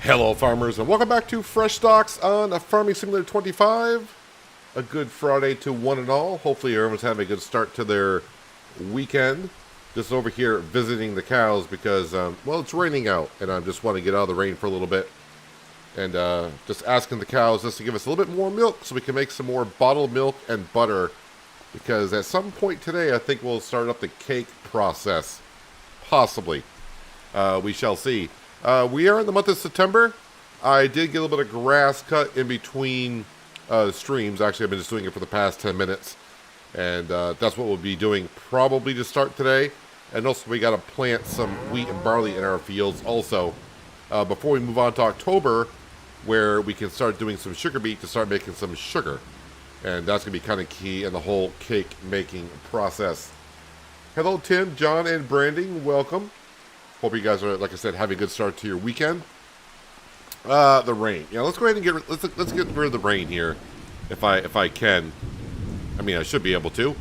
Hello farmers and welcome back to Frechdachs on Farming Simulator 25. A good Friday to one and all. Hopefully everyone's having a good start to their weekend. Just over here visiting the cows because, well, it's raining out and I just want to get out of the rain for a little bit. And just asking the cows just to give us a little bit more milk so we can make some more bottled milk and butter. Because at some point today I think we'll start up the cake process. Possibly. We shall see. We are in the month of September. I did get a little bit of grass cut in between streams. Actually, I've been just doing it for the past 10 minutes. And that's what we'll be doing probably to start today. And also we got to plant some wheat and barley in our fields also. Before we move on to October, where we can start doing some sugar beet to start making some sugar. And that's going to be kind of key in the whole cake making process. Hello Tim, John, and Branding. Welcome. Hope you guys are, like I said, having a good start to your weekend. The rain. Yeah, let's go ahead and let's get rid of the rain here, if I can. I mean, I should be able to.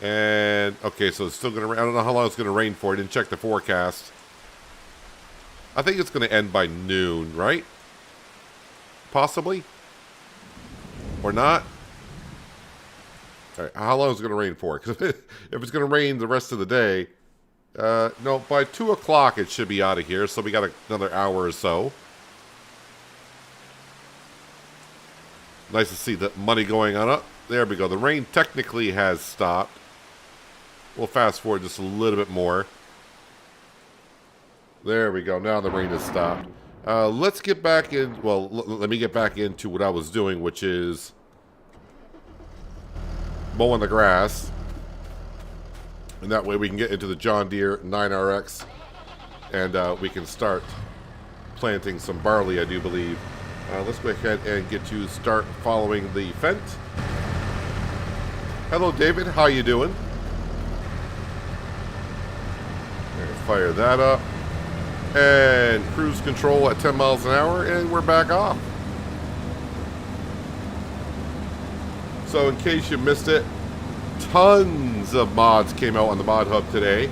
And okay, so it's still gonna rain. I don't know how long it's gonna rain for. I didn't check the forecast. I think it's gonna end by noon, right? Possibly, or not. All right, how long is it going to rain for? Because if it's going to rain the rest of the day, no, by 2 o'clock it should be out of here. So we got another hour or so. Nice to see the money going on up. There we go. The rain technically has stopped. We'll fast forward just a little bit more. There we go. Now the rain has stopped. Let's get back in. Well, let me get back into what I was doing, which is mowing the grass, and that way we can get into the John Deere 9RX and we can start planting some barley, I do believe. Let's go ahead and get you start following the Fent. Hello David, how you doing? Fire that up and cruise control at 10 miles an hour, and we're back off. So in case you missed it, tons of mods came out on the mod hub today.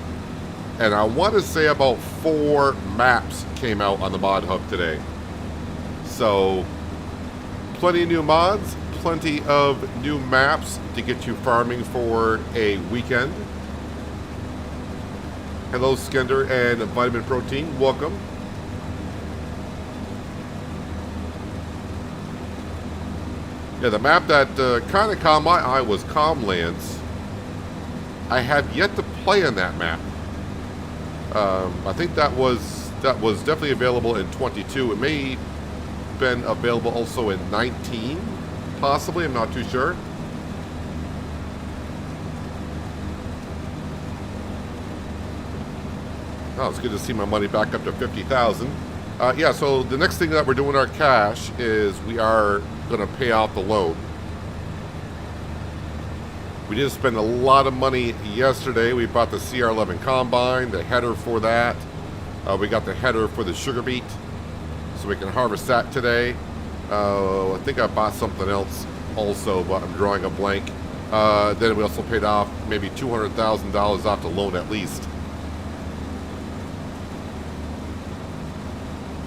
And I want to say about 4 maps came out on the mod hub today. So plenty of new mods, plenty of new maps to get you farming for a weekend. Hello Skender and Vitamin Protein, welcome. Yeah, the map that kind of caught my eye was Comlands. I have yet to play on that map. I think that was definitely available in 22. It may have been available also in 19, possibly. I'm not too sure. Oh, it's good to see my money back up to 50,000. Yeah, so the next thing that we're doing with our cash is we are going to pay off the loan. We did spend a lot of money yesterday. We bought the CR11 combine, the header for that. We got the header for the sugar beet, so we can harvest that today. I think I bought something else also, but I'm drawing a blank. Then we also paid off maybe $200,000 off the loan at least.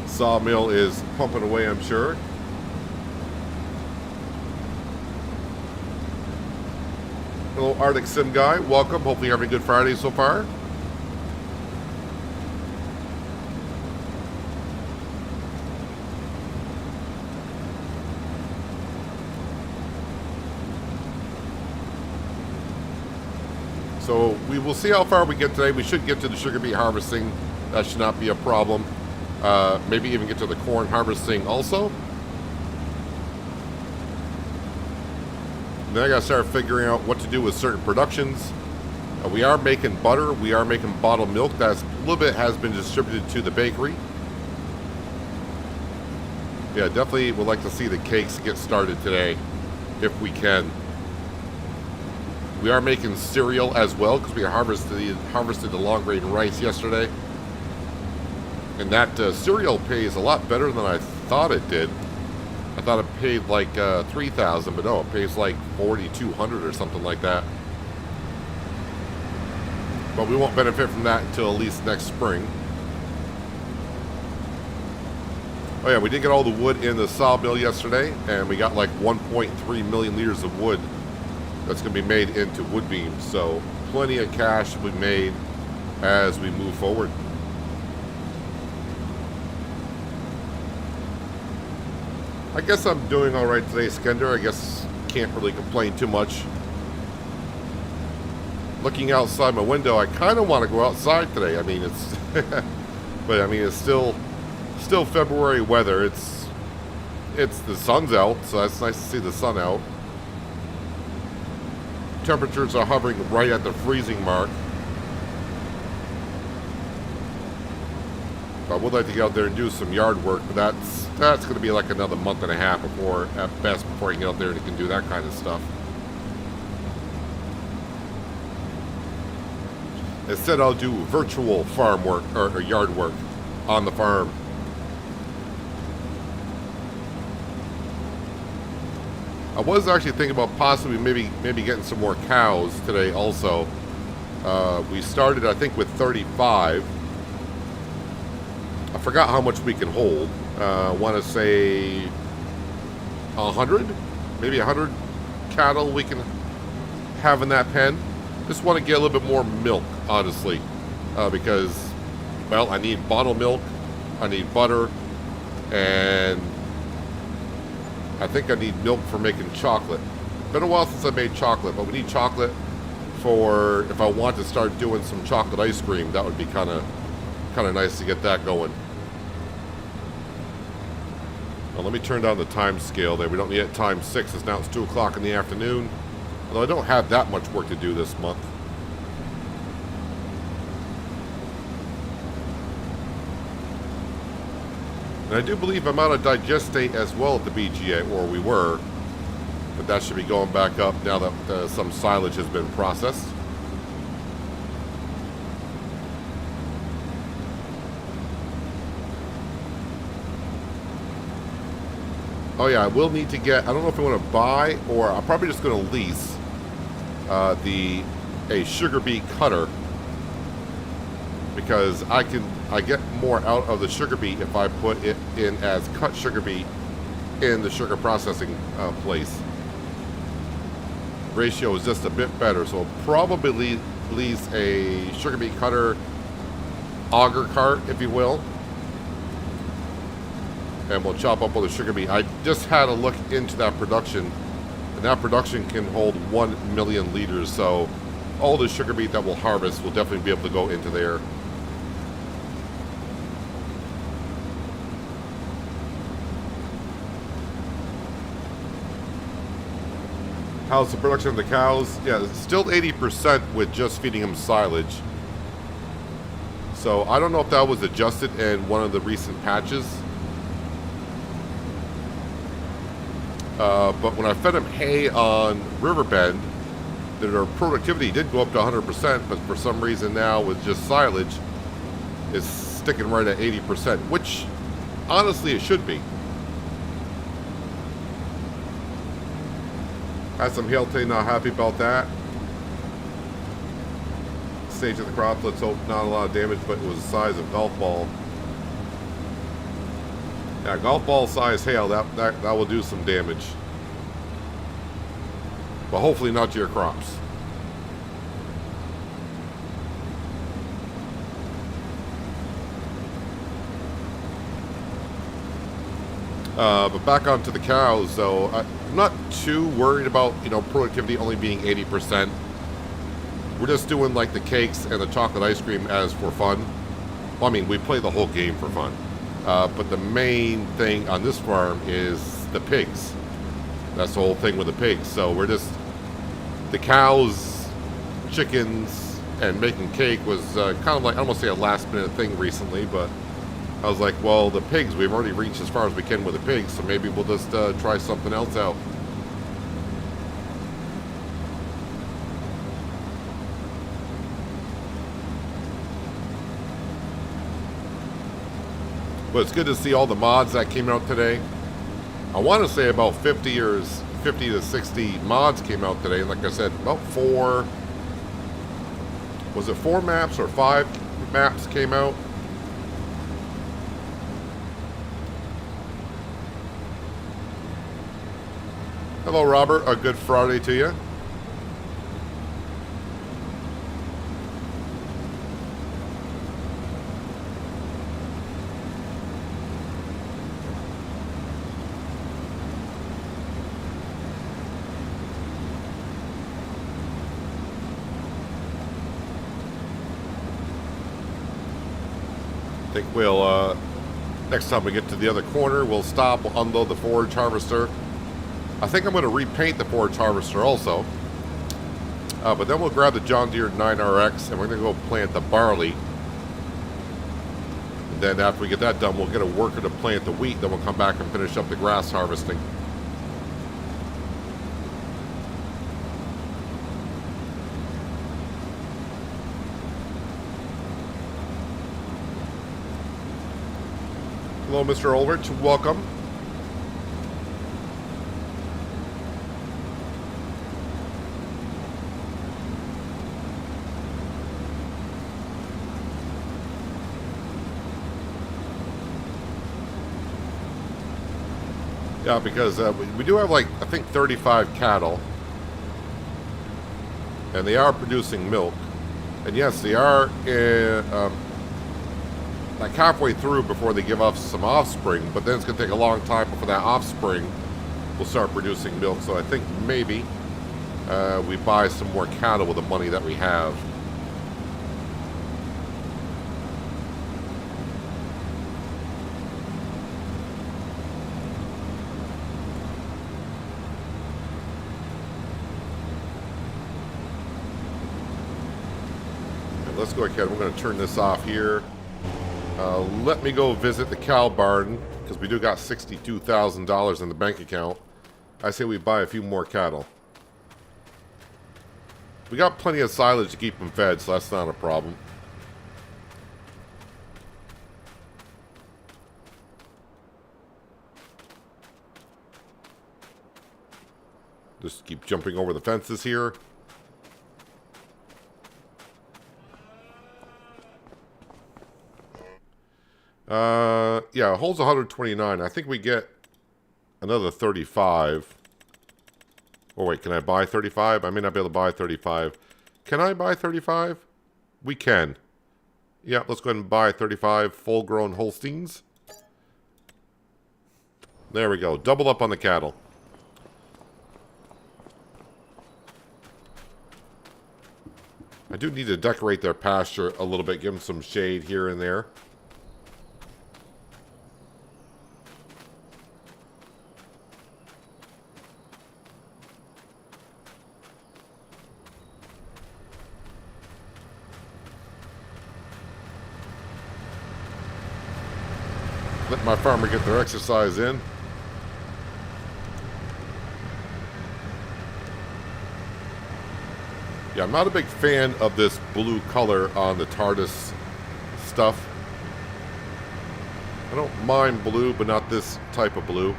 Sawmill is pumping away, I'm sure. Hello, Arctic Sim Guy. Welcome. Hopefully you're having a good Friday so far. So we will see how far we get today. We should get to the sugar beet harvesting. That should not be a problem. Maybe even get to the corn harvesting also. Then I gotta start figuring out what to do with certain productions. We are making butter. We are making bottled milk. That's a little bit has been distributed to the bakery. Yeah, definitely would like to see the cakes get started today, if we can. We are making cereal as well because we harvested the long grain rice yesterday. And that cereal pays a lot better than I thought it did. I thought it paid like $3,000, but no, it pays like $4,200 or something like that. But we won't benefit from that until at least next spring. Oh yeah, we did get all the wood in the sawmill yesterday, and we got like 1.3 million liters of wood that's going to be made into wood beams. So plenty of cash to be made as we move forward. I guess I'm doing all right today, Skender. I guess can't really complain too much. Looking outside my window, I kind of want to go outside today. I mean, it's but I mean, it's still February weather. It's the sun's out, so it's nice to see the sun out. Temperatures are hovering right at the freezing mark. I would like to get out there and do some yard work, but that's going to be like another month and a half before, at best, before you get out there and you can do that kind of stuff. Instead, I'll do virtual farm work or yard work on the farm. I was actually thinking about possibly maybe getting some more cows today also. We started, I think, with 35. I forgot how much we can hold. I want to say 100? Maybe 100 cattle we can have in that pen. Just want to get a little bit more milk, honestly. Because, well, I need bottled milk, I need butter, and I think I need milk for making chocolate. Been a while since I made chocolate, but we need chocolate for if I want to start doing some chocolate ice cream. That would be kind of nice to get that going. Well, let me turn down the time scale there. We don't need it times 6. It's now 2 o'clock in the afternoon. Although I don't have that much work to do this month. And I do believe I'm out of digestate as well at the BGA, or we were. But that should be going back up now that some silage has been processed. Oh yeah, I will need to get, I don't know if I want to buy, or I'm probably just going to lease a sugar beet cutter, because I get more out of the sugar beet if I put it in as cut sugar beet in the sugar processing place. Ratio is just a bit better, so I'll probably lease a sugar beet cutter auger cart, if you will, and we'll chop up all the sugar beet. I just had a look into that production, and that production can hold 1 million liters, so all the sugar beet that we'll harvest will definitely be able to go into there. How's the production of the cows? Yeah, it's still 80% with just feeding them silage. So I don't know if that was adjusted in one of the recent patches. But when I fed them hay on Riverbend, their productivity did go up to 100%, but for some reason now with just silage, it's sticking right at 80%, which honestly it should be. Had some hail today, not happy about that. Stage of the crop, let's hope not a lot of damage, but it was the size of golf ball. Yeah, golf ball size hail, that will do some damage. But hopefully not to your crops. But back onto the cows, so I'm not too worried about, productivity only being 80%. We're just doing like the cakes and the chocolate ice cream as for fun. Well, I mean, we play the whole game for fun. But the main thing on this farm is the pigs. That's the whole thing with the pigs. So we're just, the cows, chickens, and making cake was kind of like, I don't want to say a last minute thing recently, but I was like, well, the pigs, we've already reached as far as we can with the pigs, so maybe we'll just try something else out. But it's good to see all the mods that came out today. I want to say about 50 to 60 mods came out today. Like I said, about 4 maps or 5 maps came out? Hello, Robert. A good Friday to you. I think we'll, next time we get to the other corner, we'll stop, we'll unload the forage harvester. I think I'm going to repaint the forage harvester also. But then we'll grab the John Deere 9RX and we're going to go plant the barley. And then after we get that done, we'll get a worker to plant the wheat. Then we'll come back and finish up the grass harvesting. Hello, Mr. Ulrich. Welcome. Yeah, because we do have, like, I think 35 cattle. And they are producing milk. And yes, they are like halfway through before they give us some offspring, but then it's going to take a long time before that offspring will start producing milk. So I think maybe we buy some more cattle with the money that we have. And let's go ahead. We're going to turn this off here. Let me go visit the cow barn, because we do got $62,000 in the bank account. I say we buy a few more cattle. We got plenty of silage to keep them fed, so that's not a problem. Just keep jumping over the fences here. Yeah, it holds 129. I think we get another 35. Oh, wait, can I buy 35? I may not be able to buy 35. Can I buy 35? We can. Yeah, let's go ahead and buy 35 full-grown Holsteins. There we go. Double up on the cattle. I do need to decorate their pasture a little bit, give them some shade here and there. Let my farmer get their exercise in. Yeah, I'm not a big fan of this blue color on the TARDIS stuff. I don't mind blue, but not this type of blue.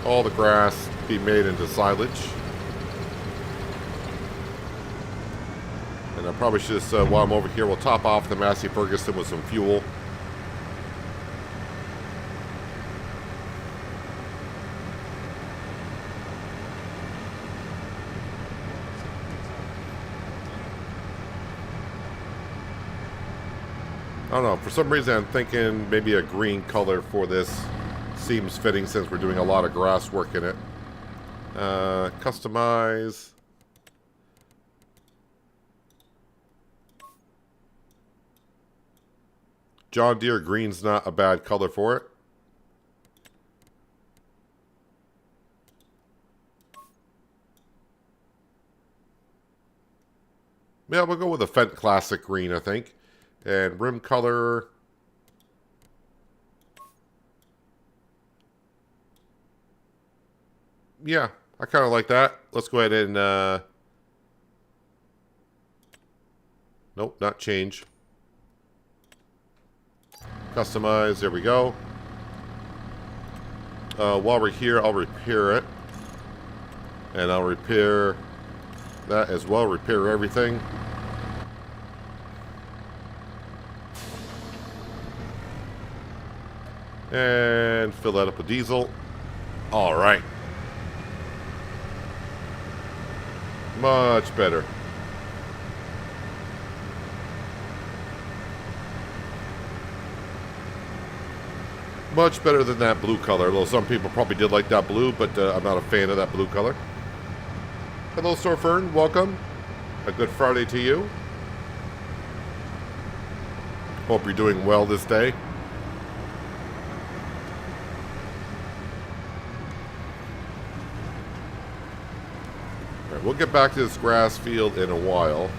All the grass be made into silage. And I probably should just, while I'm over here, we'll top off the Massey Ferguson with some fuel. I don't know, for some reason I'm thinking maybe a green color for this. Seems fitting since we're doing a lot of grass work in it. Customize. John Deere green's not a bad color for it. Yeah, we'll go with a Fendt Classic green, I think. And rim color. Yeah, I kind of like that. Let's go ahead and, nope, not change. Customize, there we go. While we're here, I'll repair it. And I'll repair that as well, repair everything. And fill that up with diesel. All right. Much better. Much better than that blue color, though some people probably did like that blue, but I'm not a fan of that blue color. Hello, Store Fern. Welcome. A good Friday to you. Hope you're doing well this day. All right, we'll get back to this grass field in a while.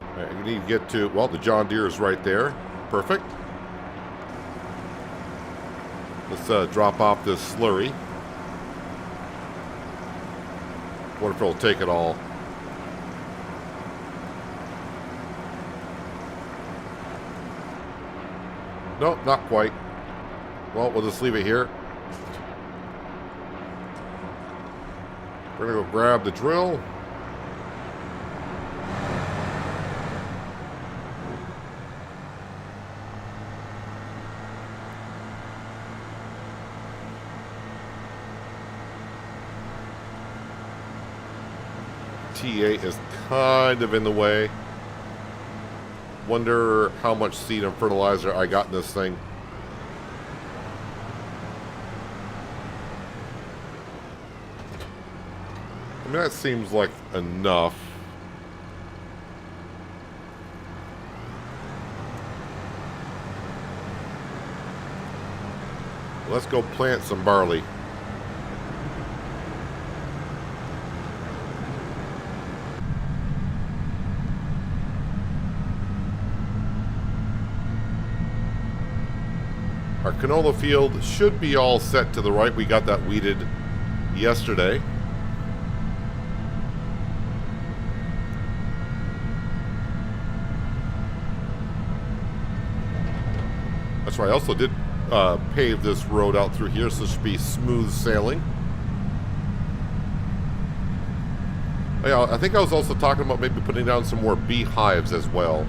All right, you need to get to, well, the John Deere is right there. Perfect. Let's drop off this slurry. Wonder if it'll take it all. Nope, not quite. Well, we'll just leave it here. We're going to go grab the drill. T8 is kind of in the way. Wonder how much seed and fertilizer I got in this thing. I mean, that seems like enough. Let's go plant some barley. Our canola field should be all set to the right. We got that weeded yesterday. That's right. I also did pave this road out through here, so it should be smooth sailing. Yeah, I think I was also talking about maybe putting down some more beehives as well.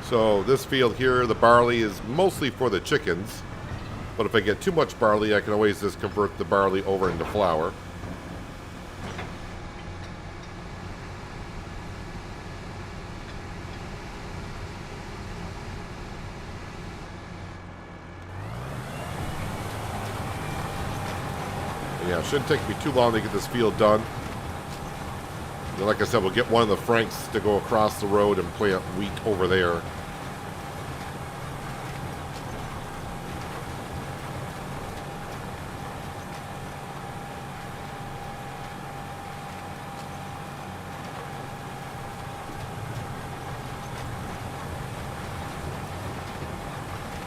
So this field here, the barley is mostly for the chickens. But if I get too much barley, I can always just convert the barley over into flour. Yeah, it shouldn't take me too long to get this field done. And like I said, we'll get one of the Franks to go across the road and plant wheat over there.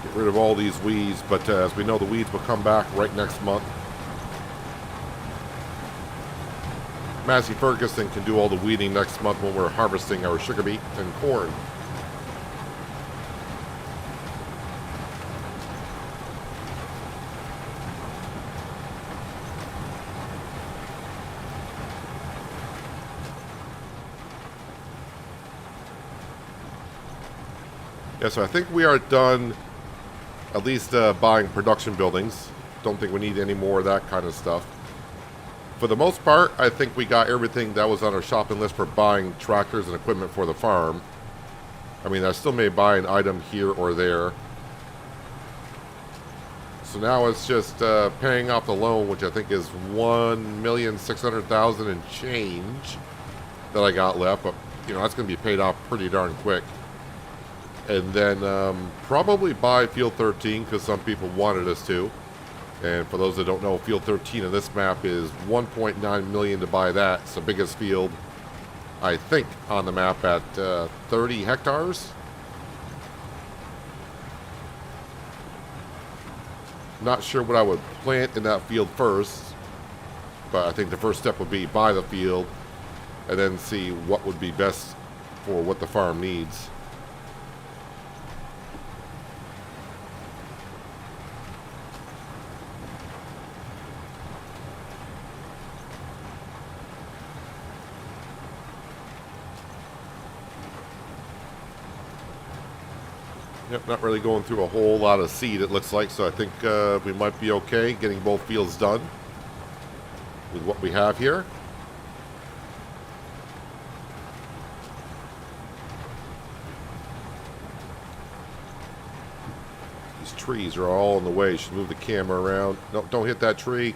Get rid of all these weeds, but as we know, the weeds will come back right next month. Massey Ferguson can do all the weeding next month when we're harvesting our sugar beet and corn. Yeah, so I think we are done, at least buying production buildings. Don't think we need any more of that kind of stuff. For the most part, I think we got everything that was on our shopping list for buying tractors and equipment for the farm. I mean, I still may buy an item here or there. So now it's just paying off the loan, which I think is $1,600,000 and change that I got left. But, you know, that's going to be paid off pretty darn quick. And then probably buy Field 13 because some people wanted us to. And for those that don't know, Field 13 in this map is $1.9 million to buy that. It's the biggest field, I think, on the map at 30 hectares. Not sure what I would plant in that field first, but I think the first step would be buy the field and then see what would be best for what the farm needs. Yep, not really going through a whole lot of seed, it looks like, so I think we might be okay getting both fields done with what we have here. These trees are all in the way. Should move the camera around. No, don't hit that tree.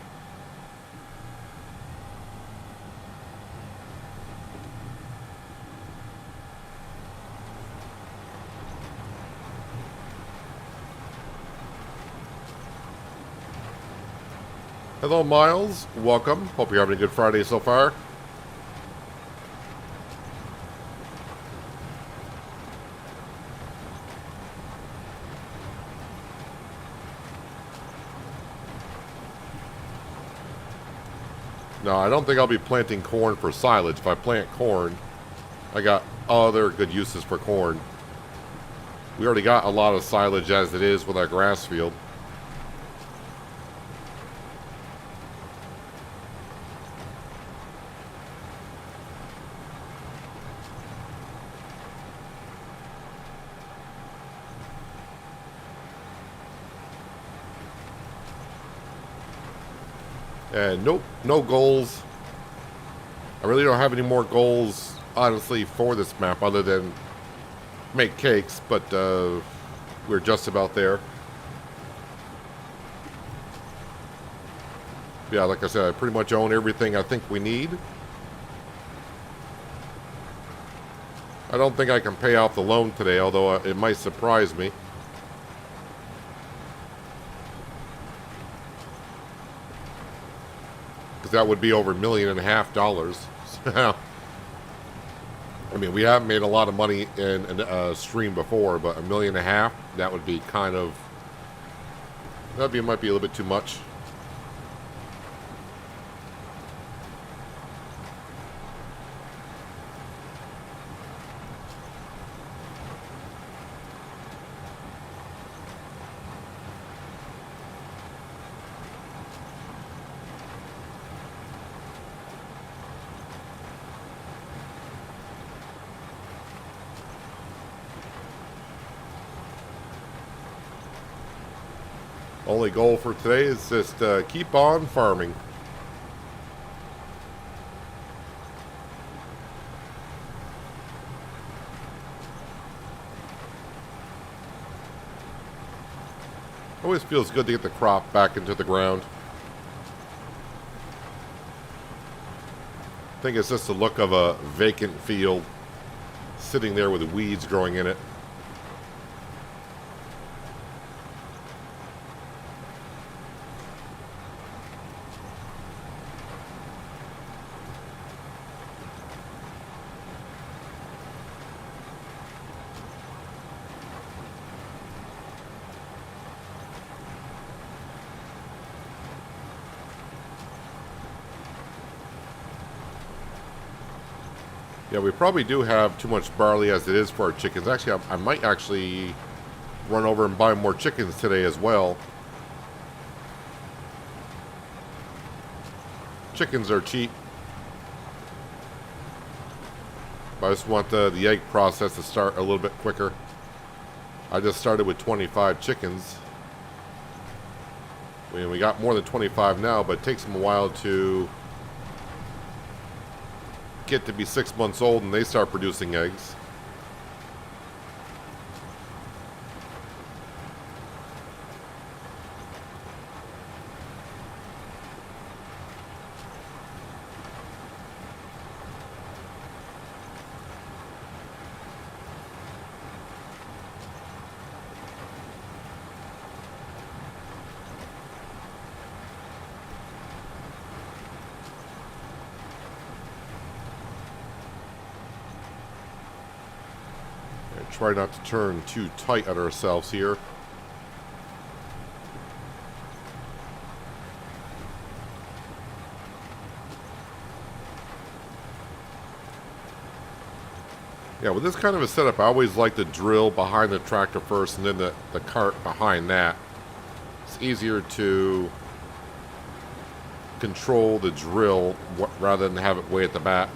Hello, Miles. Welcome. Hope you're having a good Friday so far. No, I don't think I'll be planting corn for silage. If I plant corn, I got other good uses for corn. We already got a lot of silage as it is with our grass field. And nope, no goals. I really don't have any more goals, honestly, for this map other than make cakes, but we're just about there. Yeah, like I said, I pretty much own everything I think we need. I don't think I can pay off the loan today, although it might surprise me. That would be over $1.5 million. I mean, we haven't made a lot of money in a stream before, but $1.5 million, that would be kind of, might be a little bit too much. Only goal for today is just keep on farming. Always feels good to get the crop back into the ground. I think it's just the look of a vacant field sitting there with weeds growing in it. Yeah, we probably do have too much barley as it is for our chickens. Actually, I might actually run over and buy more chickens today as well. Chickens are cheap. But I just want the egg process to start a little bit quicker. I just started with 25 chickens. We got more than 25 now, but it takes them a while to get to be 6 months old and they start producing eggs. Try not to turn too tight on ourselves here. Yeah, with this kind of a setup, I always like to drill behind the tractor first and then the cart behind that. It's easier to control the drill rather than have it way at the back.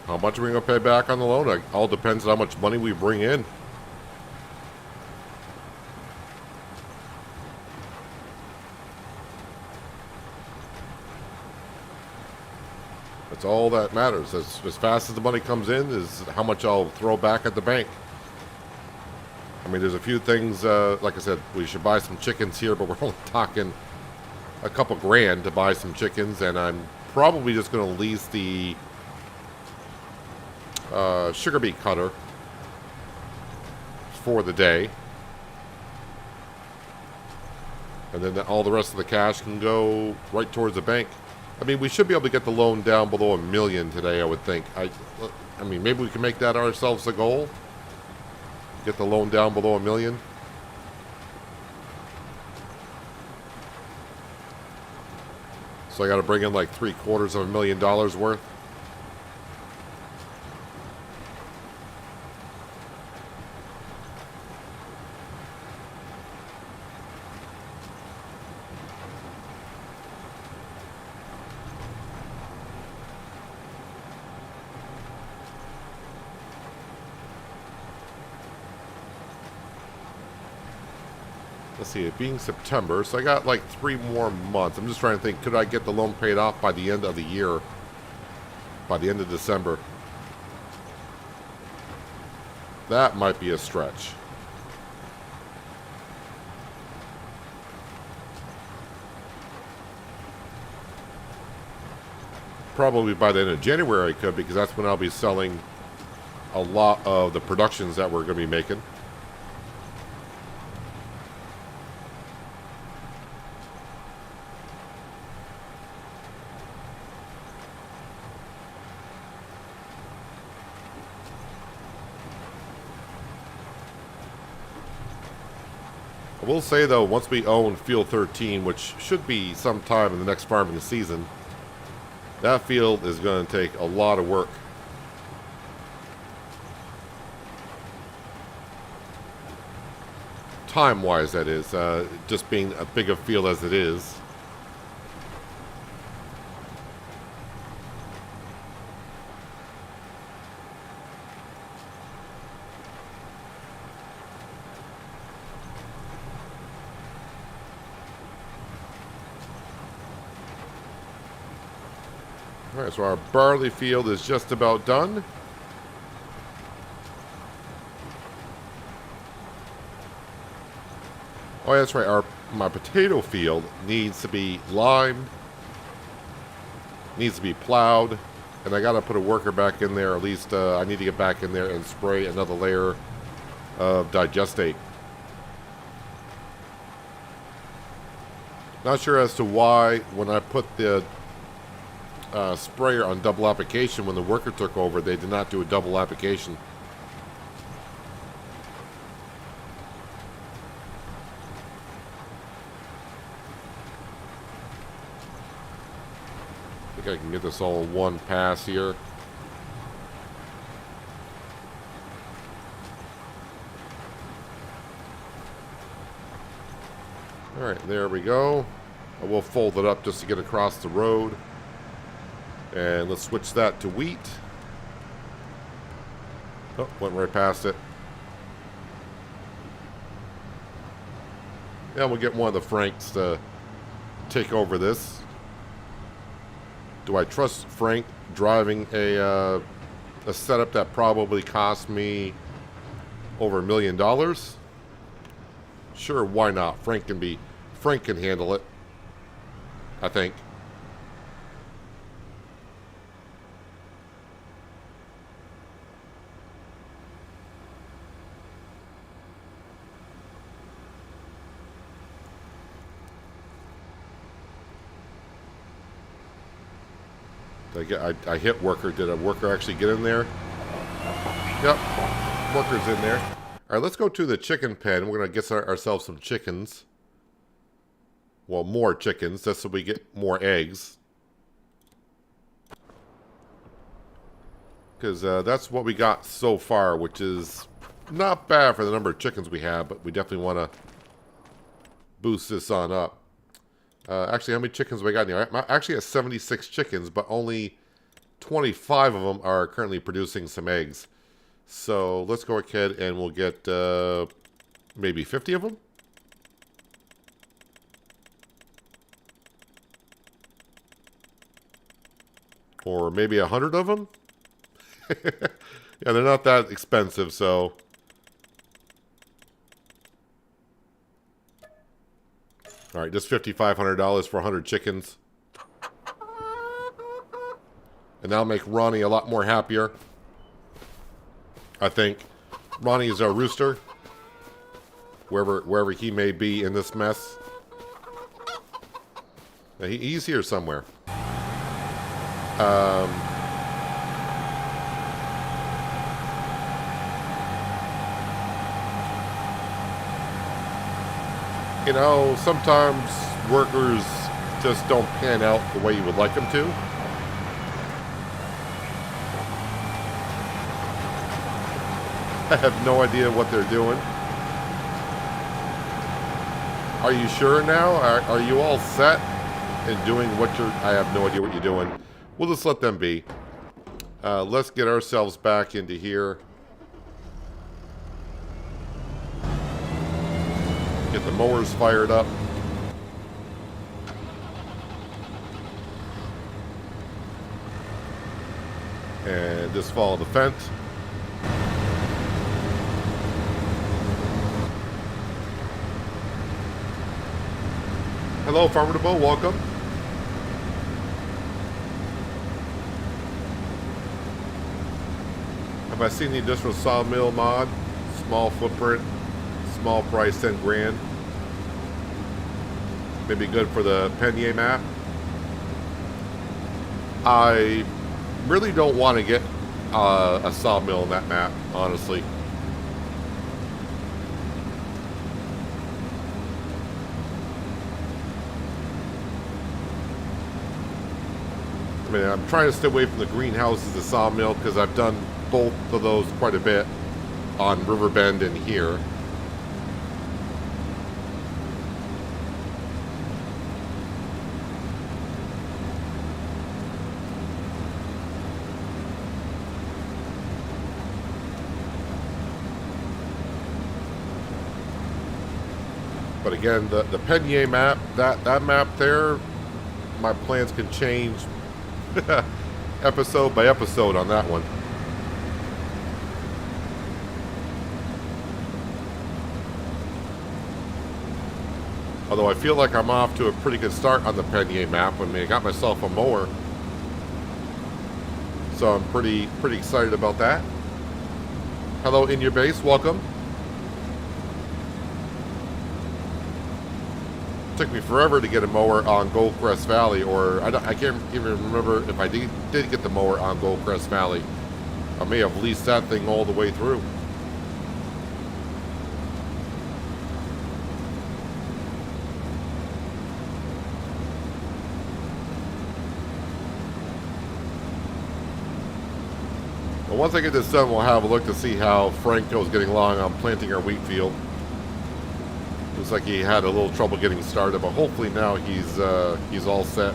How much are we going to pay back on the loan? It all depends on how much money we bring in. That's all that matters. As fast as the money comes in is how much I'll throw back at the bank. I mean, there's a few things, like I said, we should buy some chickens here, but we're only talking a couple grand to buy some chickens, and I'm probably just going to lease the sugar beet cutter for the day. And then all the rest of the cash can go right towards the bank. I mean, we should be able to get the loan down below $1 million today, I would think. I mean, maybe we can make that ourselves a goal. Get the loan down below $1 million. So I got to bring in like $750,000 worth. Let's see, it being September, so I got like 3 more months. I'm just trying to think, could I get the loan paid off by the end of the year? By the end of December? That might be a stretch. Probably by the end of January I could, because that's when I'll be selling a lot of the productions that we're going to be making. I will say, though, once we own Field 13, which should be sometime in the next farming season, that field is going to take a lot of work. Time-wise, that is. Just being a big a field as it is. Alright, so our barley field is just about done. Oh, yeah, that's right. My potato field needs to be limed, needs to be plowed, and I got to put a worker back in there. At least I need to get back in there and spray another layer of digestate. Not sure as to why when I put the sprayer on double application, when the worker took over, they did not do a double application. I think I can get this all in one pass here. Alright, there we go. I will fold it up just to get across the road. And let's switch that to wheat. Oh, went right past it. Yeah, we'll get one of the Franks to take over this. Do I trust Frank driving a setup that probably cost me over $1 million? Sure, why not? Frank can handle it, I think. I hit worker. Did a worker actually get in there? Yep, worker's in there. All right, let's go to the chicken pen. We're going to get ourselves some chickens. Well, more chickens, just so we get more eggs. Because that's what we got so far, which is not bad for the number of chickens we have, but we definitely want to boost this on up. Actually, how many chickens have we got in here? I actually have 76 chickens, but only 25 of them are currently producing some eggs. So let's go ahead and we'll get maybe 50 of them. Or maybe 100 of them. Yeah, they're not that expensive, so. All right, just $5,500 for 100 chickens. And that'll make Ronnie a lot more happier. I think. Ronnie is our rooster. Wherever he may be in this mess. Now, he's here somewhere. You know, sometimes workers just don't pan out the way you would like them to. I have no idea what they're doing. Are you sure now? Are you all set in doing what you're... I have no idea what you're doing. We'll just let them be. Let's get ourselves back into here. Get the mowers fired up. And just follow the fence. Hello, Farmer to Bo, welcome. Have I seen the industrial sawmill mod? Small footprint, small price, 10 grand. Maybe good for the Penier map. I really don't want to get a sawmill in that map, honestly. I mean, I'm trying to stay away from the greenhouses, the sawmill, because I've done both of those quite a bit on Riverbend and here. But again, the Penier map, that map there, my plans can change episode by episode on that one. Although I feel like I'm off to a pretty good start on the Penier map. I mean, I got myself a mower. So I'm pretty excited about that. Hello, In Your Base, welcome. Took me forever to get a mower on Goldcrest Valley, or I can't even remember if I did get the mower on Goldcrest Valley. I may have leased that thing all the way through. But once I get this done, we'll have a look to see how Franco's getting along on planting our wheat field. Looks like he had a little trouble getting started, but hopefully now he's all set.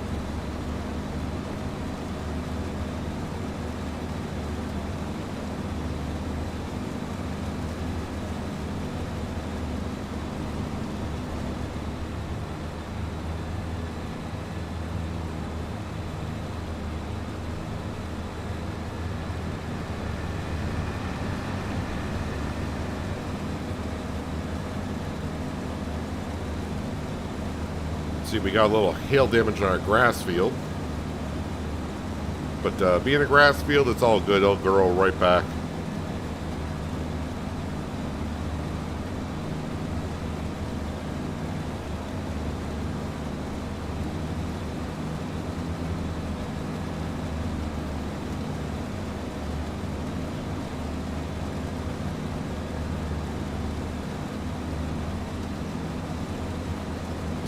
See, we got a little hail damage on our grass field. But being a grass field, it's all good. It'll grow right back.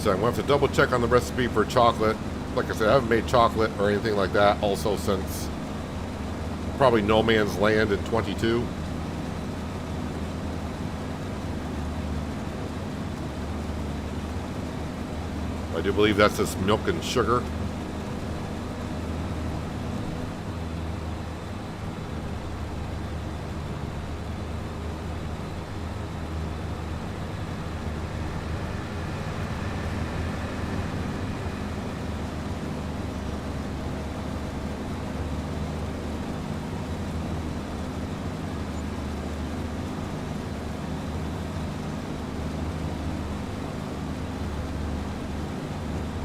So I'm going to have to double check on the recipe for chocolate. Like I said, I haven't made chocolate or anything like that also since probably No Man's Land in 22. I do believe that's just milk and sugar.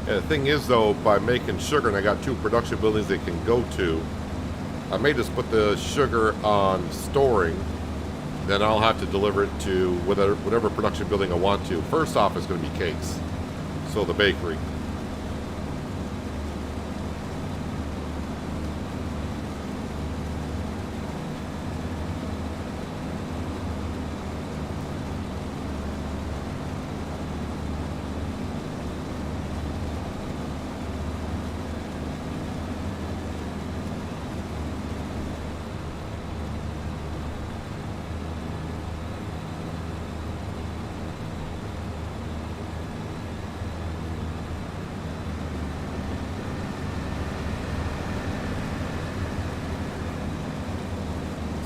Yeah, the thing is, though, by making sugar, and I got 2 production buildings they can go to, I may just put the sugar on storing, then I'll have to deliver it to whatever production building I want to. First off is going to be cakes, so the bakery.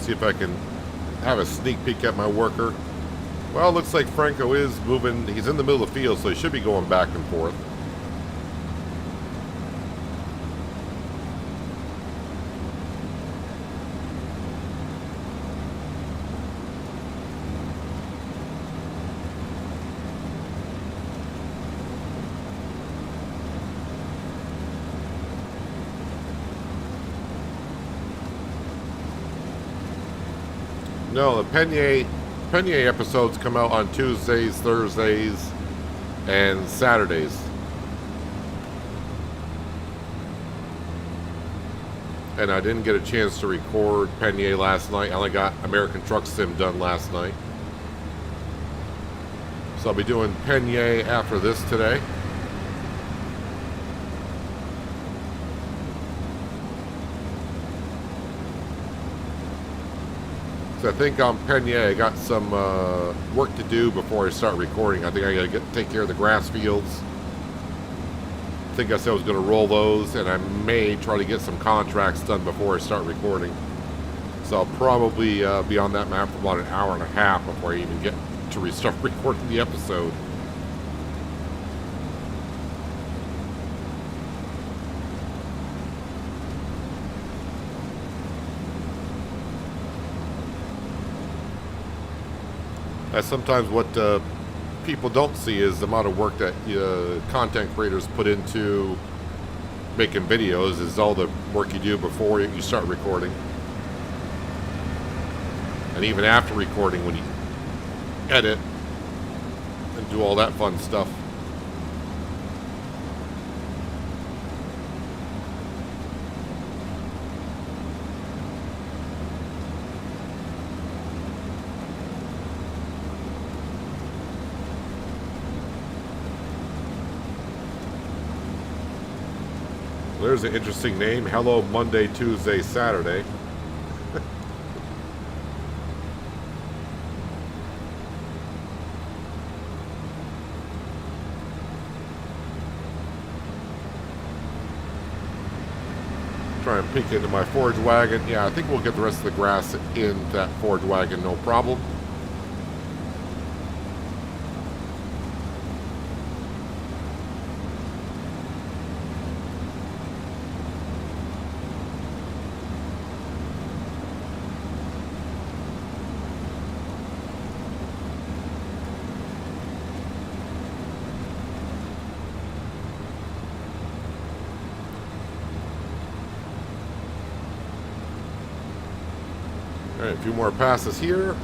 See if I can have a sneak peek at my worker. Well, it looks like Franco is moving. He's in the middle of the field, so he should be going back and forth. No, the Penier episodes come out on Tuesdays, Thursdays, and Saturdays. And I didn't get a chance to record Penier last night. I only got American Truck Sim done last night. So I'll be doing Penier after this today. So I think on Penier, I got some work to do before I start recording. I think I got to take care of the grass fields. I think I said I was going to roll those, and I may try to get some contracts done before I start recording. So I'll probably be on that map for about an hour and a half before I even get to restart recording the episode. That's sometimes what people don't see is the amount of work that content creators put into making videos is all the work you do before you start recording. And even after recording when you edit and do all that fun stuff. There's an interesting name. Hello Monday, Tuesday, Saturday. Try and peek into my forage wagon. Yeah, I think we'll get the rest of the grass in that forage wagon, no problem. All right, a few more passes here.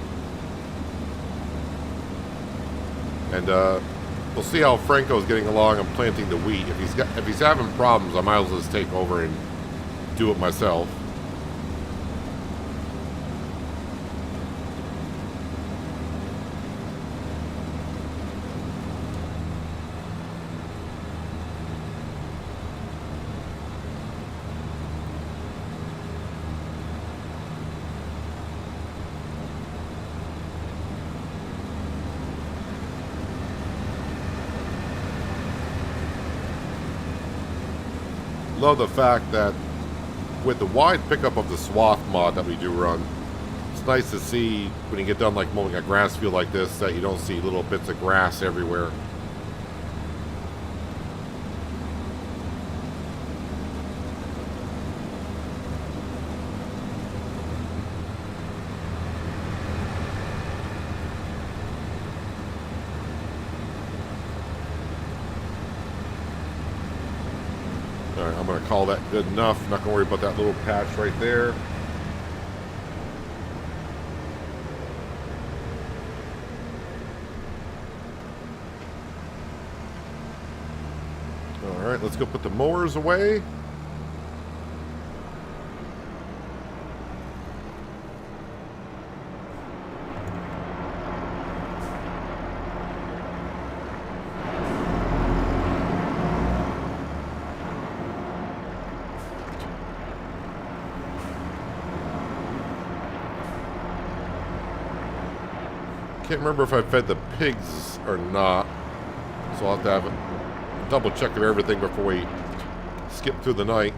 And we'll see how Franco's getting along on planting the wheat. If he's having problems, I might as well just take over and do it myself. love the fact that with the wide pickup of the swath mod that we do run, it's nice to see when you get done like mowing a grass field like this that you don't see little bits of grass everywhere. Alright, I'm going to call that good enough. Not going to worry about that little patch right there. Alright, let's go put the mowers away. Can't remember if I fed the pigs or not, so I'll have to have a double check of everything before we skip through the night.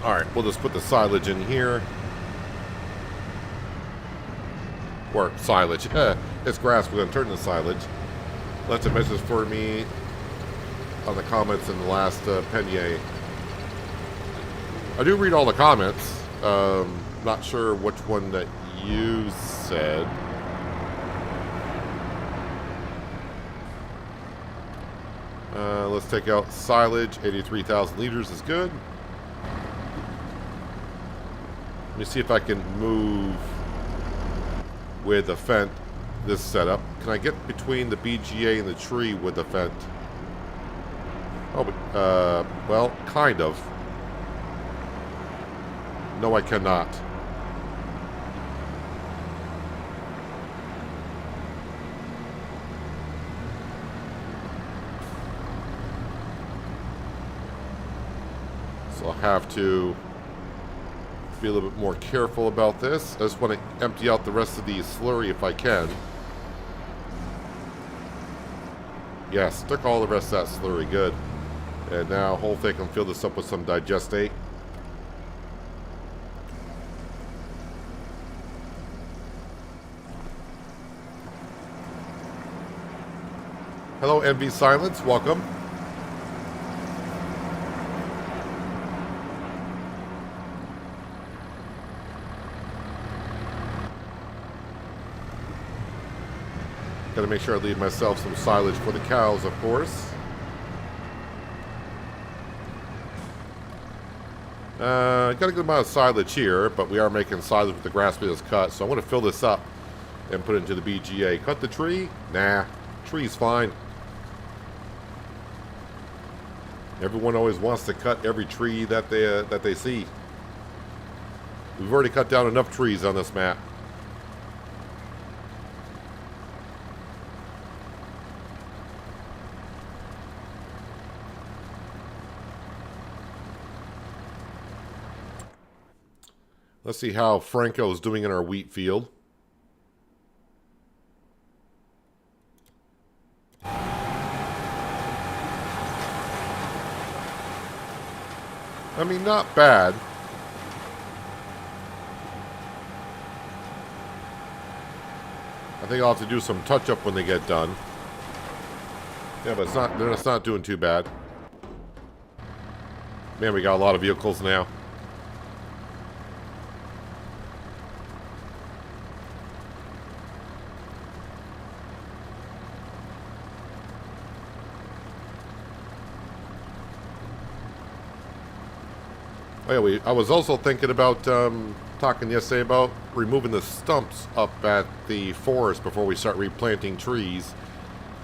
Alright, we'll just put the silage in here. Or silage. It's grass, we're going to turn to silage. Left a message for me on the comments in the last Penier. I do read all the comments. Not sure which one that you said. Let's take out silage. 83,000 liters is good. Let me see if I can move with the Fent this setup. Can I get between the BGA and the tree with the Fent? Oh, but, well, kind of. No, I cannot. So I'll have to be a little bit more careful about this. I just want to empty out the rest of the slurry if I can. Yes, took all the rest of that slurry, good. And now hopefully I can fill this up with some digestate. Hello, MV Silence, welcome. Gotta make sure I leave myself some silage for the cows, of course. Got a good amount of silage here, but we are making silage with the grass we just cut, so I want to fill this up and put it into the BGA. Cut the tree? Nah, tree's fine. Everyone always wants to cut every tree that they see. We've already cut down enough trees on this map. Let's see how Franco is doing in our wheat field. I mean, not bad. I think I'll have to do some touch-up when they get done. Yeah, but it's not, they're just not doing too bad. Man, we got a lot of vehicles now. Oh yeah, I was also thinking about talking yesterday about removing the stumps up at the forest before we start replanting trees.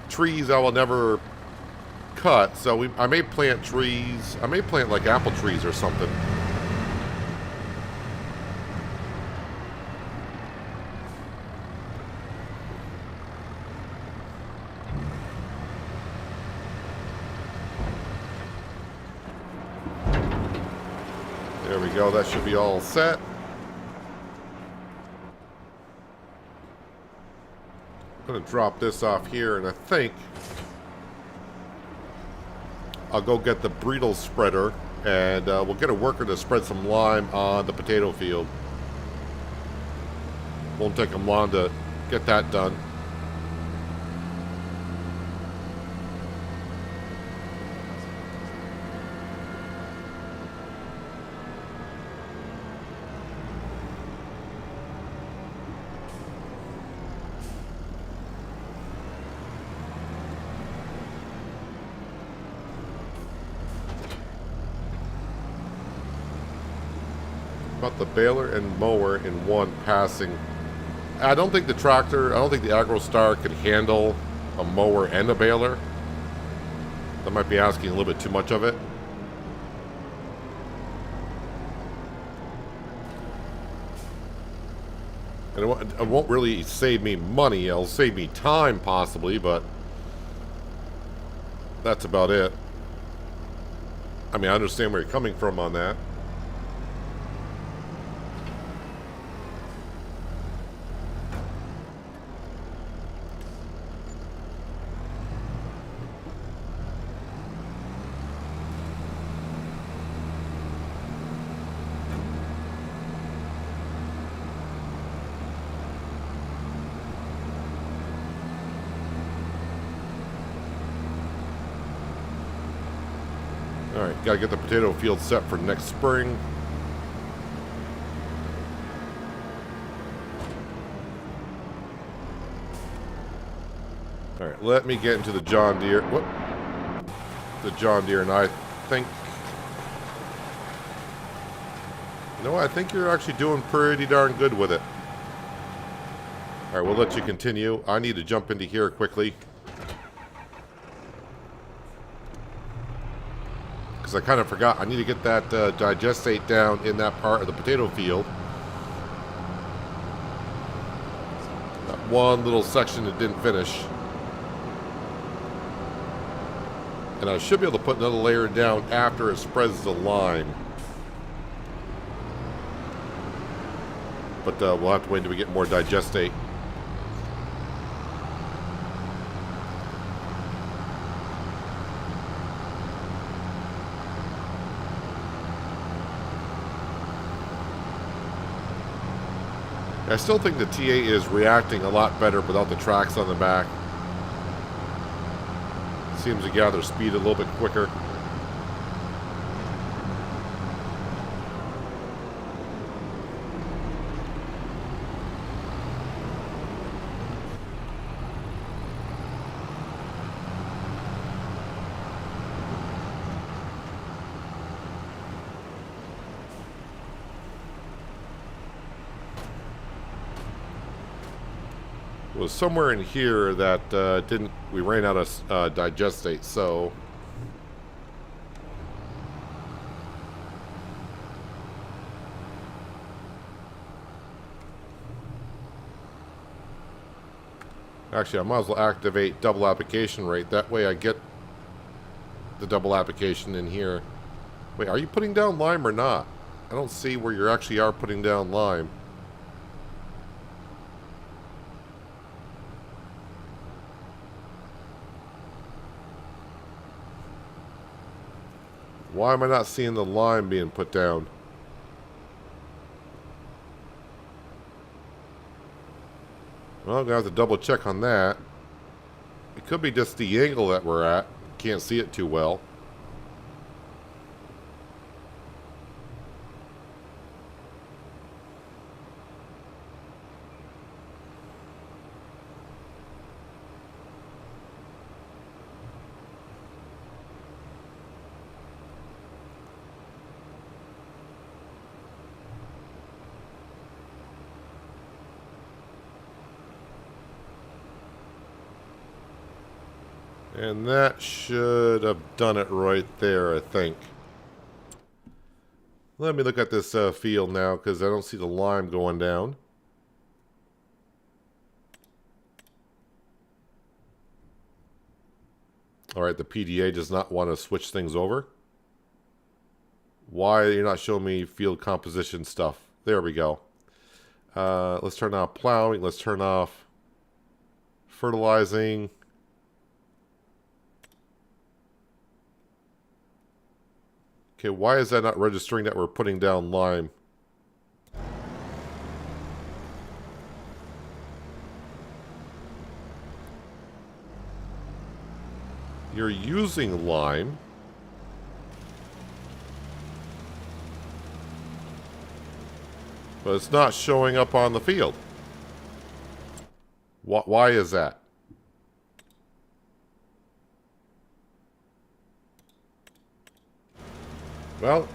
Trees I will never cut, so I may plant trees. I may plant like apple trees or something. There we go. That should be all set. I'm going to drop this off here, and I think I'll go get the bridle spreader, and we'll get a worker to spread some lime on the potato field. Won't take them long to get that done. About the baler and mower in one passing. I don't think the tractor, I don't think the AgroStar could handle a mower and a baler. That might be asking a little bit too much of it. And it won't really save me money. It'll save me time, possibly, but that's about it. I mean, I understand where you're coming from on that. Alright, gotta get the potato field set for next spring. Alright, let me get into the John Deere. Whoop. The John Deere, and I think... You know what? I think you're actually doing pretty darn good with it. Alright, we'll let you continue. I need to jump into here quickly. I kind of forgot. I need to get that digestate down in that part of the potato field. That one little section that didn't finish. And I should be able to put another layer down after it spreads the lime. But we'll have to wait until we get more digestate. I still think the TA is reacting a lot better without the tracks on the back. Seems to gather speed a little bit quicker. Was somewhere in here that we ran out of digestate, so actually I might as well activate double application rate. That way I get the double application in here. Wait, are you putting down lime or not? I don't see where you actually are putting down lime. Why am I not seeing the lime being put down? Well, I'm going to have to double check on that. It could be just the angle that we're at. Can't see it too well. And that should have done it right there, I think. Let me look at this field now, because I don't see the lime going down. Alright, the PDA does not want to switch things over. Why you're not showing me field composition stuff? There we go. Let's turn off plowing. Let's turn off fertilizing. Okay, why is that not registering that we're putting down lime? You're using lime. But it's not showing up on the field. Why is that? Well,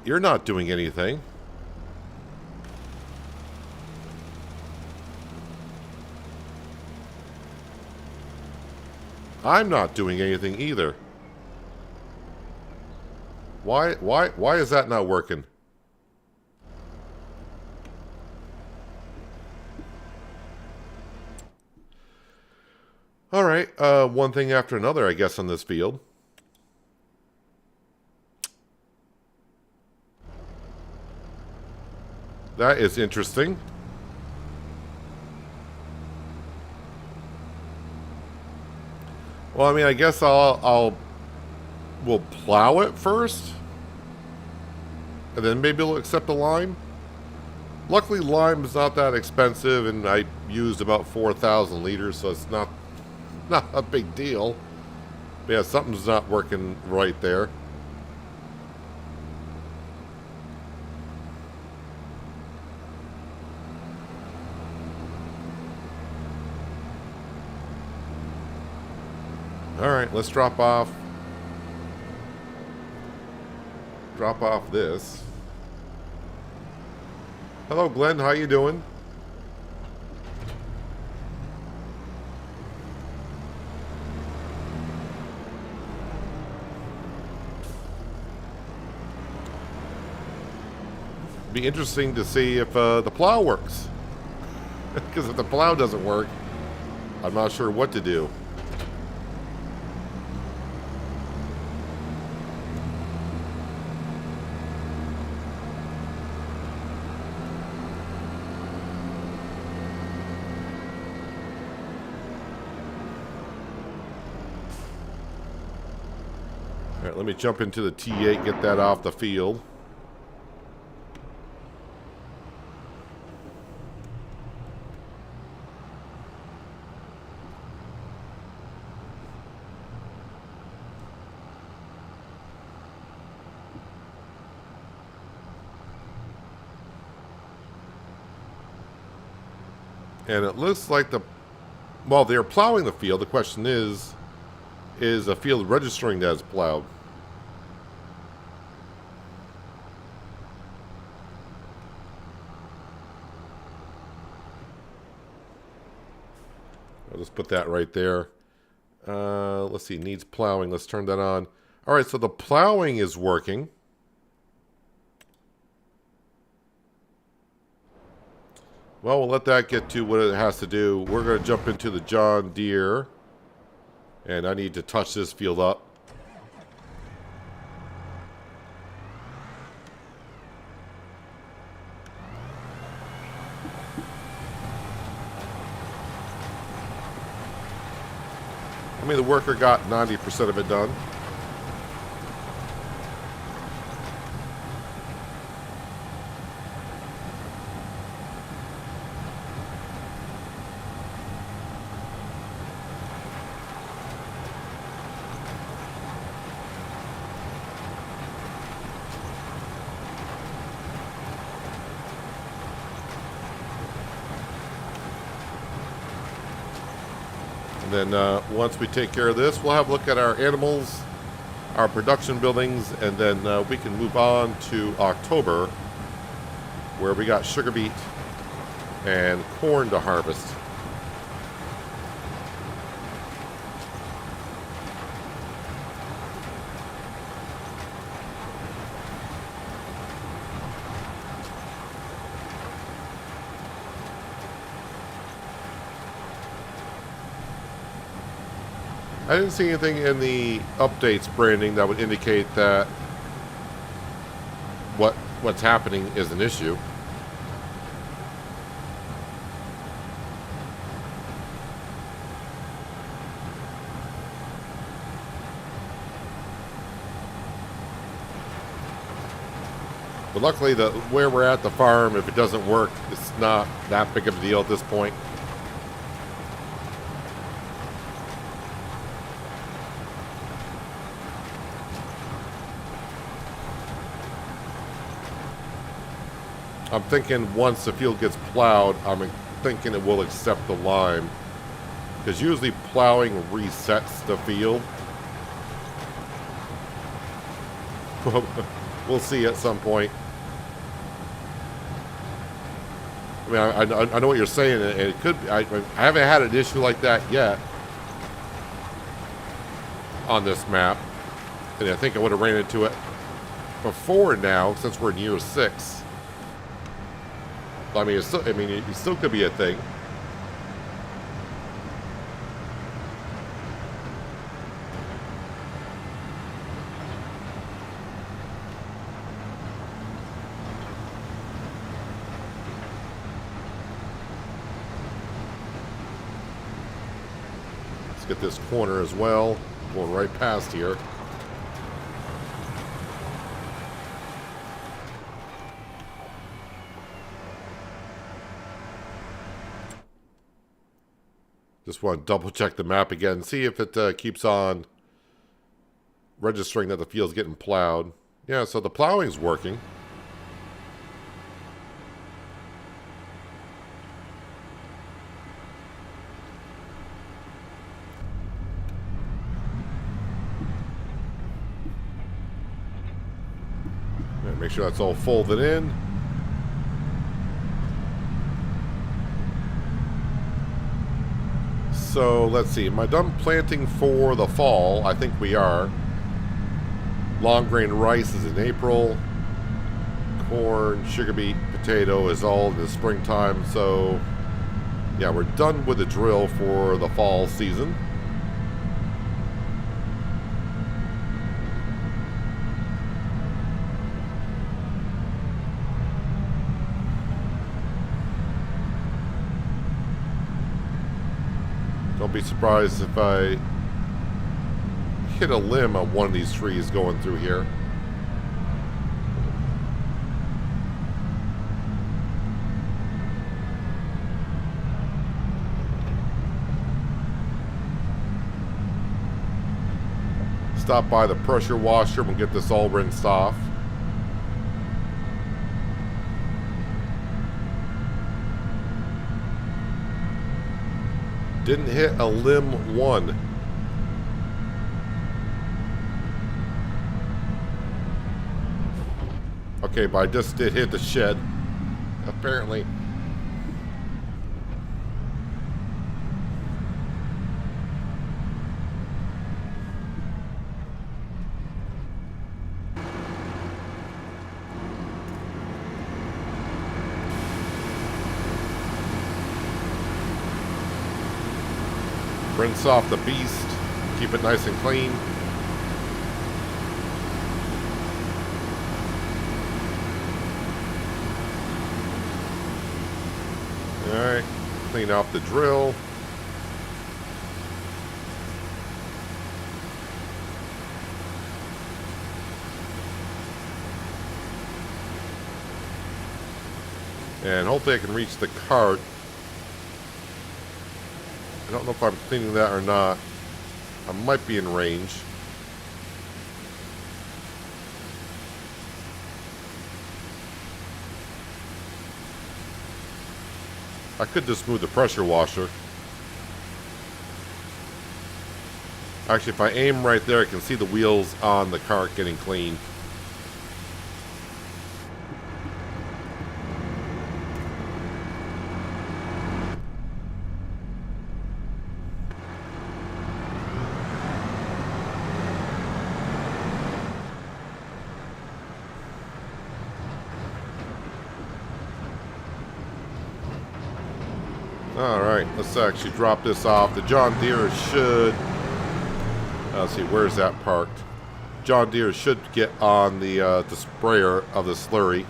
you're not doing anything. I'm not doing anything either. Why is that not working? All right, one thing after another, I guess, on this field. That is interesting. Well, I mean, I guess we'll plow it first, and then maybe we'll accept the lime. Luckily, lime is not that expensive, and I used about 4,000 liters, so it's not a big deal. But yeah, something's not working right there. Alright, let's drop off this. Hello, Glenn. How you doing? Be interesting to see if the plow works. Because if the plow doesn't work, I'm not sure what to do. All right, let me jump into the T8, get that off the field. And it looks like well, they're plowing the field. The question is a field registering that as plowed? I'll just put that right there. Let's see, needs plowing. Let's turn that on. All right, so the plowing is working. Well, we'll let that get to what it has to do. We're going to jump into the John Deere. And I need to touch this field up. I mean, the worker got 90% of it done. Then once we take care of this, we'll have a look at our animals, our production buildings, and then we can move on to October, where we got sugar beet and corn to harvest. I didn't see anything in the updates branding that would indicate that what's happening is an issue. But luckily, where we're at the farm, if it doesn't work, it's not that big of a deal at this point. I'm thinking once the field gets plowed, I'm thinking it will accept the lime. Because usually plowing resets the field. We'll see at some point. I mean, I know what you're saying, and it could be. I haven't had an issue like that yet on this map, and I think I would have ran into it before now, since we're in year 6. I mean, it still could be a thing. Let's get this corner as well. Going right past here. Just want to double check the map again. See if it keeps on registering that the field's getting plowed. Yeah, so the plowing's working. Make sure that's all folded in. So let's see. Am I done planting for the fall? I think we are. Long grain rice is in April. Corn, sugar beet, potato is all in the springtime. So yeah, we're done with the drill for the fall season. Don't be surprised if I hit a limb on one of these trees going through here. Stop by the pressure washer and we'll get this all rinsed off. Didn't hit a limb one. Okay, but I just did hit the shed, apparently. Rinse off the beast, keep it nice and clean. Alright, clean off the drill. And hopefully I can reach the cart. I don't know if I'm cleaning that or not. I might be in range. I could just move the pressure washer. Actually, if I aim right there, I can see the wheels on the cart getting clean. Alright, let's actually drop this off. The John Deere should... let's see, where's that parked? John Deere should get on the sprayer of the slurry.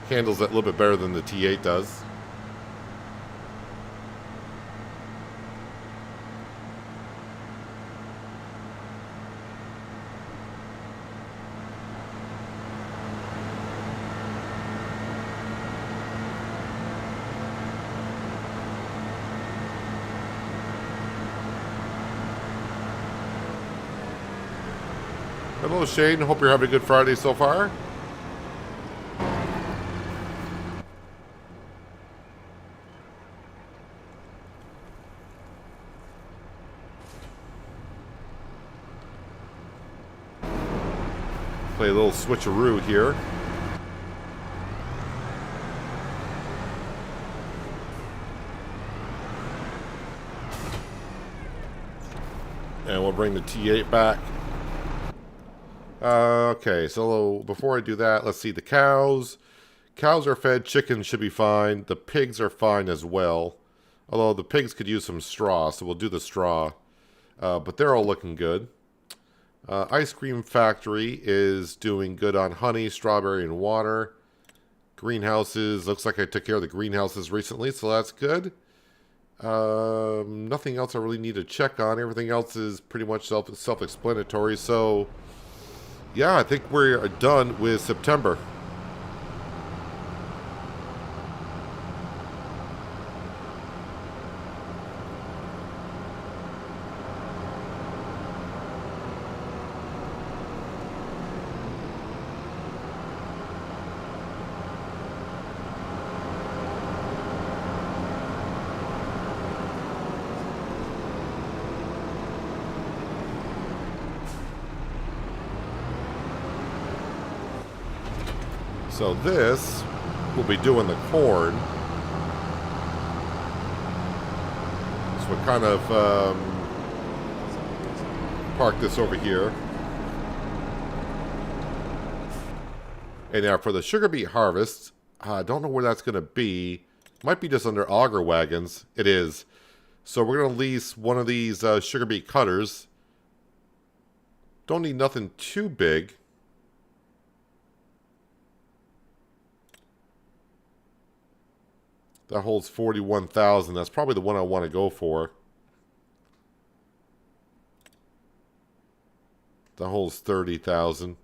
Handles it a little bit better than the T8 does. Hello, Shane. Hope you're having a good Friday so far. Play a little switcheroo here. And we'll bring the T8 back. Okay, so before I do that, let's see the cows. Cows are fed, chickens should be fine. The pigs are fine as well. Although the pigs could use some straw, so we'll do the straw. But they're all looking good. Ice cream factory is doing good on honey, strawberry, and water. Greenhouses, looks like I took care of the greenhouses recently, so that's good. Nothing else I really need to check on. Everything else is pretty much self-explanatory, so... yeah, I think we're done with September. So this will be doing the corn. So we kind of park this over here. And now for the sugar beet harvest, I don't know where that's going to be. Might be just under auger wagons. It is. So we're going to lease one of these sugar beet cutters. Don't need nothing too big. That holds 41,000. That's probably the one I want to go for. That holds 30,000.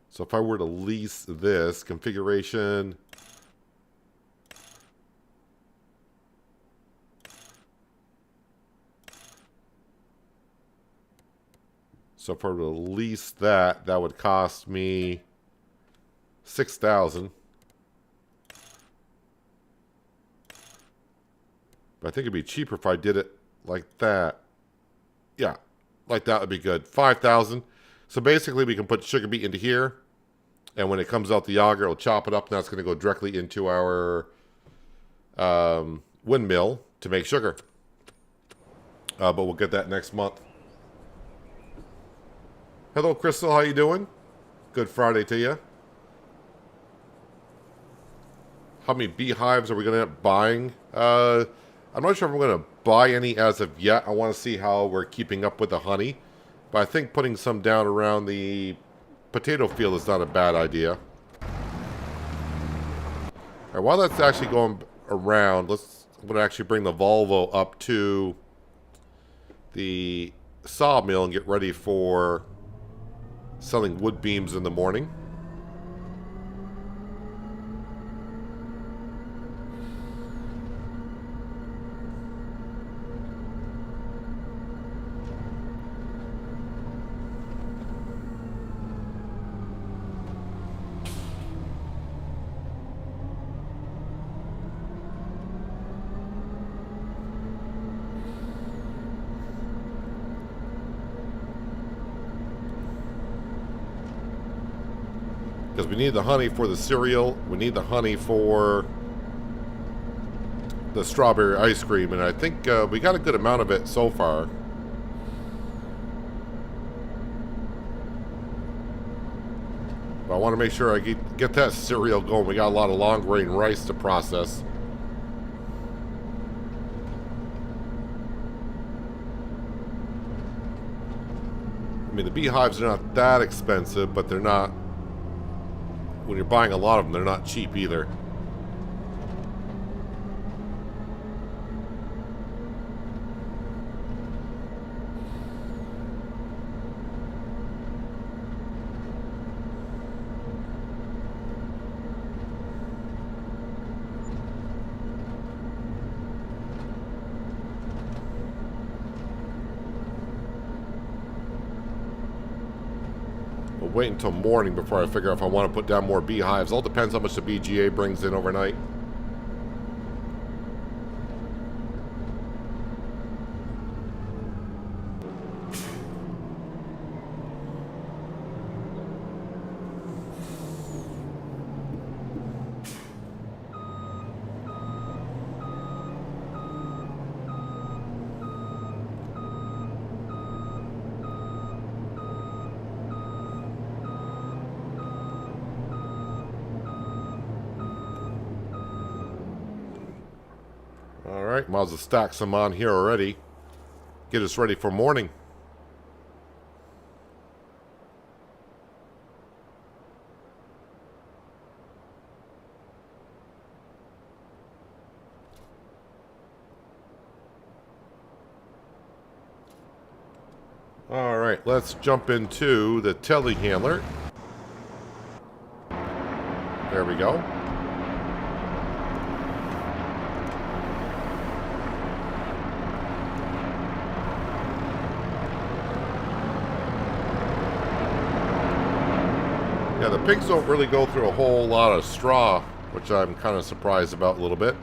So if I were to lease this configuration, so if I were to lease that, that would cost me 6,000. But I think it'd be cheaper if I did it like that. Yeah, like that would be good. 5,000. So basically we can put sugar beet into here. And when it comes out the auger, it'll chop it up. And that's going to go directly into our windmill to make sugar. But we'll get that next month. Hello, Crystal. How you doing? Good Friday to you. How many beehives are we going to end up buying? I'm not sure if I'm going to buy any as of yet. I want to see how we're keeping up with the honey. But I think putting some down around the potato field is not a bad idea. All right, while that's actually going around, I'm going to actually bring the Volvo up to the sawmill and get ready for selling wood beams in the morning. Because we need the honey for the cereal. We need the honey for the strawberry ice cream. And I think we got a good amount of it so far. But I want to make sure I get that cereal going. We got a lot of long grain rice to process. I mean, the beehives are not that expensive, but they're not, when you're buying a lot of them, they're not cheap either. Wait until morning before I figure out if I want to put down more beehives. All depends how much the BGA brings in overnight. Alright, might as well stack some on here already. Get us ready for morning. Alright, let's jump into the telehandler. There we go. Yeah, the pigs don't really go through a whole lot of straw, which I'm kind of surprised about a little bit.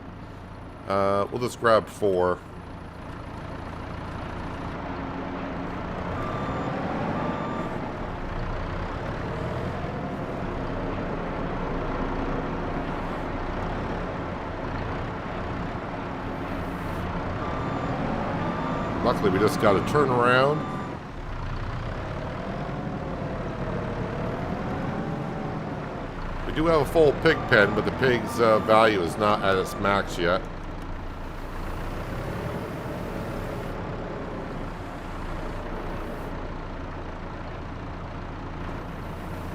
We'll just grab 4. Luckily, we just got to turn around. We do have a full pig pen, but the pig's value is not at its max yet.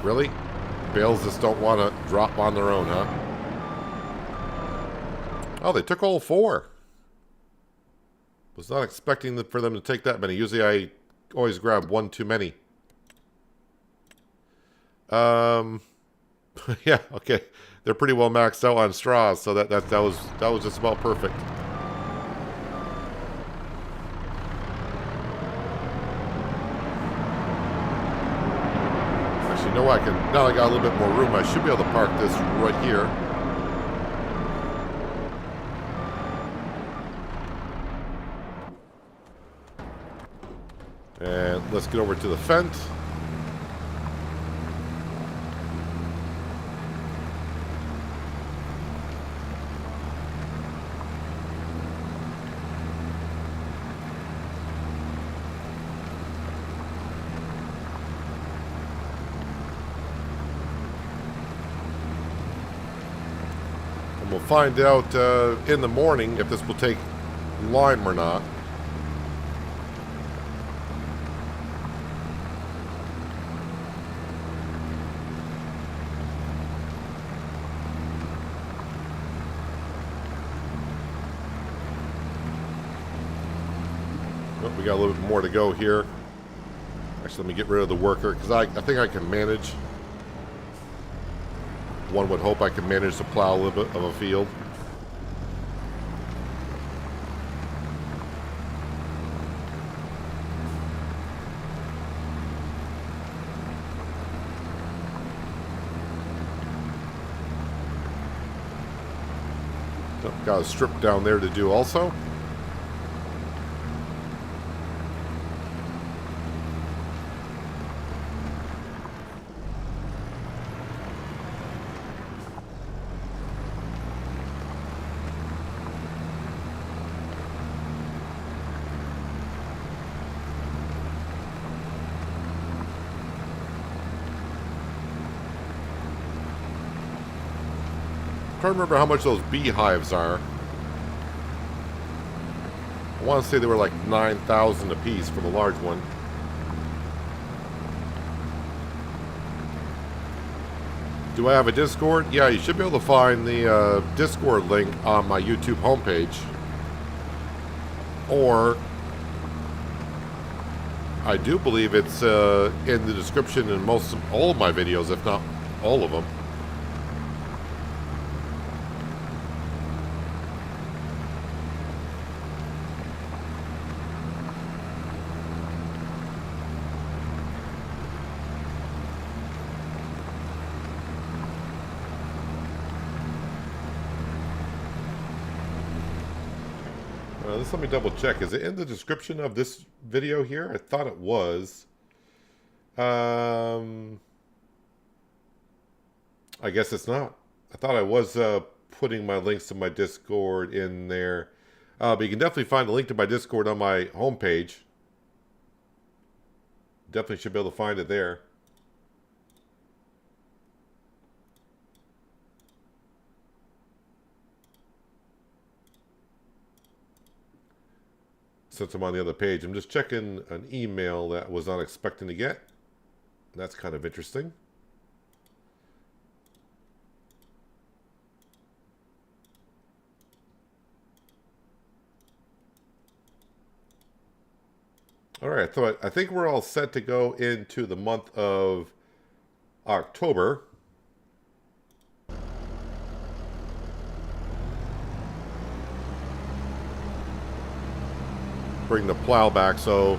Really? Bales just don't want to drop on their own, huh? Oh, they took all 4. Was not expecting for them to take that many. Usually I always grab 1 too many. Yeah, okay. They're pretty well maxed out on straws, so that was just about perfect. Actually, you know what? Now I got a little bit more room, I should be able to park this right here. And let's get over to the fence. And we'll find out in the morning if this will take lime or not. We got a little bit more to go here. Actually, let me get rid of the worker, because I think I can manage. One would hope I can manage to plow a little bit of a field. Got a strip down there to do also. I'm trying to remember how much those beehives are. I want to say they were like 9,000 a piece for the large one. Do I have a Discord? Yeah, you should be able to find the Discord link on my YouTube homepage. Or, I do believe it's in the description in all of my videos, if not all of them. Let me double check. Is it in the description of this video here? I thought it was. I guess it's not. I thought I was putting my links to my Discord in there. But you can definitely find a link to my Discord on my homepage. Definitely should be able to find it there. Since I'm on the other page, I'm just checking an email that I was not expecting to get. That's kind of interesting. All right, so I think we're all set to go into the month of October. Bring the plow back, so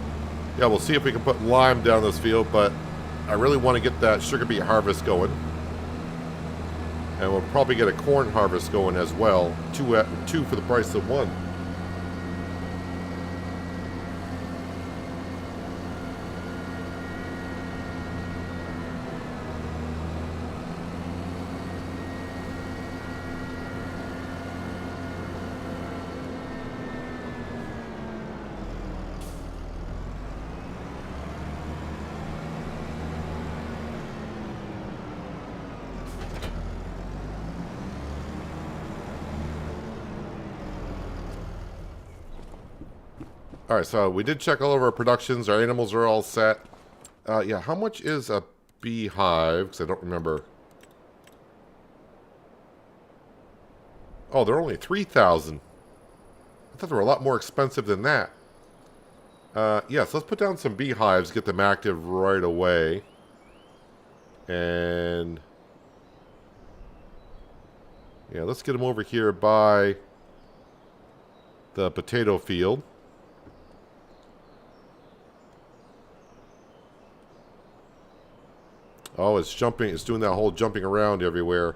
yeah, we'll see if we can put lime down this field, but I really want to get that sugar beet harvest going, and we'll probably get a corn harvest going as well. Two for the price of one. All right, so we did check all of our productions. Our animals are all set. Yeah, how much is a beehive? Because I don't remember. Oh, they're only 3,000. I thought they were a lot more expensive than that. Yes, let's put down some beehives, get them active right away. And yeah, let's get them over here by the potato field. Oh, it's jumping. It's doing that whole jumping around everywhere.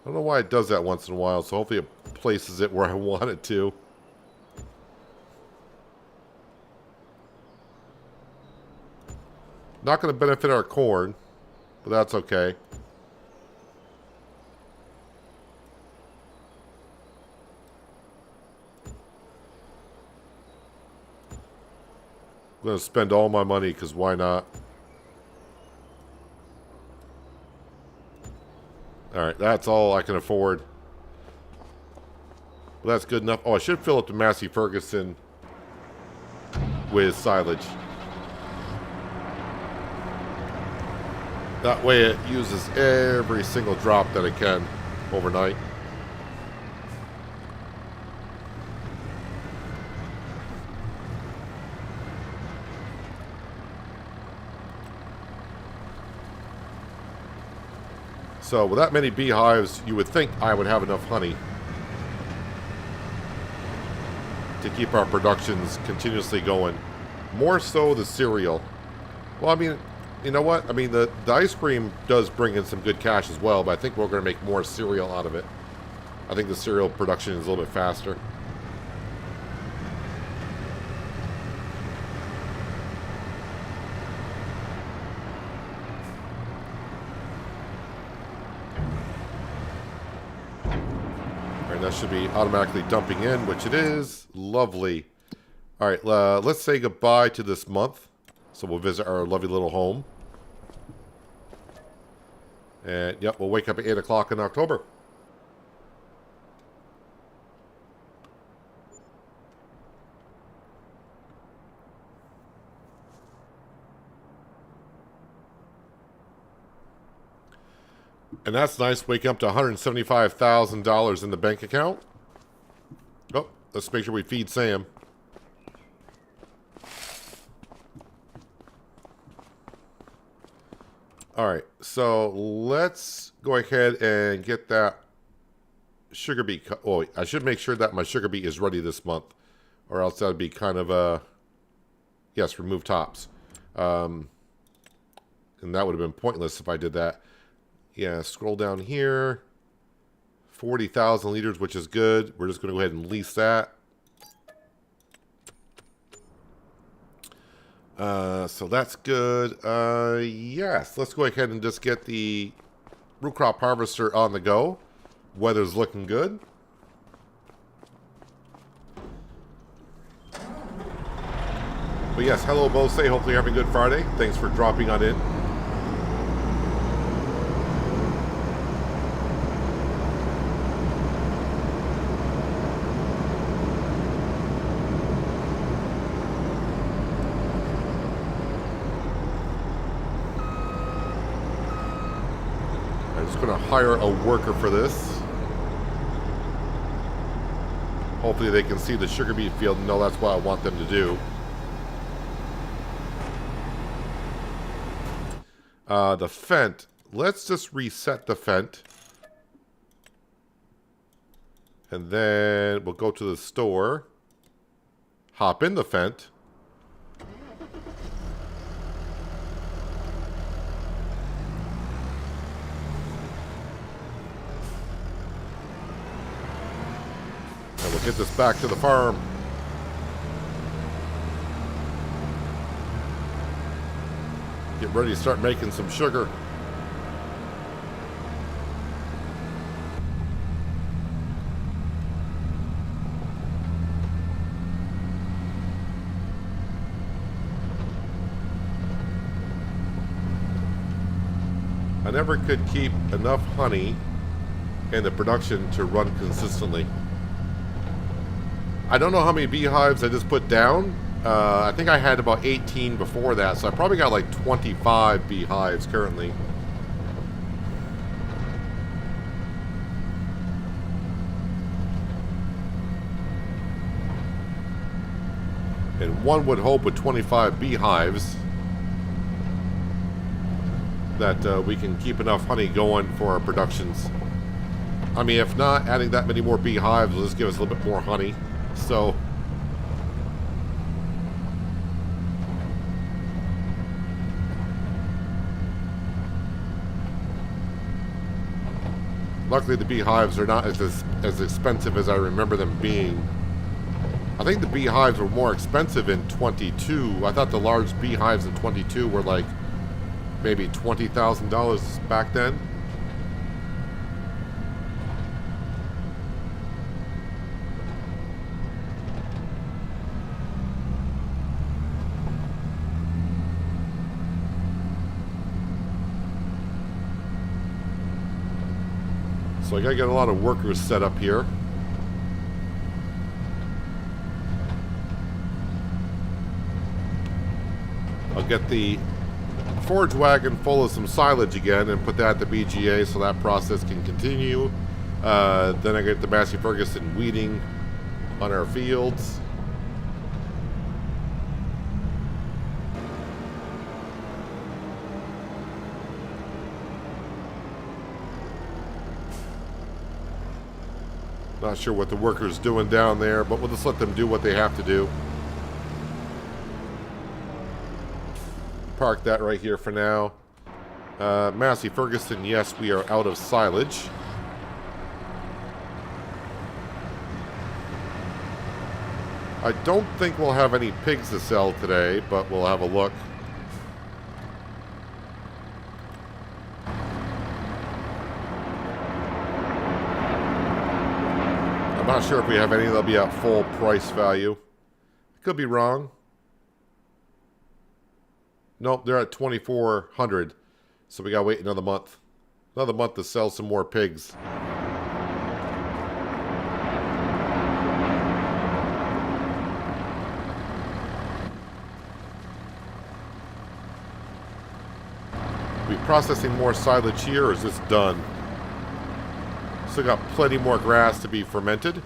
I don't know why it does that once in a while, so hopefully it places it where I want it to. Not going to benefit our corn, but that's okay. I'm going to spend all my money because why not? Alright, that's all I can afford. Well, that's good enough. Oh, I should fill up the Massey Ferguson with silage. That way it uses every single drop that it can overnight. So with that many beehives, you would think I would have enough honey to keep our productions continuously going. More so the cereal. Well, I mean, you know what? I mean, the ice cream does bring in some good cash as well, but I think we're going to make more cereal out of it. I think the cereal production is a little bit faster. That should be automatically dumping in, which it is. Lovely. All right, let's say goodbye to this month. So we'll visit our lovely little home. And, yep, we'll wake up at 8 o'clock in October. And that's nice, waking up to $175,000 in the bank account. Oh, let's make sure we feed Sam. Alright, so let's go ahead and get that sugar beet. Oh, I should make sure that my sugar beet is ready this month, or else that would be kind of a... Yes, remove tops. And that would have been pointless if I did that. Yeah, scroll down here. 40,000 liters, which is good. We're just going to go ahead and lease that. So that's good. Yes, let's go ahead and just get the root crop harvester on the go. Weather's looking good. But yes, hello Bose. Hopefully you're having a good Friday. Thanks for dropping on in. I'm just going to hire a worker for this. Hopefully they can see the sugar beet field and know that's what I want them to do. The Fent. Let's just reset the Fent. And then we'll go to the store. Hop in the Fent. And we'll get this back to the farm. Get ready to start making some sugar. I never could keep enough honey in the production to run consistently. I don't know how many beehives I just put down. I think I had about 18 before that, so I probably got like 25 beehives currently. And one would hope with 25 beehives that we can keep enough honey going for our productions. I mean, if not, adding that many more beehives will just give us a little bit more honey. So... luckily, the beehives are not as expensive as I remember them being. I think the beehives were more expensive in 22. I thought the large beehives in 22 were like maybe $20,000 back then. So I gotta get a lot of workers set up here. I'll get the forage wagon full of some silage again and put that at the BGA so that process can continue. Then I get the Massey Ferguson weeding on our fields. Not sure what the workers doing down there, but we'll just let them do what they have to do. Park that right here for now. Massey Ferguson, yes, we are out of silage. I don't think we'll have any pigs to sell today, but we'll have a look. I'm not sure if we have any that'll be at full price value. Could be wrong. Nope, they're at 2,400. So we gotta wait another month. Another month to sell some more pigs. Are we processing more silage here, or is this done? Still got plenty more grass to be fermented.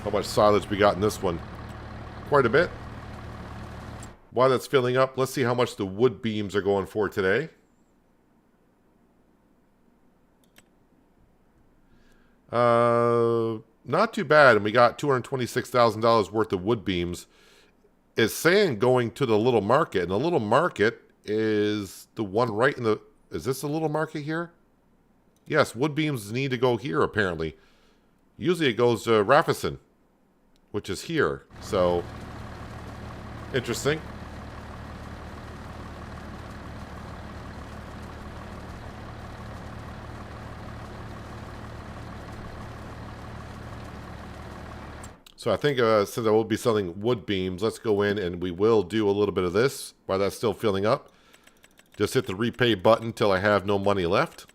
How much silage we got in this one? Quite a bit. While that's filling up, let's see how much the wood beams are going for today. Not too bad, and we got $226,000 worth of wood beams. It's saying going to the little market, and the little market is the one right in the... Is this the little market here? Yes, wood beams need to go here, apparently. Usually it goes to Raffison, which is here. So, interesting. So I think since I will be selling wood beams, let's go in and we will do a little bit of this while that's still filling up. Just hit the repay button till I have no money left.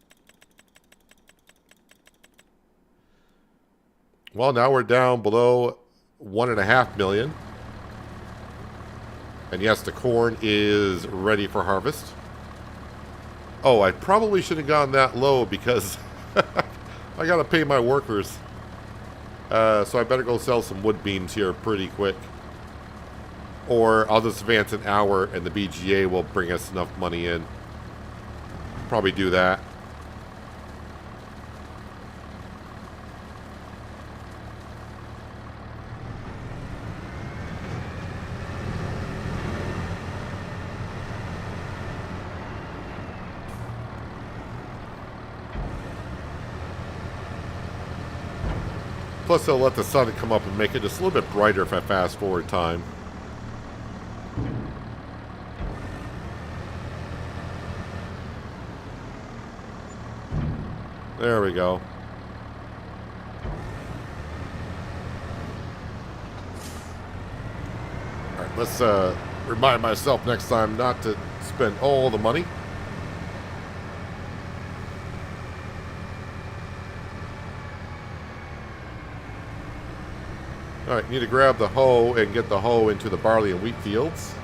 Well, now we're down below 1.5 million. And yes, the corn is ready for harvest. Oh, I probably should have gone that low because I gotta pay my workers. So I better go sell some wood beams here pretty quick. Or I'll just advance an hour and the BGA will bring us enough money in. Probably do that. Plus, they'll let the sun come up and make it just a little bit brighter if I fast forward time. There we go. Alright, let's remind myself next time not to spend all the money. Alright, need to grab the hoe and get the hoe into the barley and wheat fields.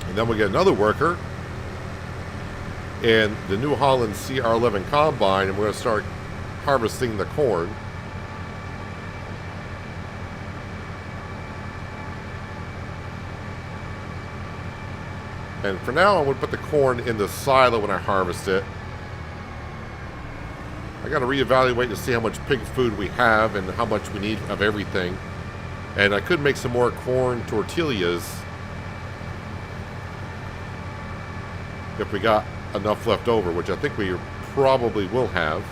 And then we get another worker and the New Holland CR11 combine, and we're going to start harvesting the corn. And for now, I'm going to put the corn in the silo when I harvest it. I got to reevaluate to see how much pig food we have and how much we need of everything. And I could make some more corn tortillas if we got enough left over, which I think we probably will have.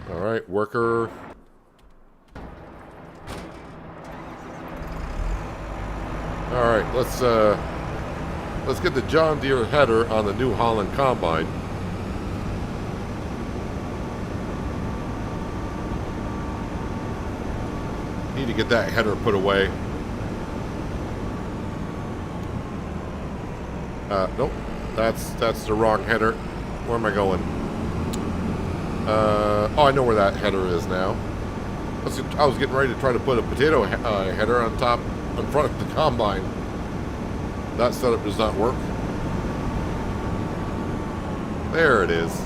All right, worker. All right, let's get the John Deere header on the New Holland combine. Need to get that header put away. Nope, that's the wrong header. Where am I going? Oh, I know where that header is now. I was getting ready to try to put a potato header on top, in front of the combine. That setup does not work. There it is.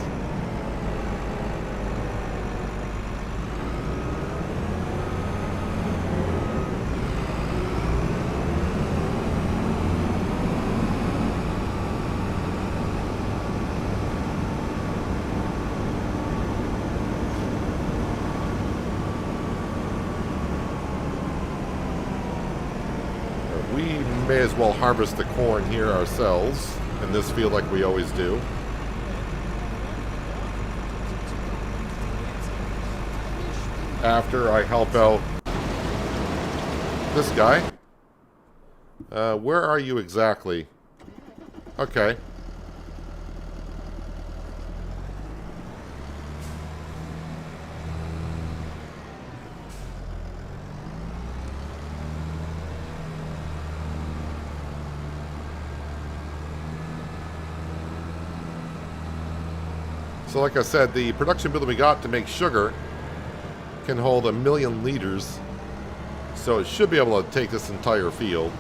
May as well harvest the corn here ourselves in this field like we always do. after I help out this guy. Where are you exactly? Okay. So like I said, the production building we got to make sugar can hold 1 million liters. So it should be able to take this entire field.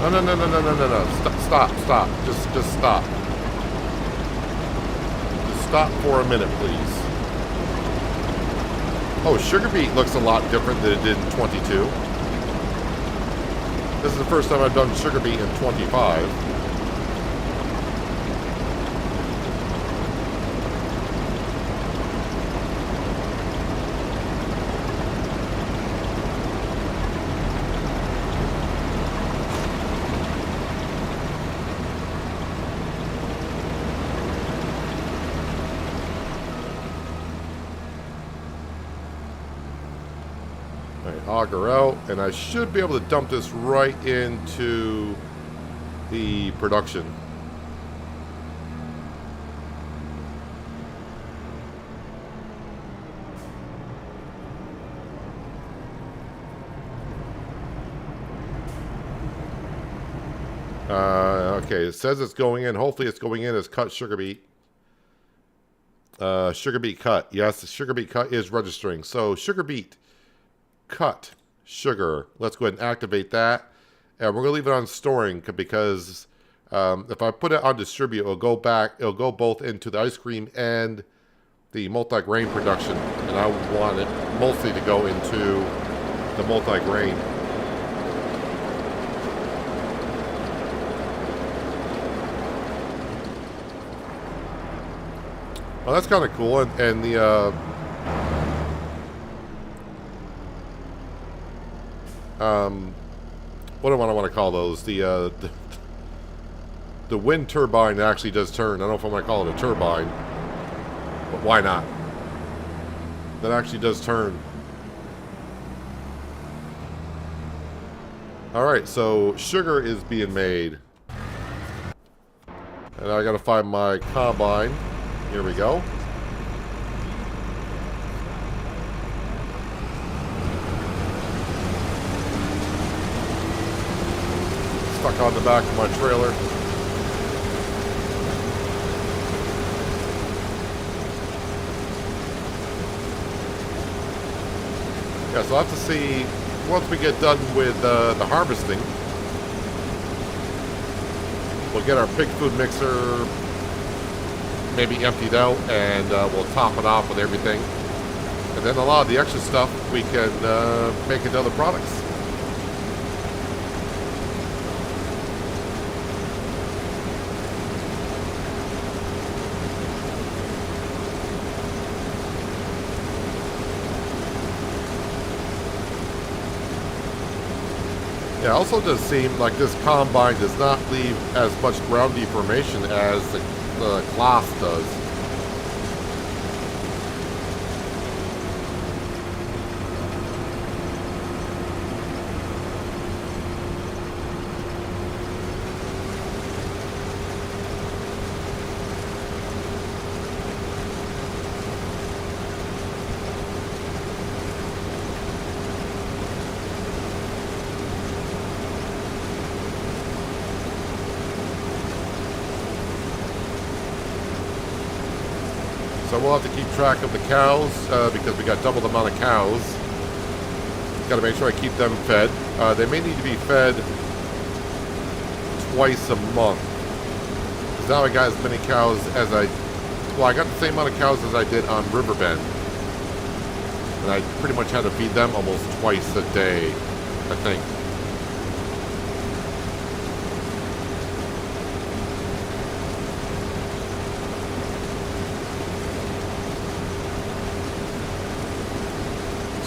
No. Stop. Just stop. Just stop for a minute, please. Oh, sugar beet looks a lot different than it did in 22. This is the first time I've done sugar beet in 25. Auger out, and I should be able to dump this right into the production. Okay, it says it's going in. Hopefully it's going in as cut sugar beet. Sugar beet cut. Yes, the sugar beet cut is registering. So sugar beet cut sugar. Let's go ahead and activate that, and we're gonna leave it on storing because if I put it on distribute, it'll go back. It'll go both into the ice cream and the multi-grain production, and I want it mostly to go into the multi-grain. Well, that's kind of cool, and the what do I want to call those? The wind turbine actually does turn. I don't know if I want to call it a turbine, but why not? That actually does turn. All right, so sugar is being made, and I got to find my combine. Here we go. Stuck on the back of my trailer. Yeah, so I'll have to see once we get done with the harvesting. We'll get our pig food mixer maybe emptied out, and we'll top it off with everything. And then a lot of the extra stuff we can make into other products. Yeah, it also does seem like this combine does not leave as much ground deformation as the class does. So we'll have to keep track of the cows because we got double the amount of cows. Got to make sure I keep them fed. They may need to be fed twice a month. Because now I got as many cows as I got the same amount of cows as I did on Riverbend. And I pretty much had to feed them almost twice a day, I think.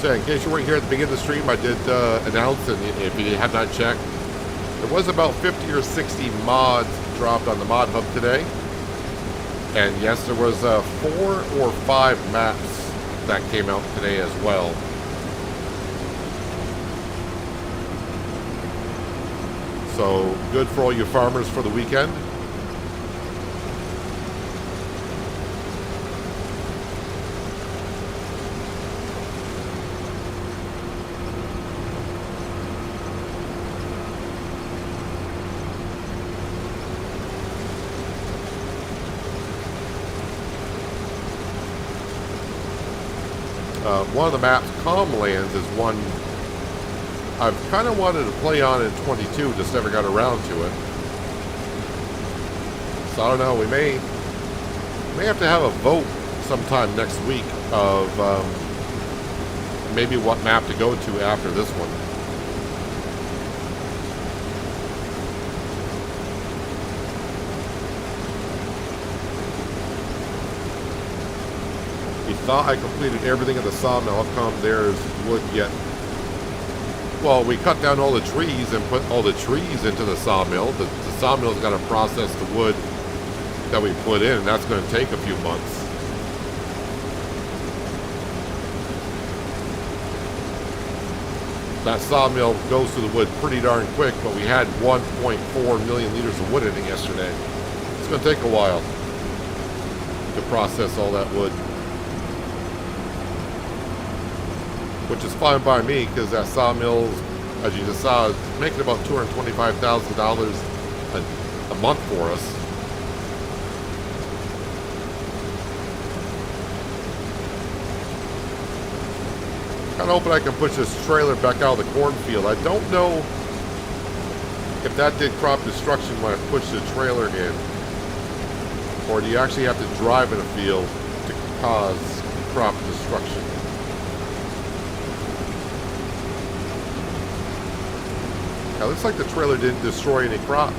say, in case you weren't here at the beginning of the stream, I did announce, and if you have not checked, there was about 50 or 60 mods dropped on the mod hub today. And yes, there was 4 or 5 maps that came out today as well. So good for all you farmers for the weekend. One of the maps, Calmlands, is one I've kind of wanted to play on in 22, just never got around to it. So I don't know, we may have to have a vote sometime next week of maybe what map to go to after this one. Thought I completed everything in the sawmill. How come there's wood yet? Well, we cut down all the trees and put all the trees into the sawmill. The sawmill's got to process the wood that we put in, and that's going to take a few months. That sawmill goes through the wood pretty darn quick, but we had 1.4 million liters of wood in it yesterday. It's going to take a while to process all that wood. Which is fine by me, because that sawmill, as you just saw, is making about $225,000 a month for us. Kind of hoping I can push this trailer back out of the cornfield. I don't know if that did crop destruction when I pushed the trailer in, or do you actually have to drive in a field to cause crop destruction? It looks like the trailer didn't destroy any crop.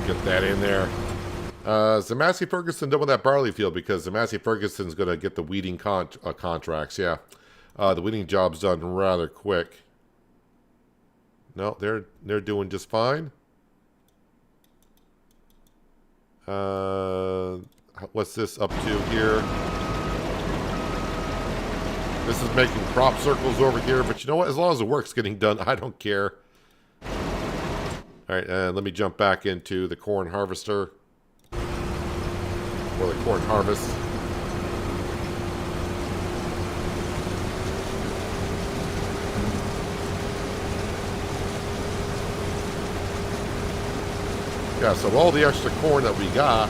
Get that in there. Is the Massey Ferguson done with that barley field? Because the Massey Ferguson's going to get the weeding contracts. Yeah, the weeding job's done rather quick. No, they're doing just fine. What's this up to here? This is making crop circles over here, but you know what? As long as the work's getting done, I don't care. All right, let me jump back into the corn harvester. Or the corn harvest. Yeah, so all the extra corn that we got,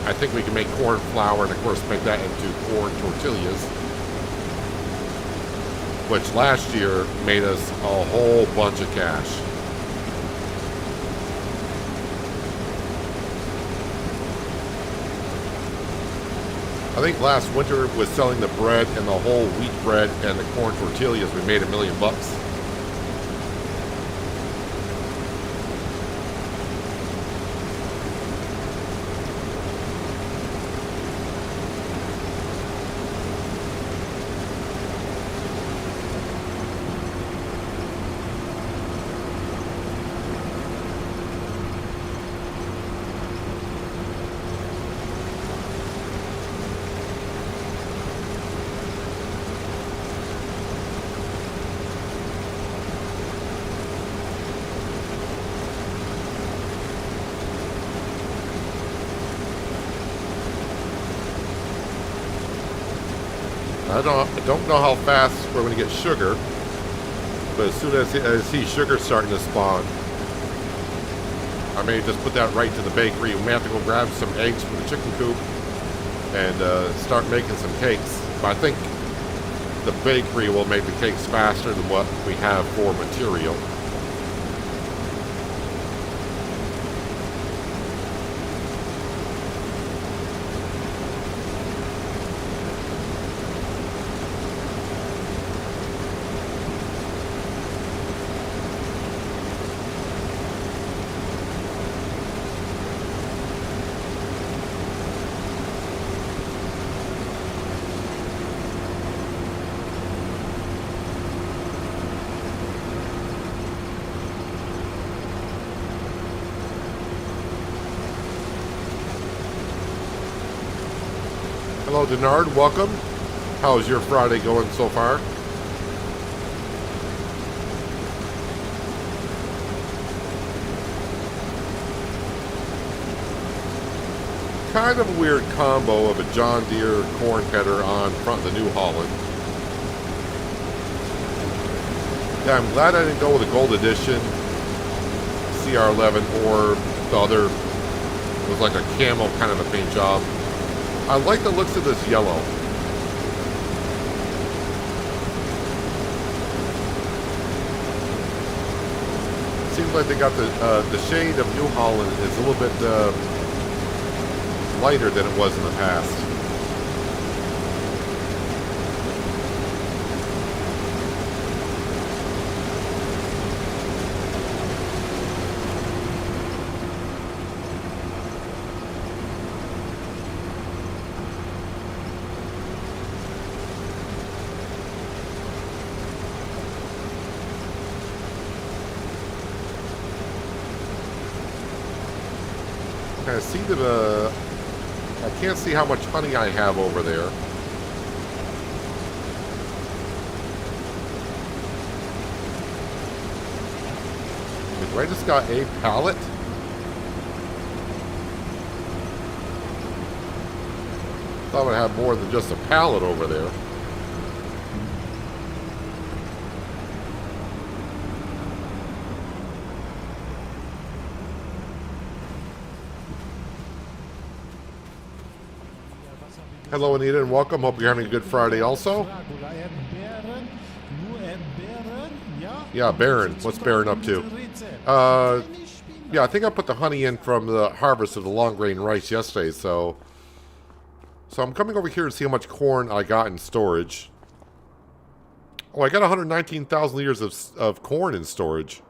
I think we can make corn flour and of course make that into corn tortillas. Which last year made us a whole bunch of cash. I think last winter was selling the bread and the whole wheat bread and the corn tortillas. We made $1 million. I don't know how fast we're going to get sugar, but as soon as I see sugar starting to spawn, I may just put that right to the bakery. We may have to go grab some eggs from the chicken coop and start making some cakes. But I think the bakery will make the cakes faster than what we have for material. Hello, Denard. Welcome. How's your Friday going so far? Kind of a weird combo of a John Deere corn header on front of the New Holland. Yeah, I'm glad I didn't go with a Gold Edition CR11 or the other. It was like a camo kind of a paint job. I like the looks of this yellow. Seems like they got the shade of New Holland is a little bit lighter than it was in the past. I see that I can't see how much honey I have over there. I just got a pallet. Thought I'd have more than just a pallet over there. Hello, Anita, and welcome. Hope you're having a good Friday also. Yeah, Baron. What's Baron up to? Yeah, I think I put the honey in from the harvest of the long grain rice yesterday, so I'm coming over here to see how much corn I got in storage. Oh, I got 119,000 liters of corn in storage.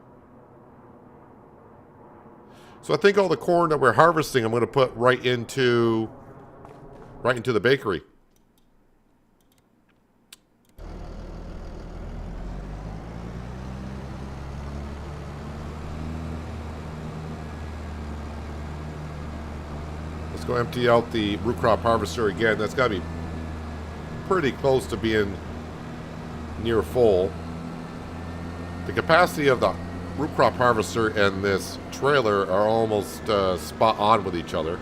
So I think all the corn that we're harvesting, I'm going to put right into the bakery. Let's go empty out the root crop harvester again. That's got to be pretty close to being near full. The capacity of the root crop harvester and this trailer are almost spot on with each other.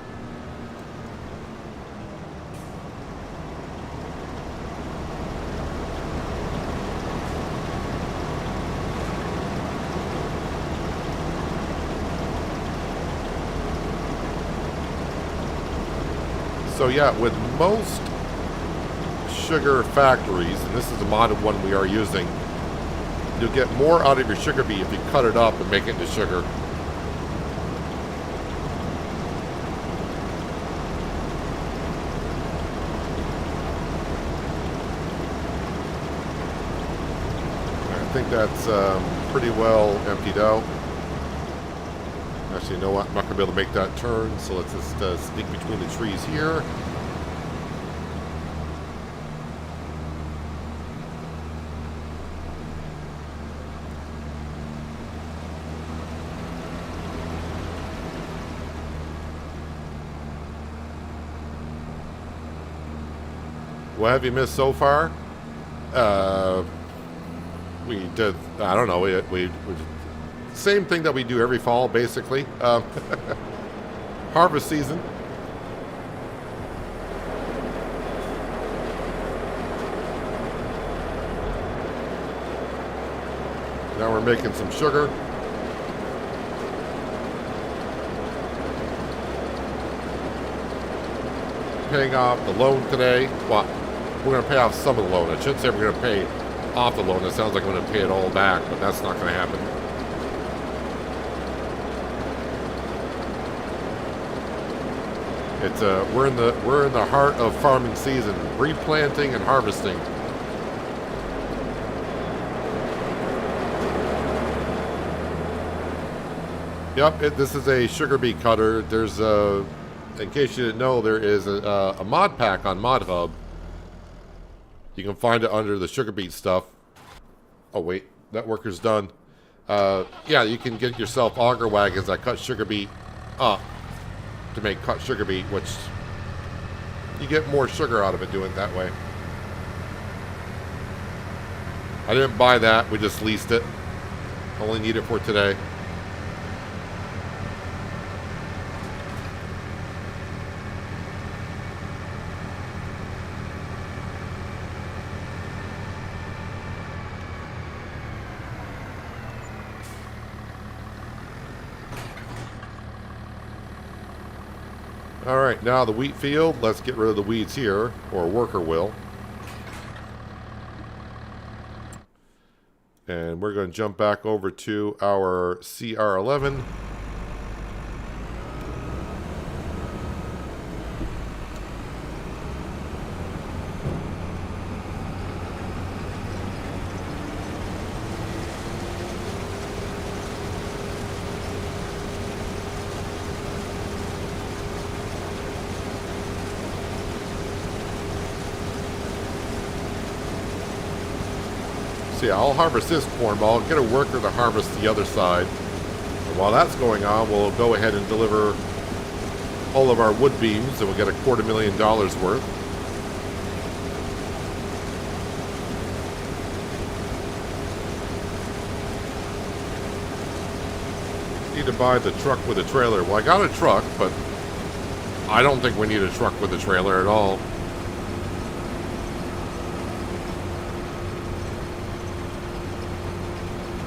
So yeah, with most sugar factories, and this is the modded one we are using, you'll get more out of your sugar beet if you cut it up and make it into sugar. I think that's pretty well emptied out. Actually, you know what? I'm not going to be able to make that turn, so let's just sneak between the trees here. What have you missed so far? We did, I don't know, we same thing that we do every fall, basically. Harvest season. Now we're making some sugar. Paying off the loan today. Well, we're going to pay off some of the loan. I shouldn't say we're going to pay off the loan. It sounds like we're going to pay it all back, but that's not going to happen. It's we're in the heart of farming season, replanting and harvesting. Yep, this is a sugar beet cutter. There's in case you didn't know, there is a mod pack on Mod Hub. You can find it under the sugar beet stuff. Oh wait, that worker's done. Yeah, you can get yourself auger wagons that cut sugar beet up to make cut sugar beet, which You get more sugar out of it doing it that way. I didn't buy that. We just leased it. Only need it for today. All right, now the wheat field. Let's get rid of the weeds here, or a worker will. And we're going to jump back over to our CR11. See, I'll harvest this corn, but I'll get a worker to harvest the other side. And while that's going on, we'll go ahead and deliver all of our wood beams, and we'll get $250,000 worth. Need to buy the truck with a trailer. Well, I got a truck, but I don't think we need a truck with a trailer at all.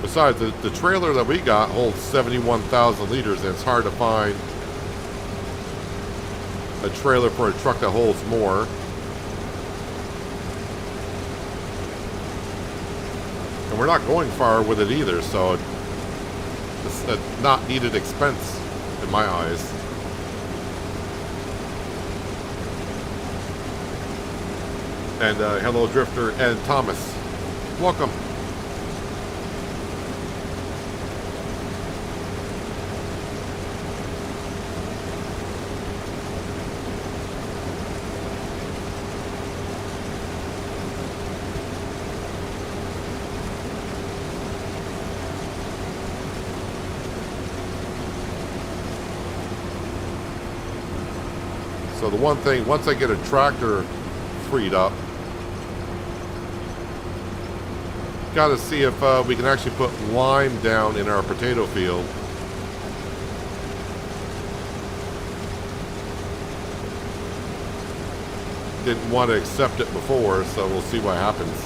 Besides, the trailer that we got holds 71,000 liters, and it's hard to find a trailer for a truck that holds more. And we're not going far with it either, so it's a not needed expense in my eyes. And hello, Drifter and Thomas. Welcome. So the one thing, once I get a tractor freed up, got to see if we can actually put lime down in our potato field. Didn't want to accept it before, so we'll see what happens.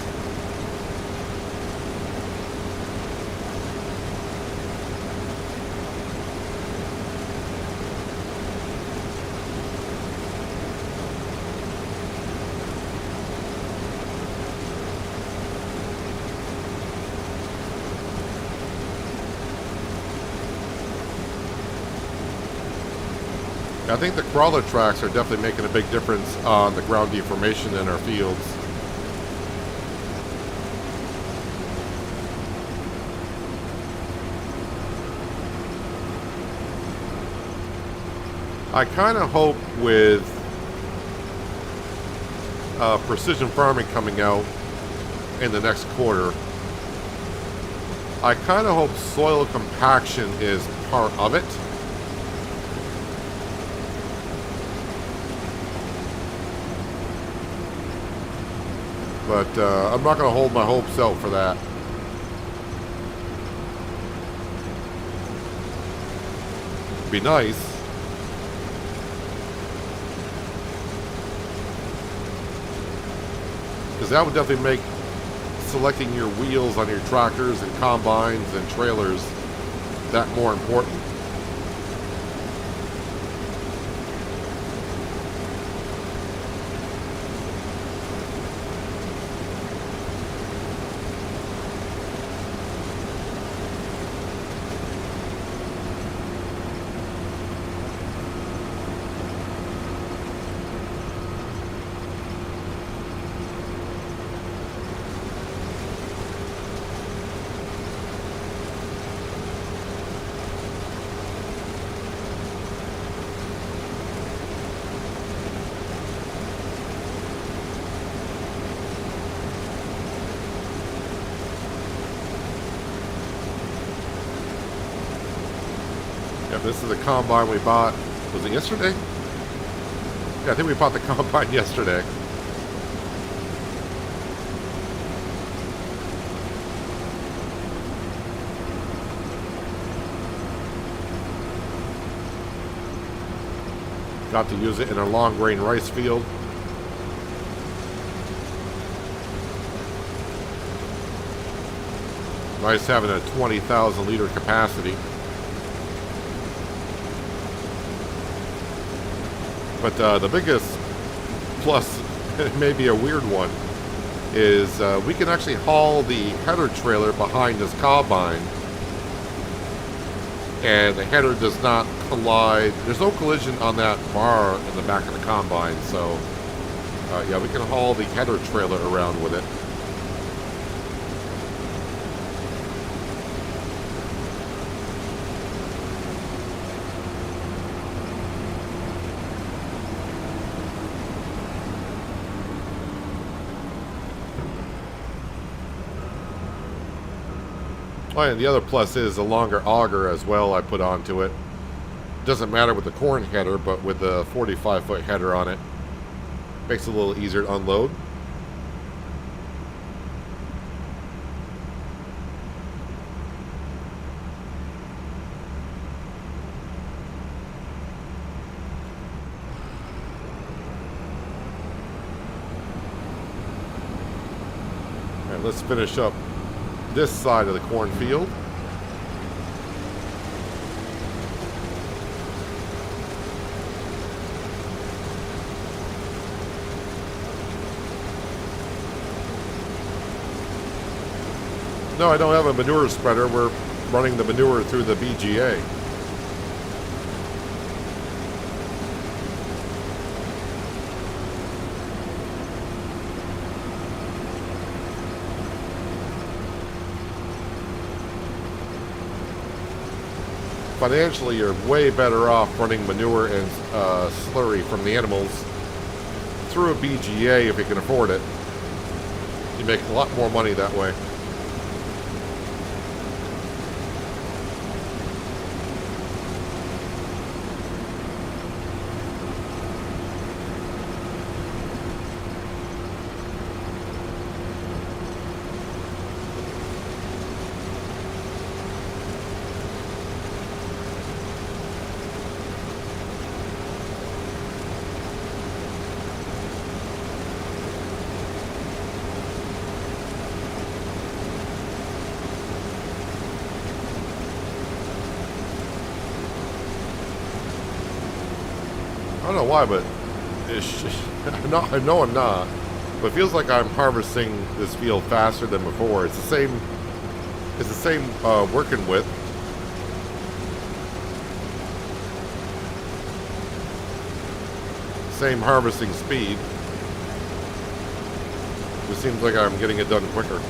I think the crawler tracks are definitely making a big difference on the ground deformation in our fields. I kind of hope with precision farming coming out in the next quarter, I kind of hope soil compaction is part of it. But I'm not going to hold my hopes out for that. Be nice. Because that would definitely make selecting your wheels on your tractors and combines and trailers that more important. This is a combine we bought, was it yesterday? Yeah, I think we bought the combine yesterday. Got to use it in a long grain rice field. Nice having a 20,000 liter capacity. But the biggest plus, maybe a weird one, is we can actually haul the header trailer behind this combine, and the header does not collide. There's no collision on that bar in the back of the combine, so yeah, we can haul the header trailer around with it. Oh, and the other plus is a longer auger as well I put onto it. Doesn't matter with the corn header, but with the 45-foot header on it, makes it a little easier to unload. All right, let's finish up this side of the cornfield. No, I don't have a manure spreader. We're running the manure through the BGA. Financially, you're way better off running manure and slurry from the animals through a BGA if you can afford it. You make a lot more money that way. I don't know why, but I know I'm not. But it feels like I'm harvesting this field faster than before. It's the same. It's the same working width. Same harvesting speed. Just seems like I'm getting it done quicker.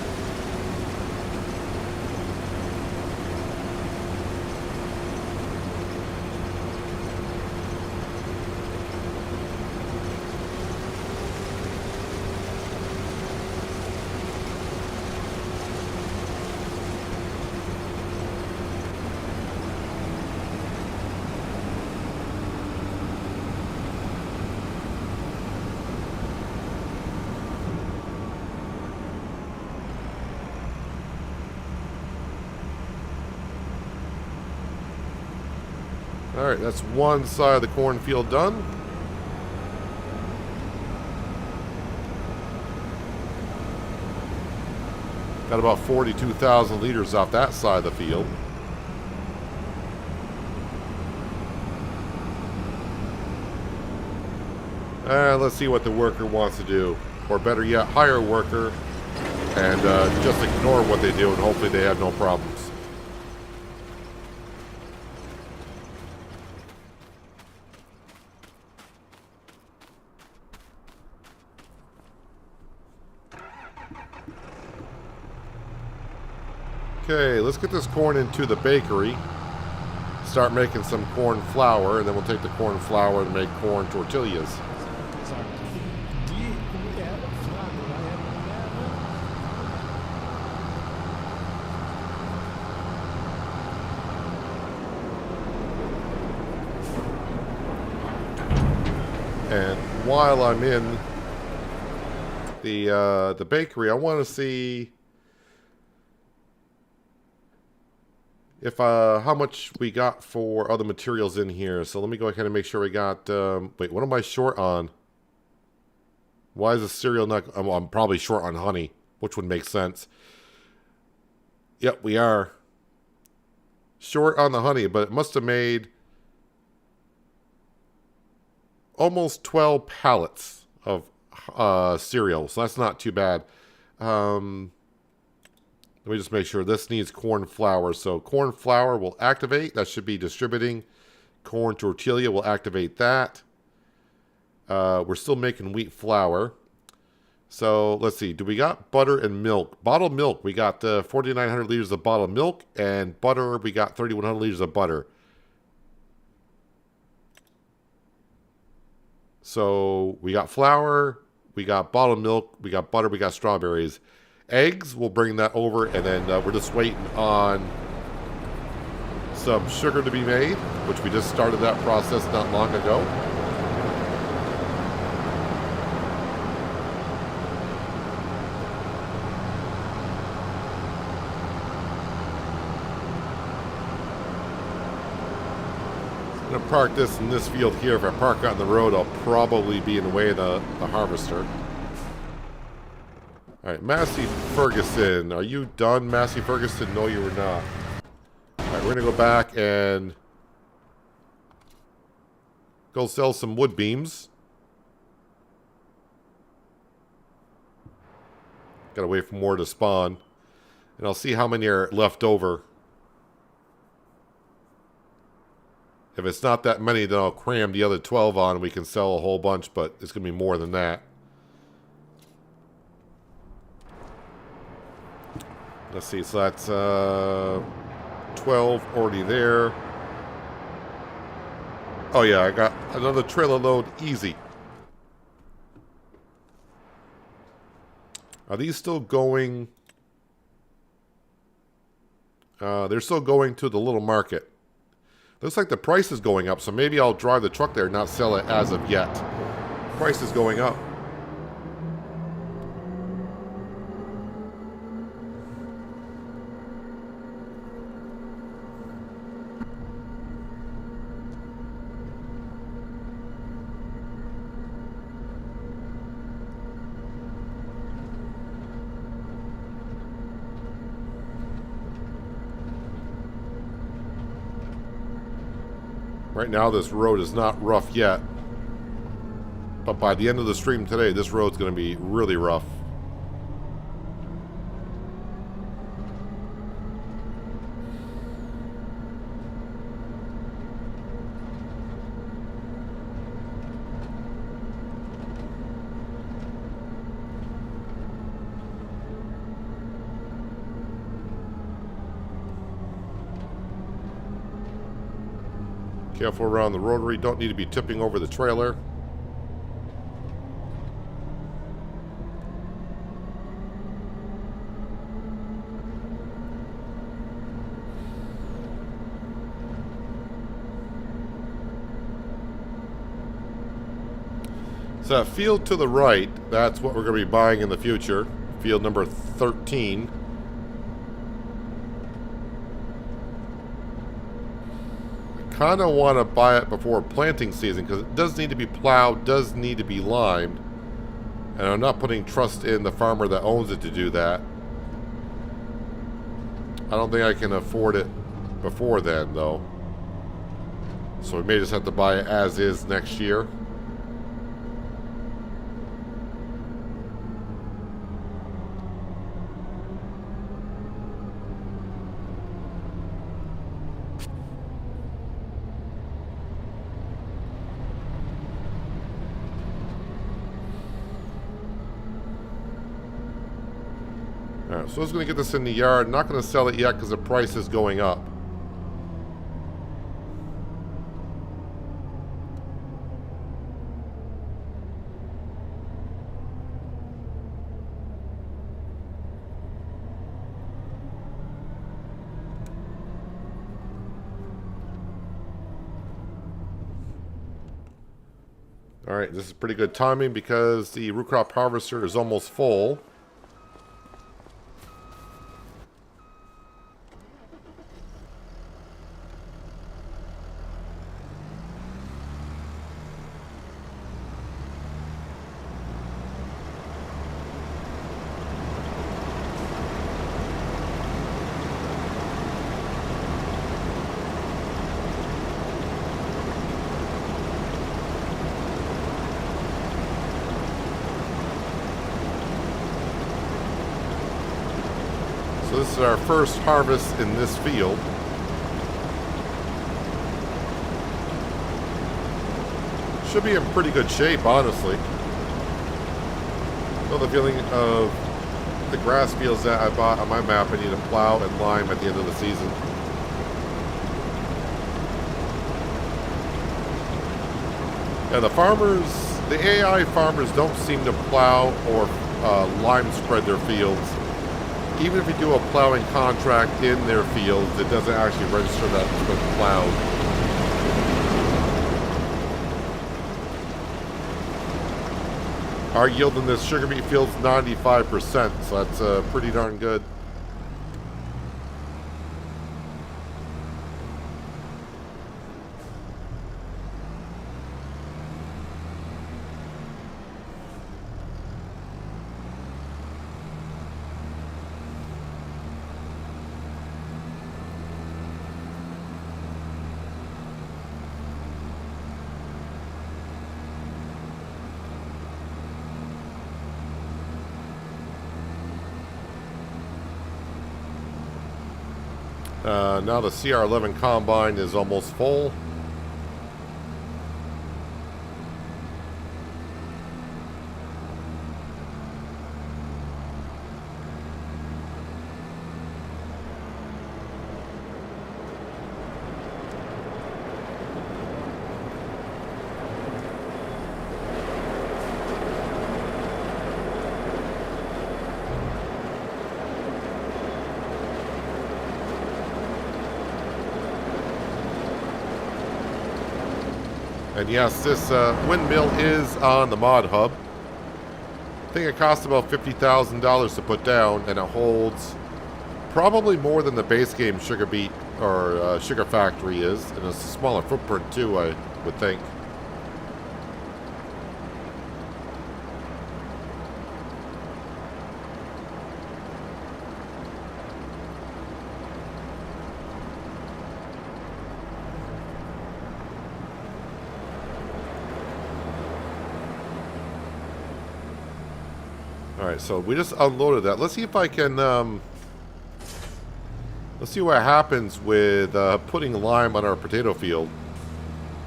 Alright, that's one side of the cornfield done. Got about 42,000 liters off that side of the field. Let's see what the worker wants to do. Or better yet, hire a worker and just ignore what they do, and hopefully they have no problems. Okay, let's get this corn into the bakery. Start making some corn flour, and then we'll take the corn flour and make corn tortillas. And while I'm in the bakery, I want to see if how much we got for other materials in here. So let me go ahead and make sure we got. Wait, what am I short on? Why is the cereal not? I'm probably short on honey, which would make sense. Yep, we are short on the honey, but it must have made almost 12 pallets of cereal, so that's not too bad. Let me just make sure this needs corn flour. So corn flour will activate. That should be distributing. Corn tortilla will activate that. We're still making wheat flour. So let's see. Do we got butter and milk? Bottled milk. We got 4,900 liters of bottled milk. And butter, we got 3,100 liters of butter. So we got flour. We got bottled milk. We got butter. We got strawberries. Eggs, we'll bring that over, and then we're just waiting on some sugar to be made, which we just started that process not long ago. I'm going to park this in this field here. If I park out on the road, I'll probably be in the way of the harvester. All right, Massey Ferguson. Are you done, Massey Ferguson? No, you were not. All right, we're going to go back and go sell some wood beams. Got to wait for more to spawn. And I'll see how many are left over. If it's not that many, then I'll cram the other 12 on and we can sell a whole bunch, but it's going to be more than that. Let's see, so that's 12 already there. Oh yeah, I got another trailer load easy. Are these still going? They're still going to the little market. Looks like the price is going up, so maybe I'll drive the truck there and not sell it as of yet. Price is going up. Right now, this road is not rough yet. But by the end of the stream today, this road's going to be really rough. Careful around the rotary. Don't need to be tipping over the trailer. So that field to the right, that's what we're going to be buying in the future. Field number 13. Kind of want to buy it before planting season because it does need to be plowed, does need to be limed, and I'm not putting trust in the farmer that owns it to do that. I don't think I can afford it before then though, so we may just have to buy it as is next year. Alright, so I was going to get this in the yard. Not going to sell it yet because the price is going up. Alright, this is pretty good timing because the root crop harvester is almost full. So this is our first harvest in this field. Should be in pretty good shape, honestly. So the feeling of the grass fields that I bought on my map, I need to plow and lime at the end of the season. Yeah, the farmers, the AI farmers don't seem to plow or lime spread their fields. Even if you do a plowing contract in their fields, it doesn't actually register that it's been plowed. Our yield in this sugar beet field is 95%, so that's pretty darn good. Now the CR11 combine is almost full. And yes, this windmill is on the mod hub. I think it costs about $50,000 to put down, and it holds probably more than the base game sugar beet or sugar factory is, and it's a smaller footprint too, I would think. Alright, so we just unloaded that. Let's see if I can, let's see what happens with putting lime on our potato field.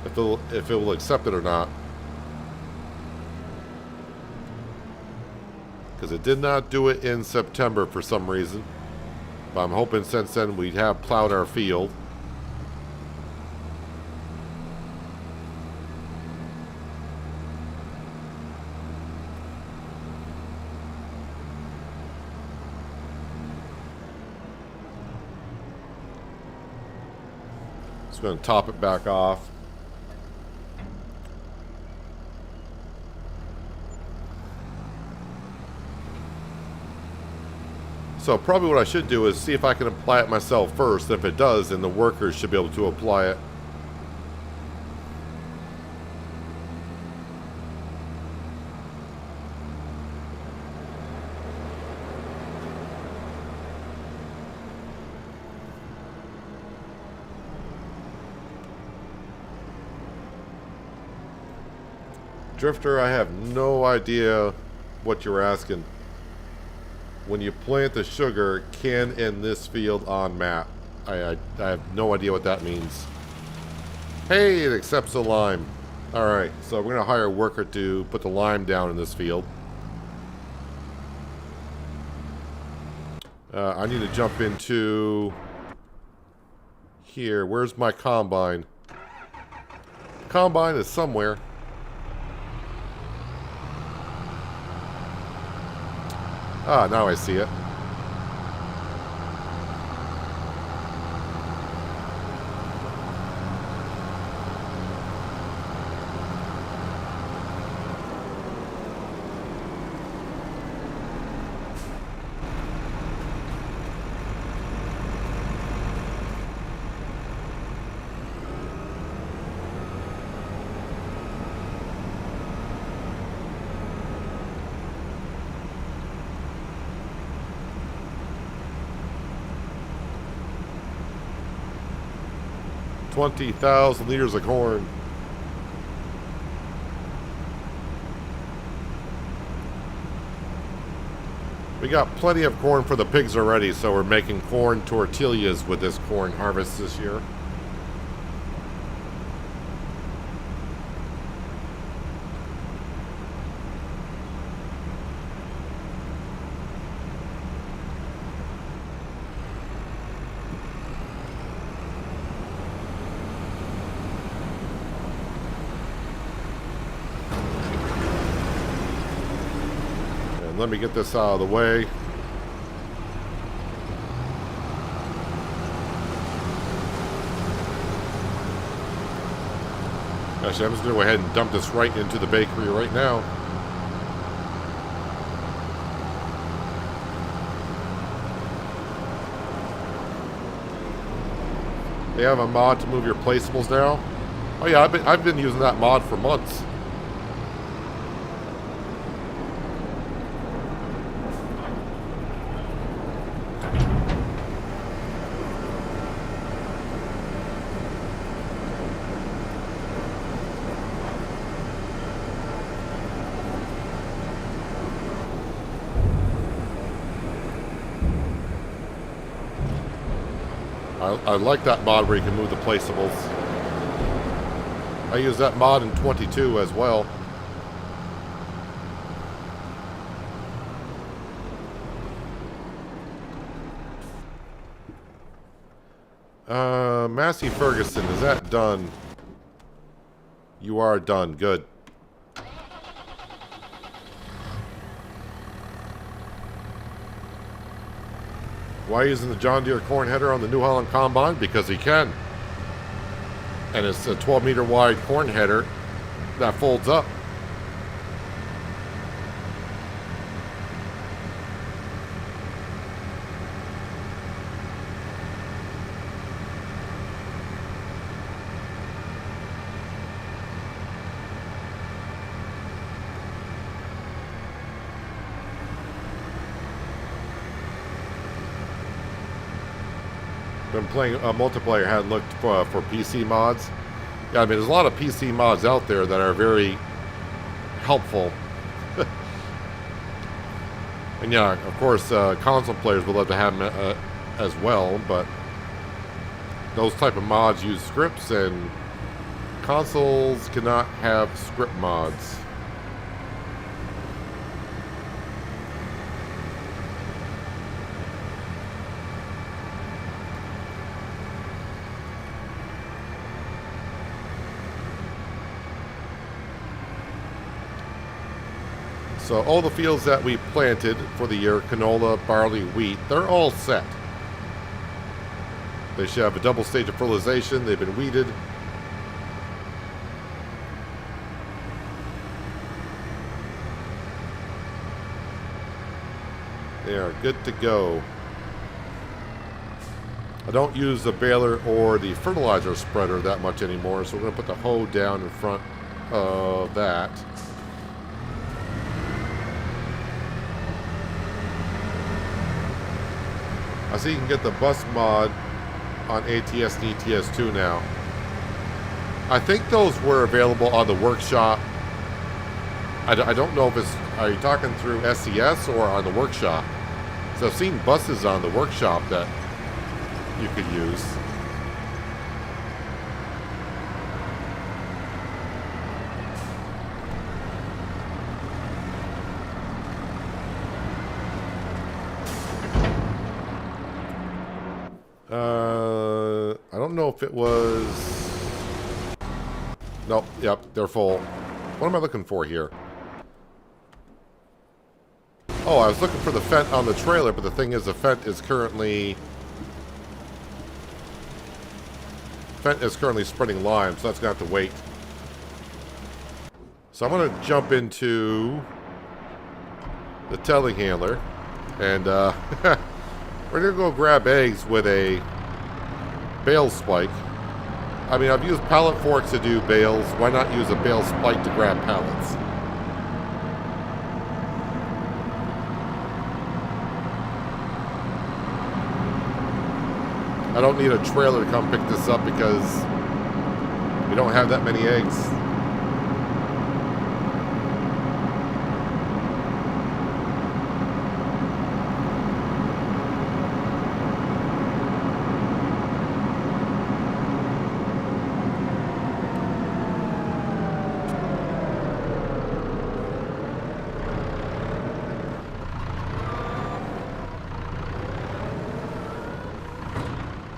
If it will accept it or not. Because it did not do it in September for some reason. But I'm hoping since then we have plowed our field. Just going to top it back off. So probably what I should do is see if I can apply it myself first. If it does, then the workers should be able to apply it. Drifter, I have no idea what you're asking. When you plant the sugar, can in this field on map. I have no idea what that means. Hey, it accepts the lime. Alright, so we're going to hire a worker to put the lime down in this field. I need to jump into here. Where's my combine? Combine is somewhere. Ah, now I see it. 20,000 liters of corn. We got plenty of corn for the pigs already, so we're making corn tortillas with this corn harvest this year. Let me get this out of the way. Actually, I'm just going to go ahead and dump this right into the bakery right now. They have a mod to move your placeables now. Oh yeah, I've been using that mod for months. I like that mod where you can move the placeables. I use that mod in 22 as well. Massey Ferguson, is that done? You are done. Good. Why using the John Deere corn header on the New Holland Combine? Because he can. And it's a 12-meter wide corn header that folds up. Been playing multiplayer, hadn't looked for PC mods. Yeah, I mean, there's a lot of PC mods out there that are very helpful. And yeah, of course, console players would love to have them as well, but those type of mods use scripts, and consoles cannot have script mods. So all the fields that we planted for the year, canola, barley, wheat, they're all set. They should have a double stage of fertilization. They've been weeded. They are good to go. I don't use the baler or the fertilizer spreader that much anymore, so we're going to put the hoe down in front of that. I see you can get the bus mod on ATS and ETS2 now. I think those were available on the workshop. I don't know if it's... Are you talking through SCS or on the workshop? So I've seen buses on the workshop that you could use. I don't know if it was... Nope, yep, they're full. What am I looking for here? Oh, I was looking for the Fendt on the trailer, but the thing is the Fendt is currently... spreading lime, so that's going to have to wait. So I'm going to jump into the telehandler, and we're going to go grab eggs with a bale spike. I mean, I've used pallet forks to do bales. Why not use a bale spike to grab pallets? I don't need a trailer to come pick this up because We don't have that many eggs.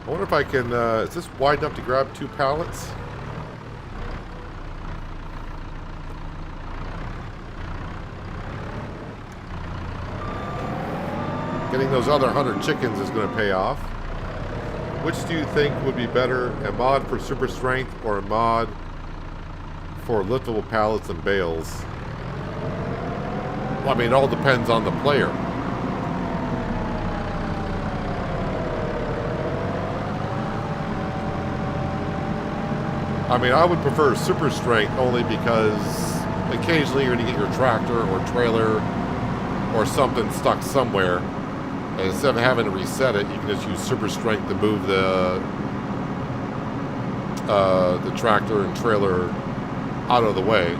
I wonder if I can, is this wide enough to grab 2 pallets? Getting those other 100 chickens is going to pay off. Which do you think would be better, a mod for super strength or a mod for liftable pallets and bales? Well, I mean, it all depends on the player. I mean, I would prefer super strength only because occasionally you're going to get your tractor or trailer or something stuck somewhere. And instead of having to reset it, you can just use super strength to move the tractor and trailer out of the way.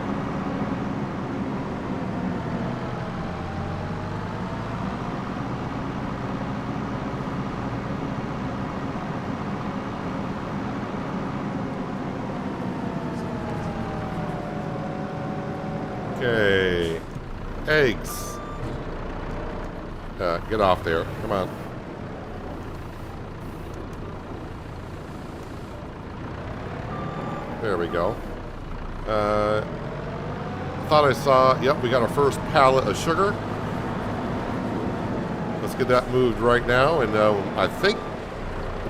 Okay, eggs. Get off there. Come on. There we go. Thought I saw, yep, we got our first pallet of sugar. Let's get that moved right now, and I think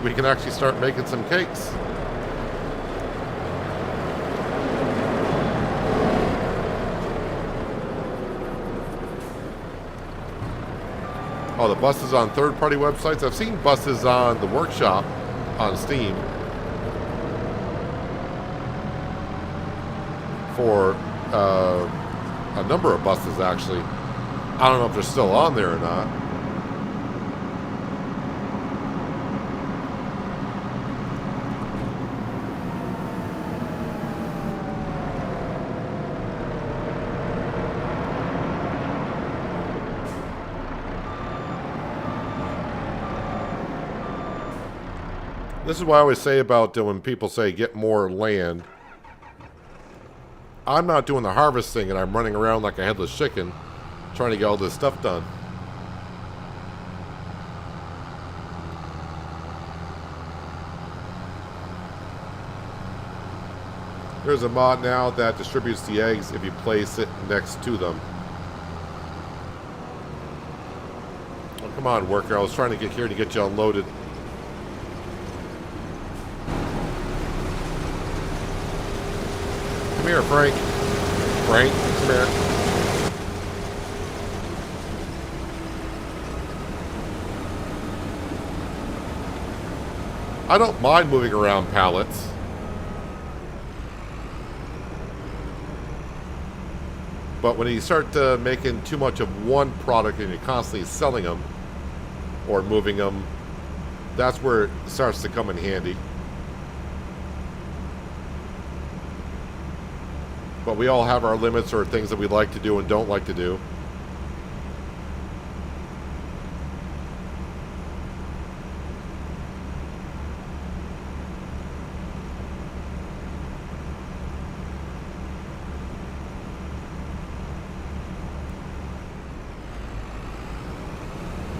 we can actually start making some cakes. Oh, the buses on third-party websites. I've seen buses on the workshop on Steam for a number of buses, actually. I don't know if they're still on there or not. This is what I always say about when people say get more land. I'm not doing the harvesting and I'm running around like a headless chicken trying to get all this stuff done. There's a mod now that distributes the eggs if you place it next to them. Oh, come on, worker. I was trying to get here to get you unloaded. Come here, Frank. Frank, come here. I don't mind moving around pallets. But when you start making too much of one product and you're constantly selling them or moving them, that's where it starts to come in handy. But we all have our limits or things that we like to do and don't like to do.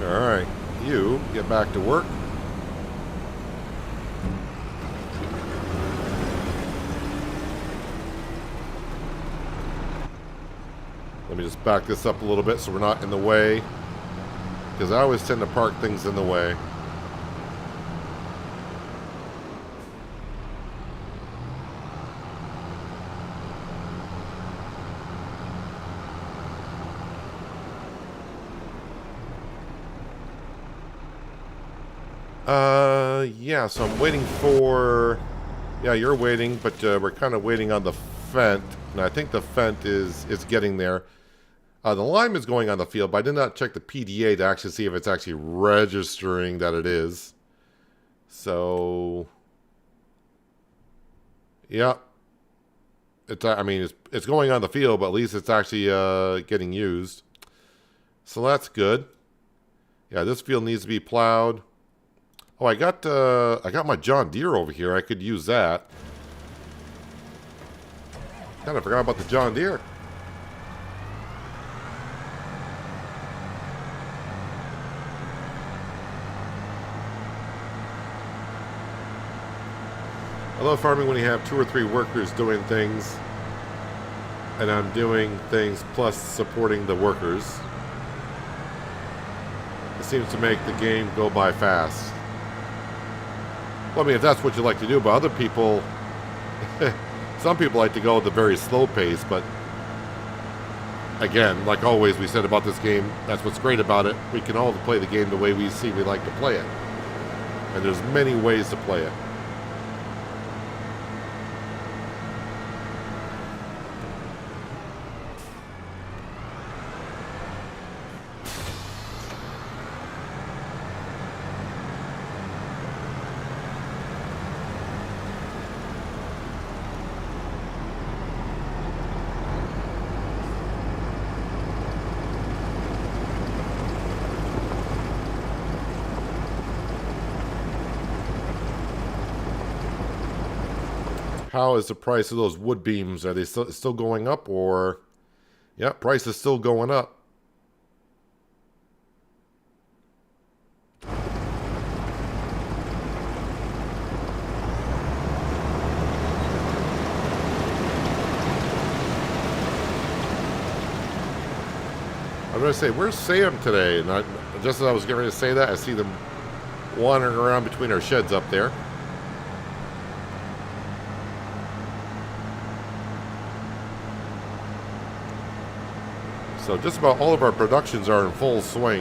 Alright, you get back to work. Let me just back this up a little bit so we're not in the way, because I always tend to park things in the way. Yeah, so I'm waiting for... Yeah, you're waiting, but we're kind of waiting on the Fent, and I think the Fent is getting there. The lime is going on the field, but I did not check the PDA to actually see if it's actually registering that it is. So... yeah, It's, I mean, it's going on the field, but at least it's actually getting used. So that's good. Yeah, this field needs to be plowed. Oh, I got my John Deere over here. I could use that. Kind of forgot about the John Deere. I love farming when you have 2 or 3 workers doing things, and I'm doing things plus supporting the workers. It seems to make the game go by fast. Well, I mean, if that's what you like to do, but other people, some people like to go at the very slow pace, but again, like always we said about this game, that's what's great about it. We can all play the game the way we see we like to play it. And there's many ways to play it. How is the price of those wood beams? Are they still going up, or... Yeah, price is still going up. I'm going to say, where's Sam today? And just as I was getting ready to say that, I see them wandering around between our sheds up there. So just about all of our productions are in full swing.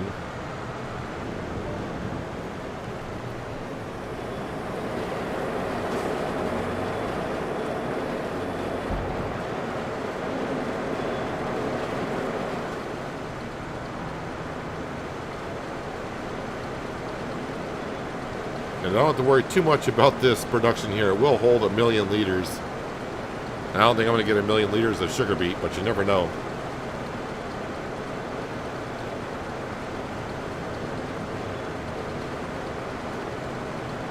And I don't have to worry too much about this production here. It will hold 1 million liters. I don't think I'm going to get 1 million liters of sugar beet, but you never know.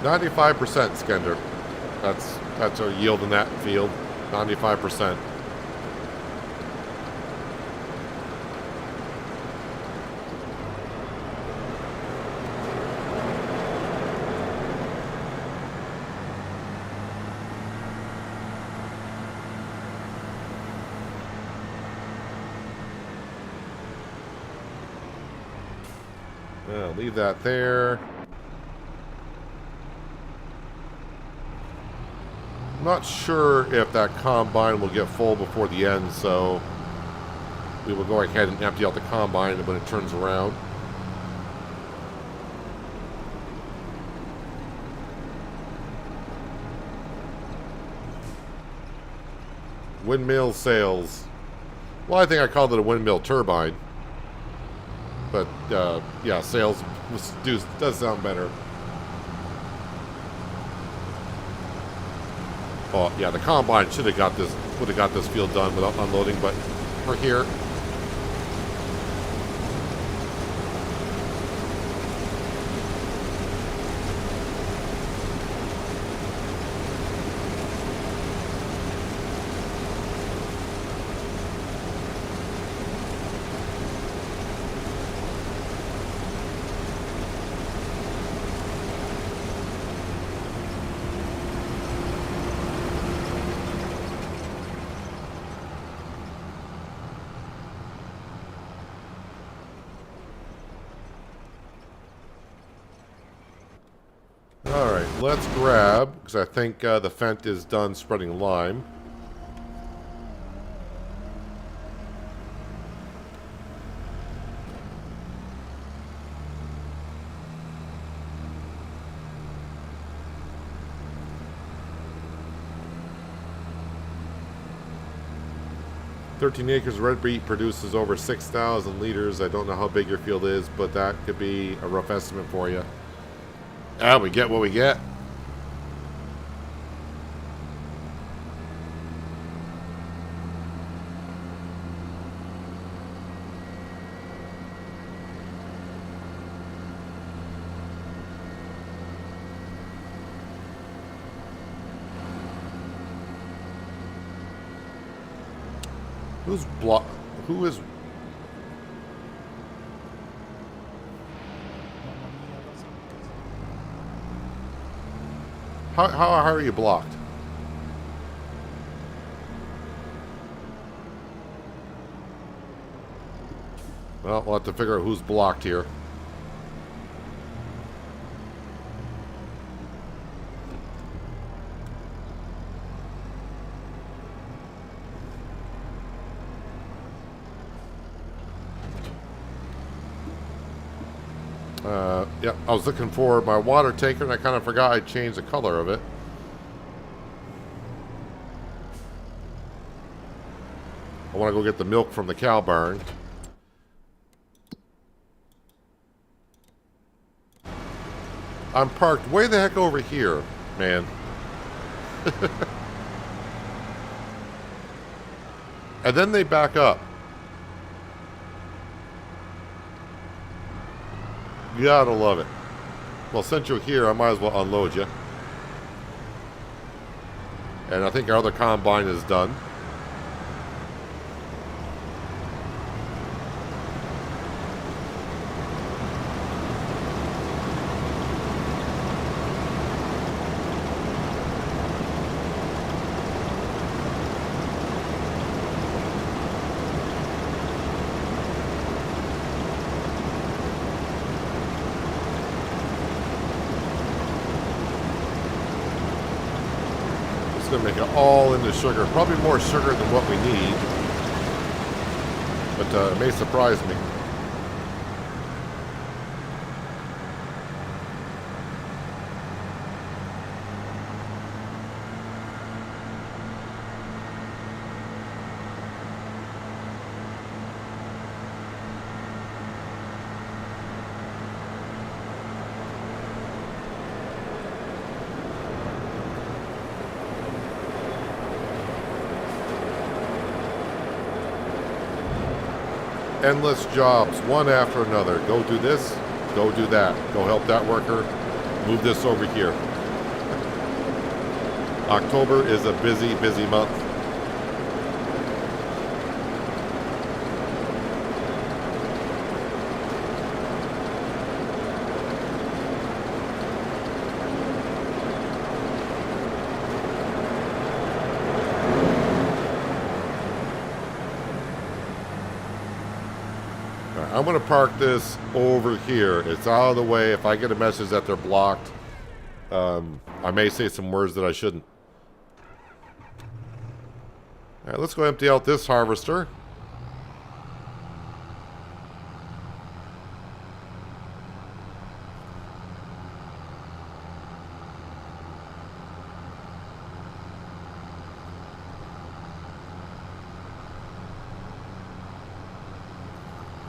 %, Skender. That's our yield in that field. 95%. Leave that there. I'm not sure if that combine will get full before the end, so we will go ahead and empty out the combine when it turns around. Windmill sales. Well, I think I called it a windmill turbine. But, yeah, sales does sound better. Oh, yeah, the combine would have got this field done without unloading, but we're here. Alright, let's grab, because I think the Fent is done spreading lime. "13 acres of red beet produces over 6,000 liters. I don't know how big your field is, but that could be a rough estimate for you." Ah, we get what we get. Who's block? Who is? How are you blocked? Well, we'll have to figure out who's blocked here. Yeah, I was looking for my water taker and I kind of forgot I changed the color of it. I want to go get the milk from the cow barn. I'm parked way the heck over here, man. And then they back up. You gotta love it. Well, since you're here, I might as well unload you. And I think our other combine is done. Going to make it all into sugar. Probably more sugar than what we need. But it may surprise me. Endless jobs, one after another. Go do this, go do that. Go help that worker, move this over here. October is a busy, busy month. I'm going to park this over here. It's out of the way. If I get a message that they're blocked, I may say some words that I shouldn't. All right, let's go empty out this harvester.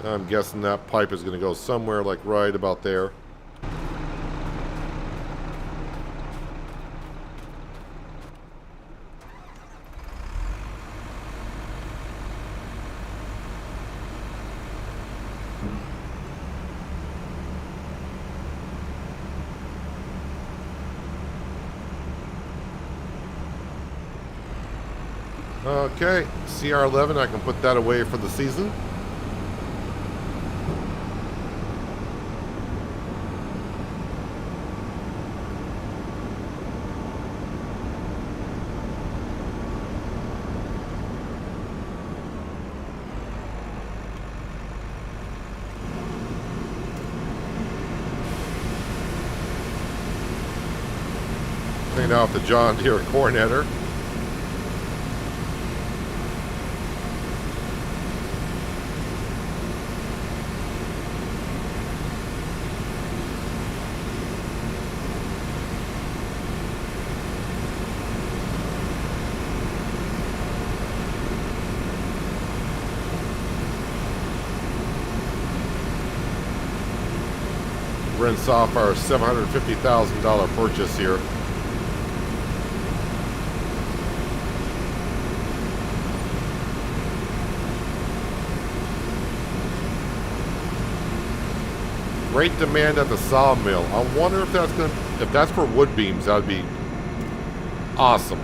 I'm guessing that pipe is going to go somewhere like right about there. Okay, CR11, I can put that away for the season. Clean out the John Deere corn header. Rinse off our $750,000 purchase here. Great demand at the sawmill. I wonder if that's for wood beams. That would be awesome.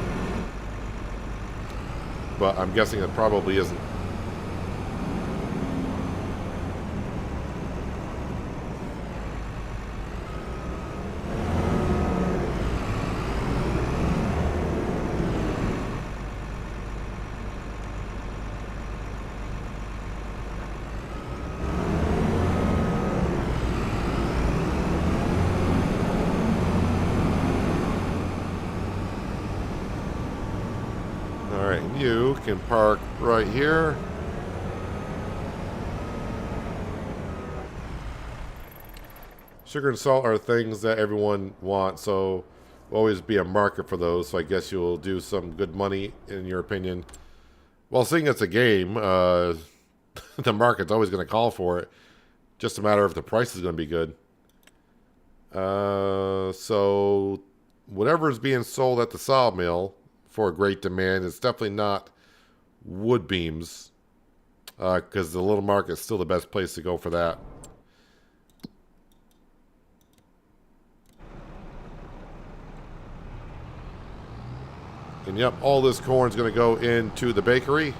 But I'm guessing it probably isn't. All right, and you can park right here. Sugar and salt are things that everyone wants, so will always be a market for those. So I guess you'll do some good money, in your opinion. Well, seeing it's a game, the market's always going to call for it. Just a matter of the price is going to be good. So whatever is being sold at the sawmill for a great demand, it's definitely not wood beams, because the little market is still the best place to go for that. And yep, all this corn is going to go into the bakery.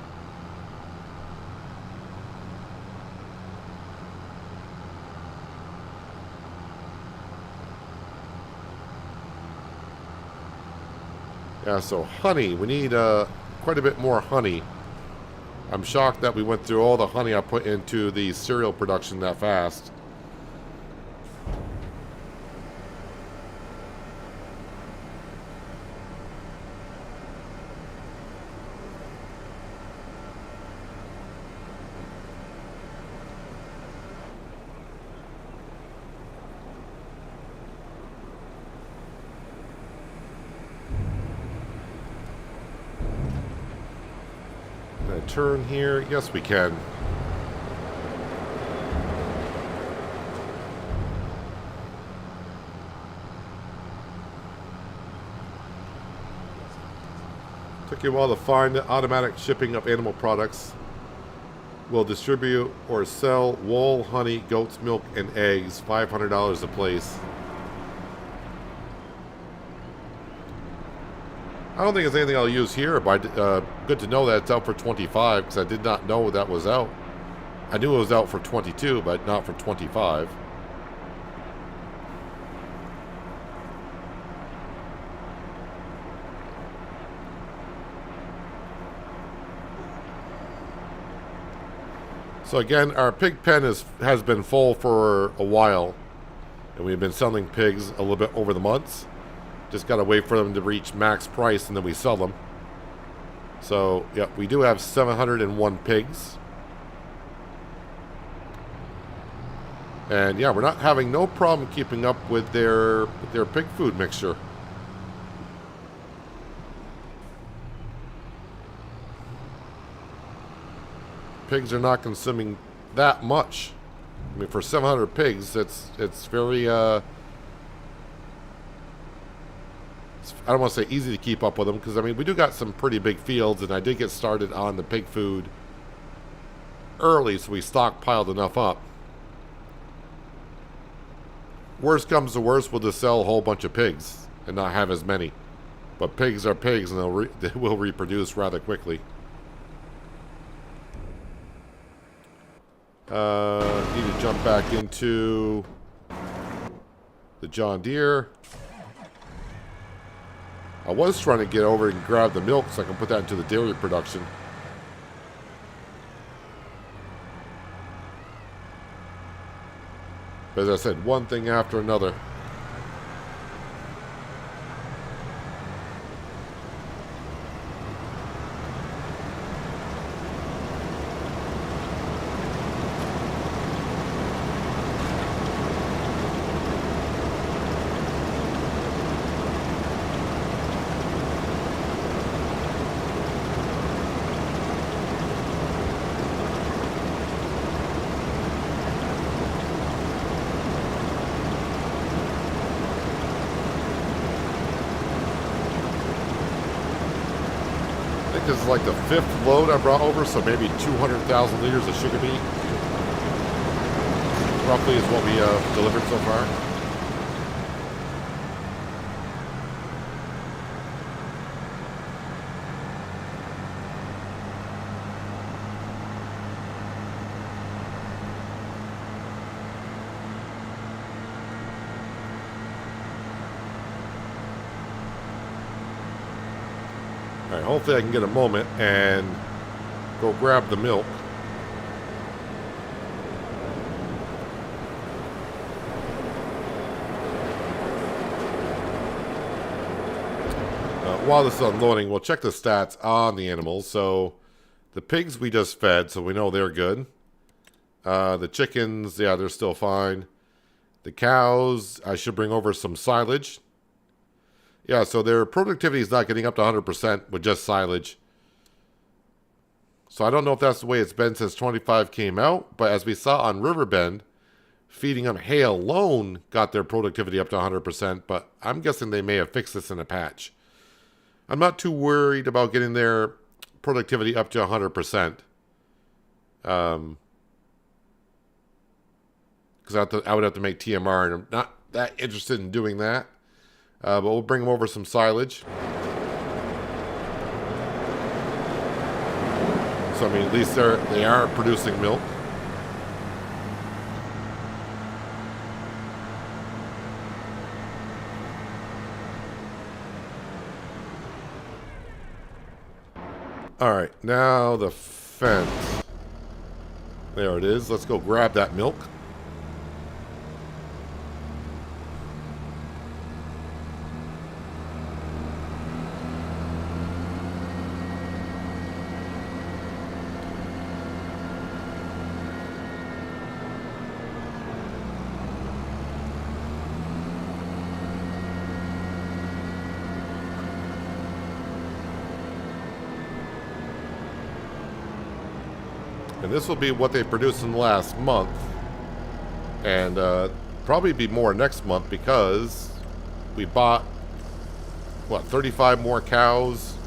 Yeah, so honey. We need quite a bit more honey. I'm shocked that we went through all the honey I put into the cereal production that fast. Turn here. Yes, we can. Took you a while to find the automatic shipping of animal products. Will distribute or sell wool, honey, goat's milk, and eggs. $500 a place. I don't think there's anything I'll use here, but good to know that it's out for 25, because I did not know that was out. I knew it was out for 22, but not for 25. So again, our pig pen has been full for a while, and we've been selling pigs a little bit over the months. Just got to wait for them to reach max price, and then we sell them. So, yeah, we do have 701 pigs. And, yeah, we're not having no problem keeping up with their pig food mixture. Pigs are not consuming that much. I mean, for 700 pigs, it's very... I don't want to say easy to keep up with them, because I mean we do got some pretty big fields, and I did get started on the pig food early, so we stockpiled enough up. Worst comes to worst, we'll just sell a whole bunch of pigs and not have as many. But pigs are pigs, and they will reproduce rather quickly. Need to jump back into the John Deere. I was trying to get over and grab the milk so I can put that into the dairy production. But as I said, one thing after another. This is like the 5th load I brought over, so maybe 200,000 liters of sugar beet. Roughly is what we delivered so far. All right, hopefully I can get a moment and go grab the milk. While this is unloading, we'll check the stats on the animals. So the pigs we just fed, so we know they're good. The chickens, yeah, they're still fine. The cows, I should bring over some silage. Yeah, so their productivity is not getting up to 100% with just silage. So I don't know if that's the way it's been since 25 came out, but as we saw on Riverbend, feeding them hay alone got their productivity up to 100%, but I'm guessing they may have fixed this in a patch. I'm not too worried about getting their productivity up to 100%. Because I would have to make TMR, and I'm not that interested in doing that. But we'll bring them over some silage. So, I mean, at least they are producing milk. Alright, now the fence. There it is. Let's go grab that milk. And this will be what they produced in the last month. And probably be more next month because we bought, what, 35 more cows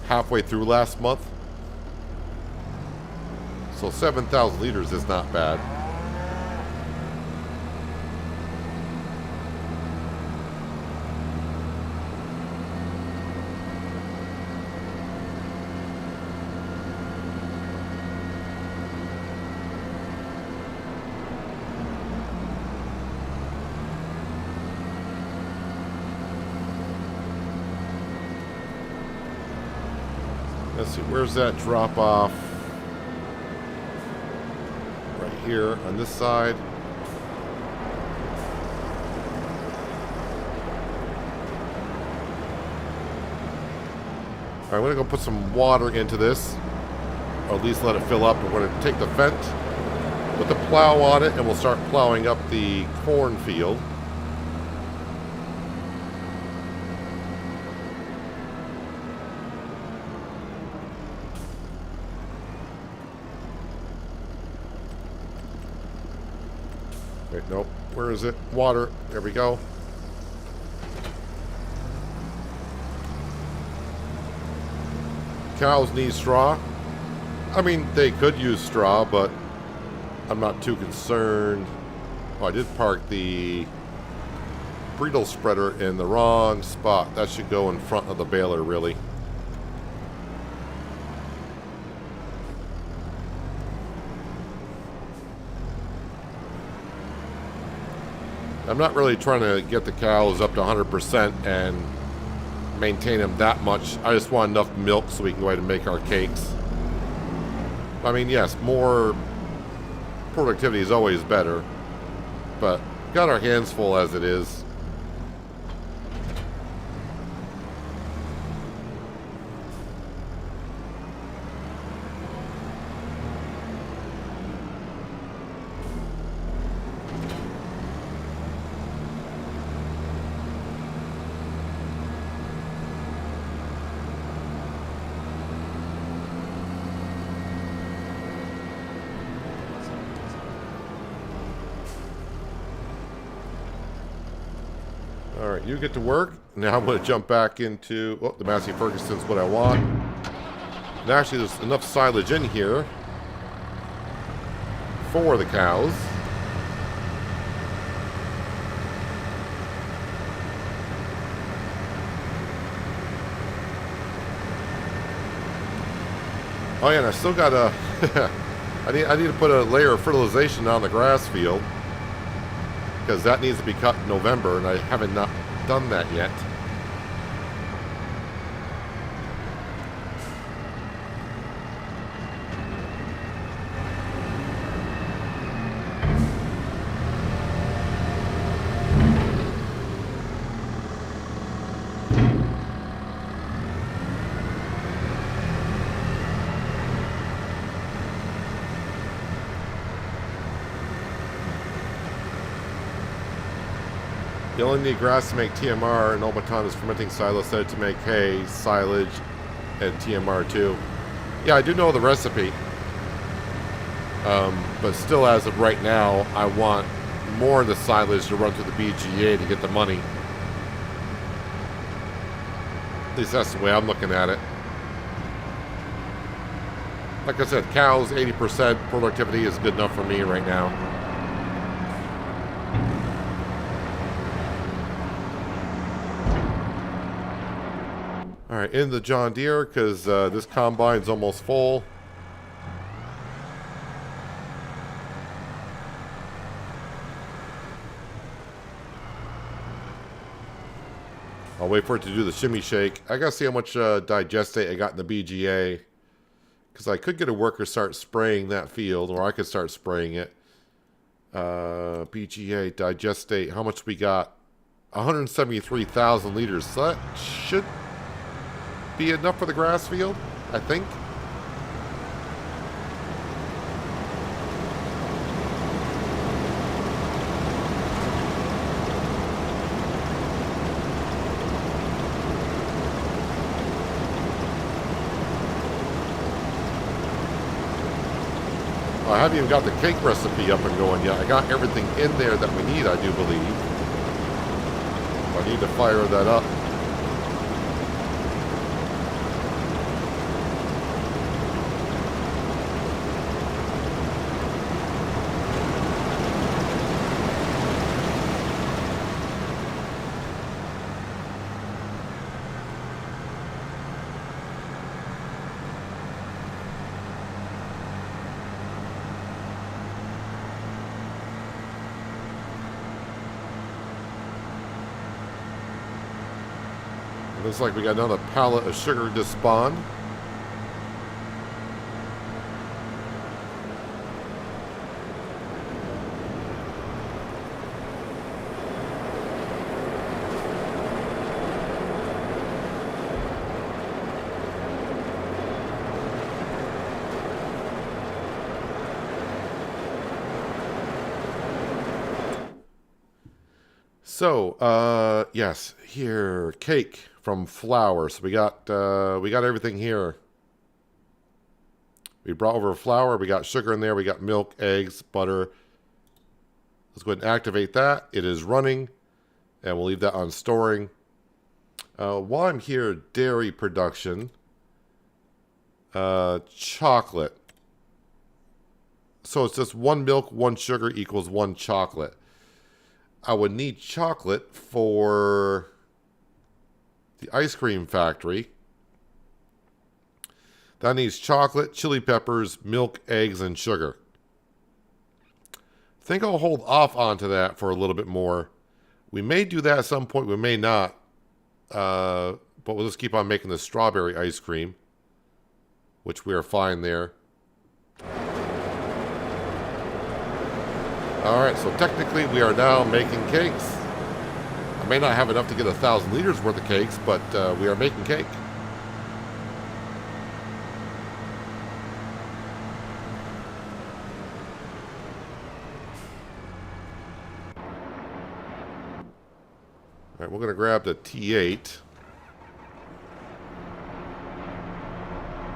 halfway through last month. So 7,000 liters is not bad. Let's see, where's that drop off? Right here on this side. Alright, I'm going to go put some water into this. Or at least let it fill up. We're going to take the fence, put the plow on it, and we'll start plowing up the cornfield. Wait, nope. Where is it? Water. There we go. Cows need straw. I mean, they could use straw, but I'm not too concerned. Oh, I did park the bridle spreader in the wrong spot. That should go in front of the baler, really. I'm not really trying to get the cows up to 100% and maintain them that much. I just want enough milk so we can go ahead and make our cakes. I mean, yes, more productivity is always better, but got our hands full as it is. Alright, you get to work. Now I'm going to jump back into... Oh, the Massey Ferguson's what I want. And actually, there's enough silage in here for the cows. Oh yeah, and I still got a... I need to put a layer of fertilization on the grass field. Because that needs to be cut in November, and I haven't not done that yet. You only need grass to make TMR, and Obaton is fermenting silo set to make hay, silage, and TMR too. Yeah, I do know the recipe. But still, as of right now, I want more of the silage to run through the BGA to get the money. At least that's the way I'm looking at it. Like I said, cows, 80% productivity is good enough for me right now. Alright, in the John Deere, because this combine's almost full. I'll wait for it to do the shimmy shake. I gotta see how much digestate I got in the BGA. Because I could get a worker start spraying that field, or I could start spraying it. BGA, digestate, how much we got? 173,000 liters. So that should be enough for the grass field, I think. I haven't even got the cake recipe up and going yet. I got everything in there that we need, I do believe. I need to fire that up. Looks like we got another pallet of sugar just spawned. So, yes, here, cake from flour. So we got everything here. We brought over flour, we got sugar in there, we got milk, eggs, butter. Let's go ahead and activate that. It is running, and we'll leave that on storing. While I'm here, dairy production, chocolate. So it's just 1 milk, 1 sugar equals 1 chocolate. I would need chocolate for the ice cream factory. That needs chocolate, chili peppers, milk, eggs, and sugar. I think I'll hold off onto that for a little bit more. We may do that at some point, we may not. But we'll just keep on making the strawberry ice cream, which we are fine there. Alright, so technically we are now making cakes. I may not have enough to get 1,000 liters worth of cakes, but we are making cake. Alright, we're going to grab the T8.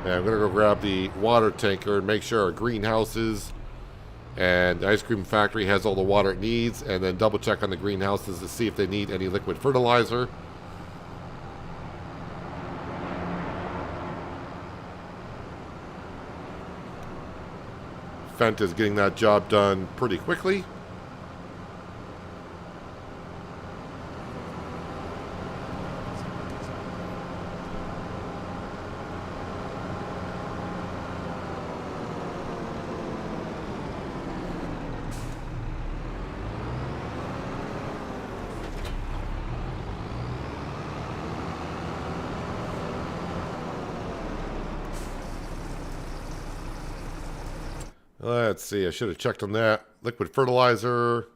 And I'm going to go grab the water tanker and make sure our greenhouses and the ice cream factory has all the water it needs, and then double check on the greenhouses to see if they need any liquid fertilizer. Fent is getting that job done pretty quickly. Let's see, I should have checked on that. Liquid fertilizer.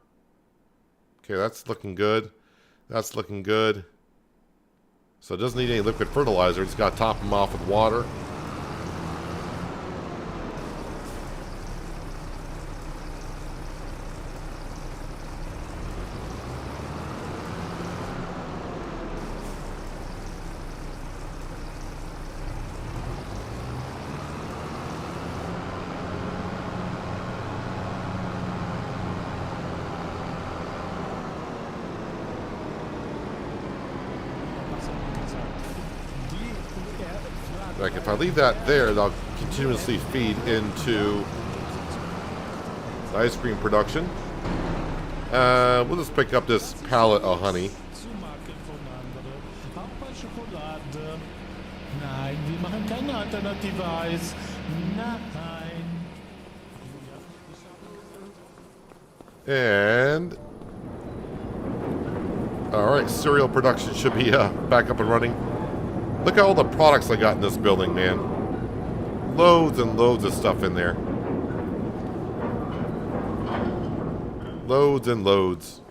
Okay, that's looking good. That's looking good. So it doesn't need any liquid fertilizer. It's got to top them off with water. Like if I leave that there, they'll continuously feed into the ice cream production. We'll just pick up this pallet of honey. And alright, cereal production should be back up and running. Look at all the products I got in this building, man. Loads and loads of stuff in there. Loads and loads.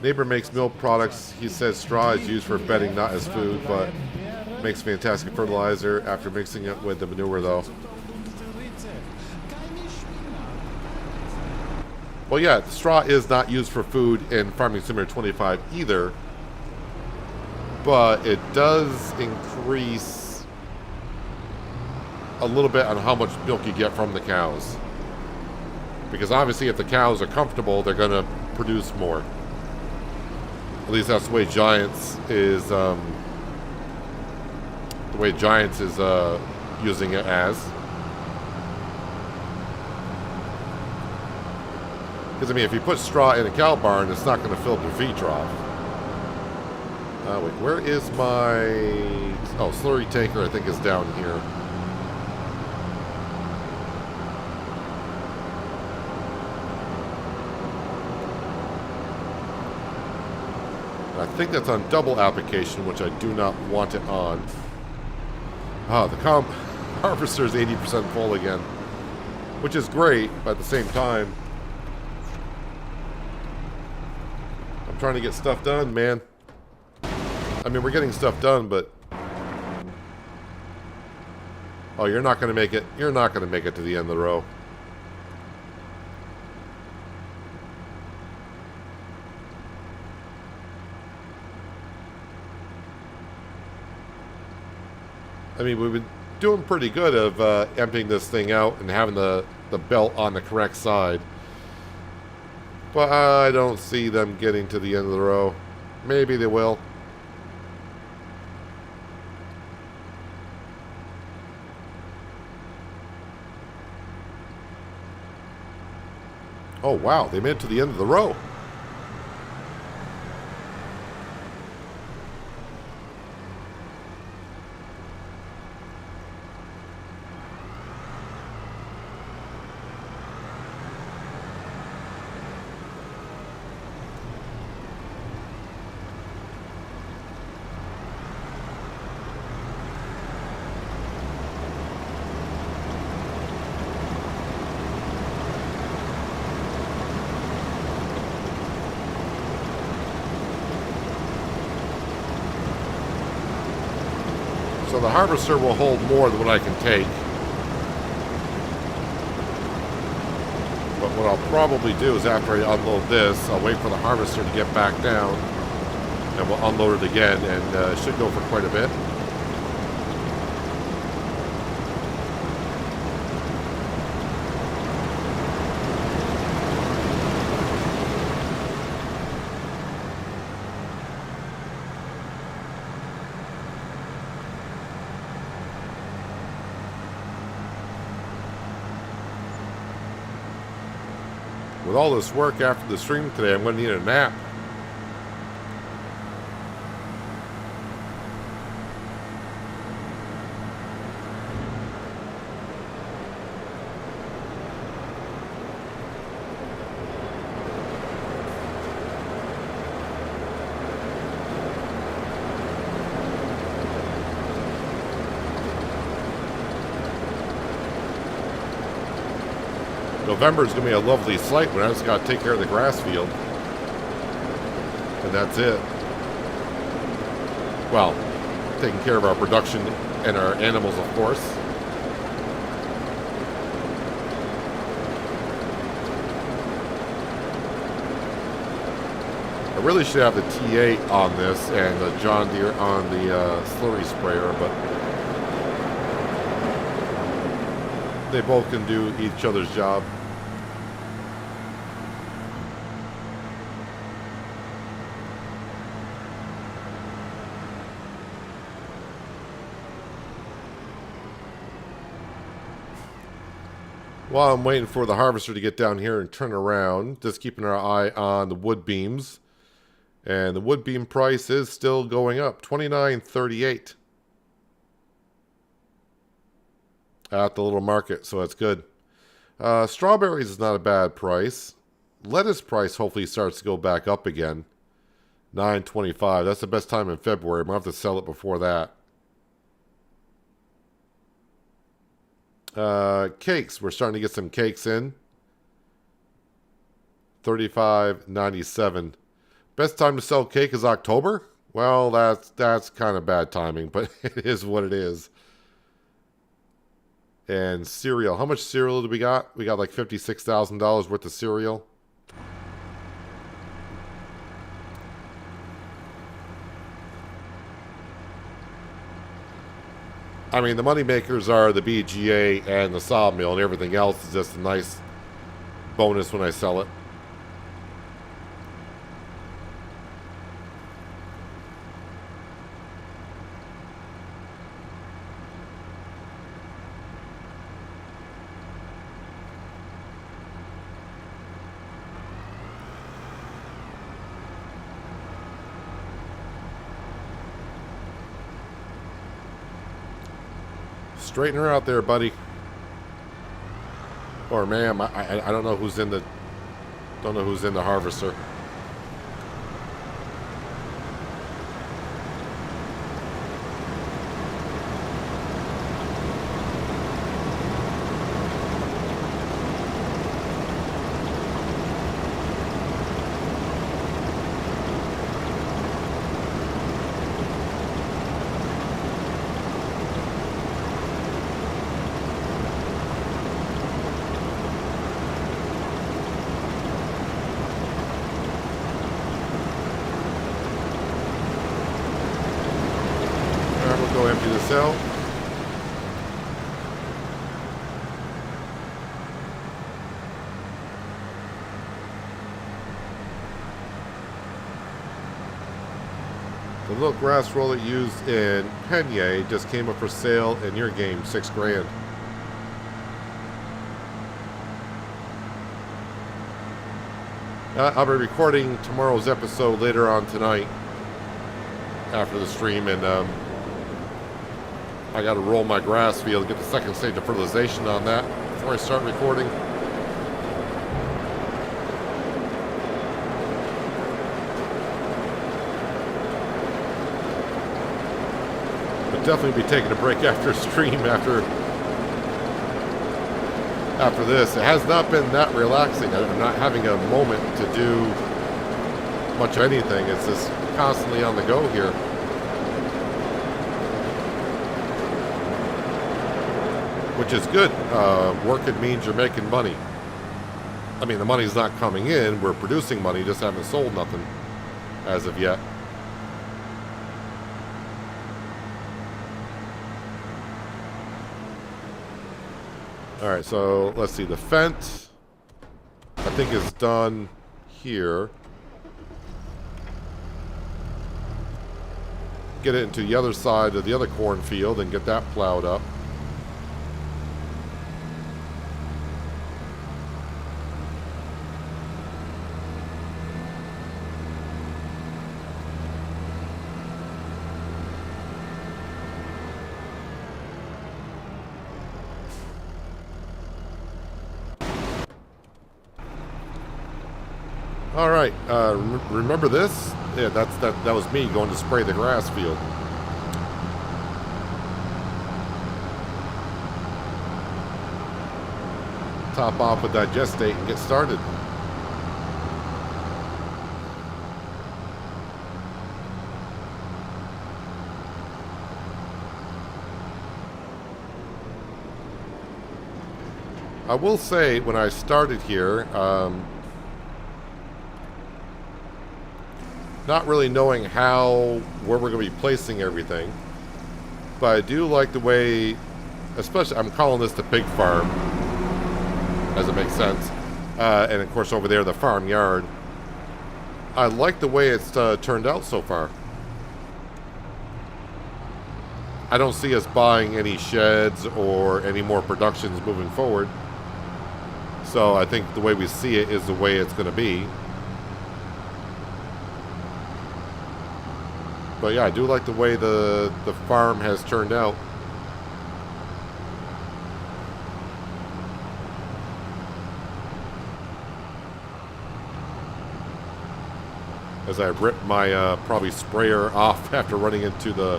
Neighbor makes milk products. He says straw is used for bedding, not as food, but makes fantastic fertilizer after mixing it with the manure, though. Well, yeah, straw is not used for food in Farming Simulator 25 either, but it does increase a little bit on how much milk you get from the cows. Because obviously if the cows are comfortable, they're going to produce more. At least that's the way Giants is using it as. Because, I mean, if you put straw in a cow barn, it's not going to fill up your feed trough. Wait, where is my... Oh, slurry tanker, I think, is down here. I think that's on double application, which I do not want it on. Ah, the harvester is 80% full again. Which is great, but at the same time... I'm trying to get stuff done, man. I mean, we're getting stuff done, but... Oh, you're not going to make it. You're not going to make it to the end of the row. I mean, we've been doing pretty good of emptying this thing out and having the belt on the correct side. But I don't see them getting to the end of the row. Maybe they will. Oh, wow. They made it to the end of the row. So the harvester will hold more than what I can take. But what I'll probably do is after I unload this, I'll wait for the harvester to get back down. And we'll unload it again, and it should go for quite a bit. With all this work after the stream today, I'm going to need a nap. November is going to be a lovely sight when I just got to take care of the grass field. And that's it. Well, taking care of our production and our animals, of course. I really should have the T8 on this and the John Deere on the slurry sprayer, but they both can do each other's job. While I'm waiting for the harvester to get down here and turn around, just keeping our eye on the wood beams. And the wood beam price is still going up, $29.38 at the little market, so that's good. Strawberries is not a bad price. Lettuce price hopefully starts to go back up again. $9.25. That's the best time in February. I'm going to have to sell it before that. Cakes. We're starting to get some cakes in. $35.97. Best time to sell cake is October? Well, that's kind of bad timing, but it is what it is. And cereal. How much cereal do we got? We got like $56,000 worth of cereal. I mean, the money makers are the BGA and the sawmill, and everything else is just a nice bonus when I sell it. Straighten her out there, buddy. Or ma'am, I don't know who's in the harvester. Go empty the cell. The little grass roller used in Penye just came up for sale in your game, $6 grand. I'll be recording tomorrow's episode later on tonight after the stream, and I got to roll my grass field, get the second stage of fertilization on that before I start recording. But definitely be taking a break after stream after this. It has not been that relaxing. I'm not having a moment to do much of anything. It's just constantly on the go here. Which is good. Working means you're making money. I mean, the money's not coming in. We're producing money, just haven't sold nothing as of yet. Alright, so let's see. The fence, I think, is done here. Get it into the other side of the other cornfield and get that plowed up. All right, remember this? Yeah, that was me going to spray the grass field. Top off with digestate and get started. I will say, when I started here, not really knowing where we're going to be placing everything, but I do like the way, especially, I'm calling this the pig farm, as it makes sense, and of course over there the farmyard. I like the way it's turned out so far. I don't see us buying any sheds or any more productions moving forward. So I think the way we see it is the way it's going to be. But yeah, I do like the way the farm has turned out. As I rip my probably sprayer off after running into the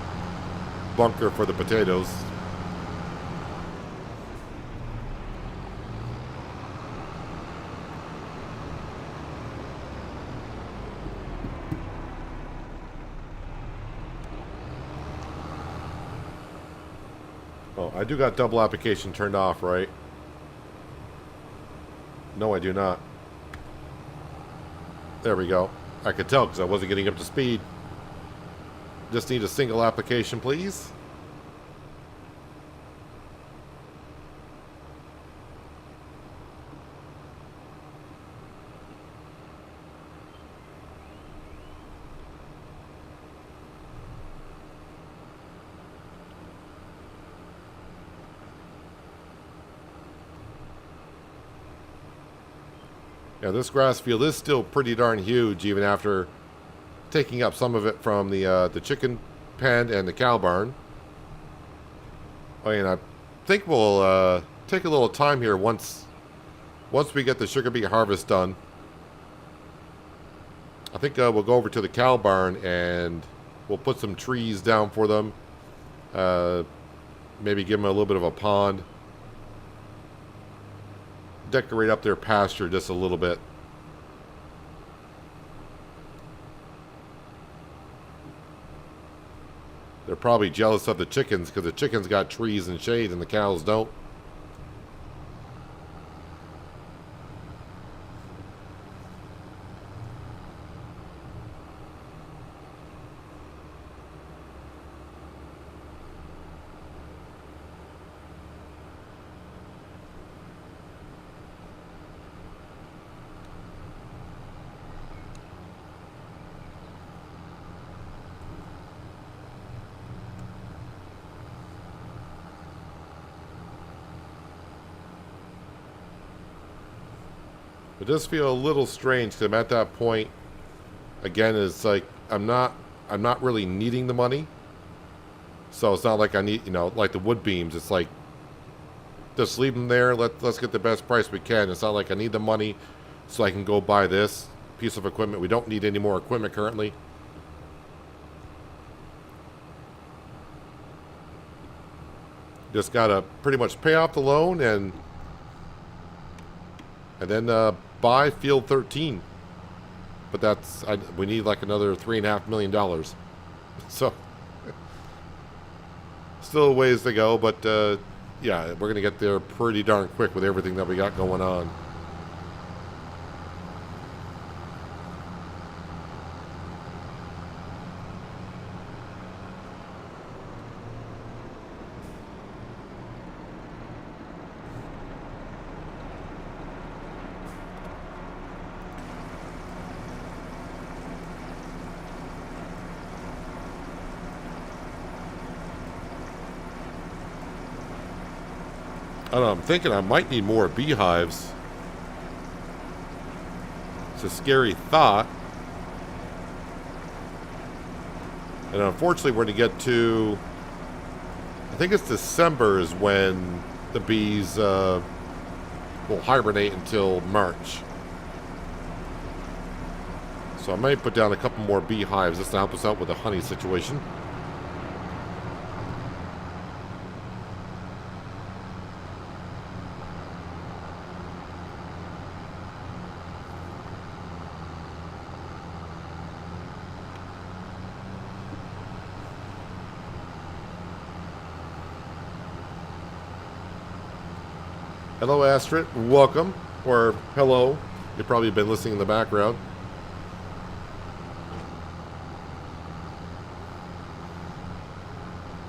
bunker for the potatoes. Oh, I do got double application turned off, right? No, I do not. There we go. I could tell because I wasn't getting up to speed. Just need a single application, please. Yeah, this grass field is still pretty darn huge, even after taking up some of it from the chicken pen and the cow barn. I think we'll take a little time here once we get the sugar beet harvest done. I think we'll go over to the cow barn and we'll put some trees down for them. Maybe give them a little bit of a pond. Decorate up their pasture just a little bit. They're probably jealous of the chickens because the chickens got trees and shade and the cows don't. It does feel a little strange because I'm at that point. Again, it's like I'm not really needing the money. So it's not like I need, like the wood beams. It's like just leave them there. Let's get the best price we can. It's not like I need the money so I can go buy this piece of equipment. We don't need any more equipment currently. Just gotta pretty much pay off the loan and then buy field 13. But we need like another $3.5 million. So still a ways to go, but yeah, we're gonna get there pretty darn quick with everything that we got going on. I don't know, I'm thinking I might need more beehives. It's a scary thought. And unfortunately, we're going to get to, I think it's December is when the bees will hibernate until March. So I might put down a couple more beehives just to help us out with the honey situation. Hello, Astrid. Welcome. Or hello. You've probably been listening in the background.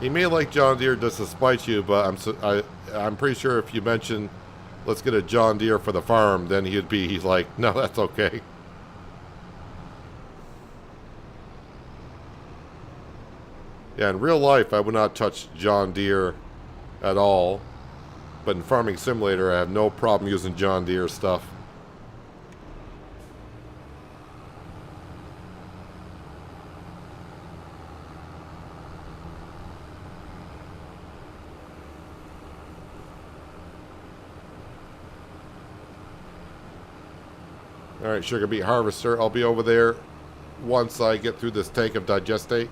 He may like John Deere just to spite you, but I'm pretty sure if you mention, let's get a John Deere for the farm, then he's like, no, that's okay. Yeah, in real life, I would not touch John Deere at all. But in Farming Simulator, I have no problem using John Deere stuff. Alright, sugar beet harvester. I'll be over there once I get through this tank of digestate.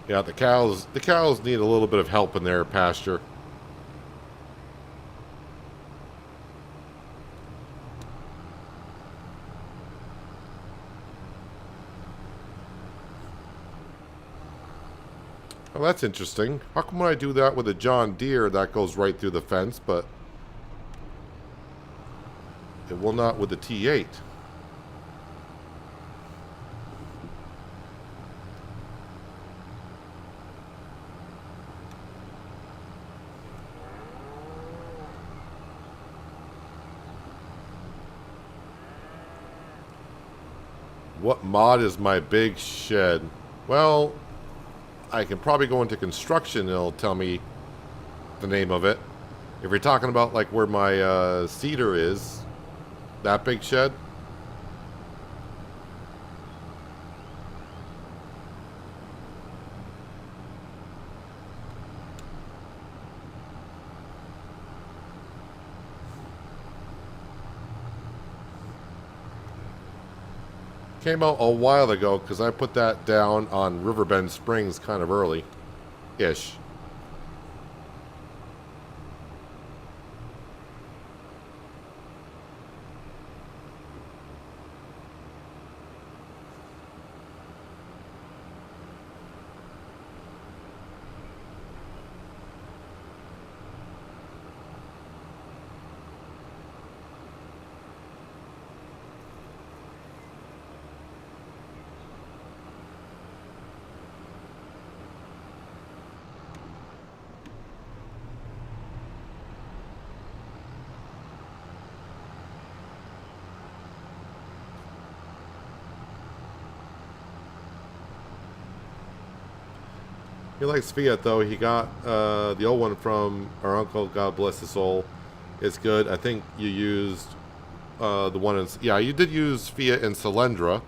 Yeah, the cows need a little bit of help in their pasture. Well, that's interesting. How come when I do that with a John Deere, that goes right through the fence, but it will not with the T8? What mod is my big shed? Well, I can probably go into construction and it'll tell me the name of it. If you're talking about like where my cedar is, that big shed. Came out a while ago because I put that down on Riverbend Springs kind of early-ish. He likes Fiat, though. He got the old one from our uncle, God bless his soul. It's good. I think you used the one in... Yeah, you did use Fiat in Solyndra.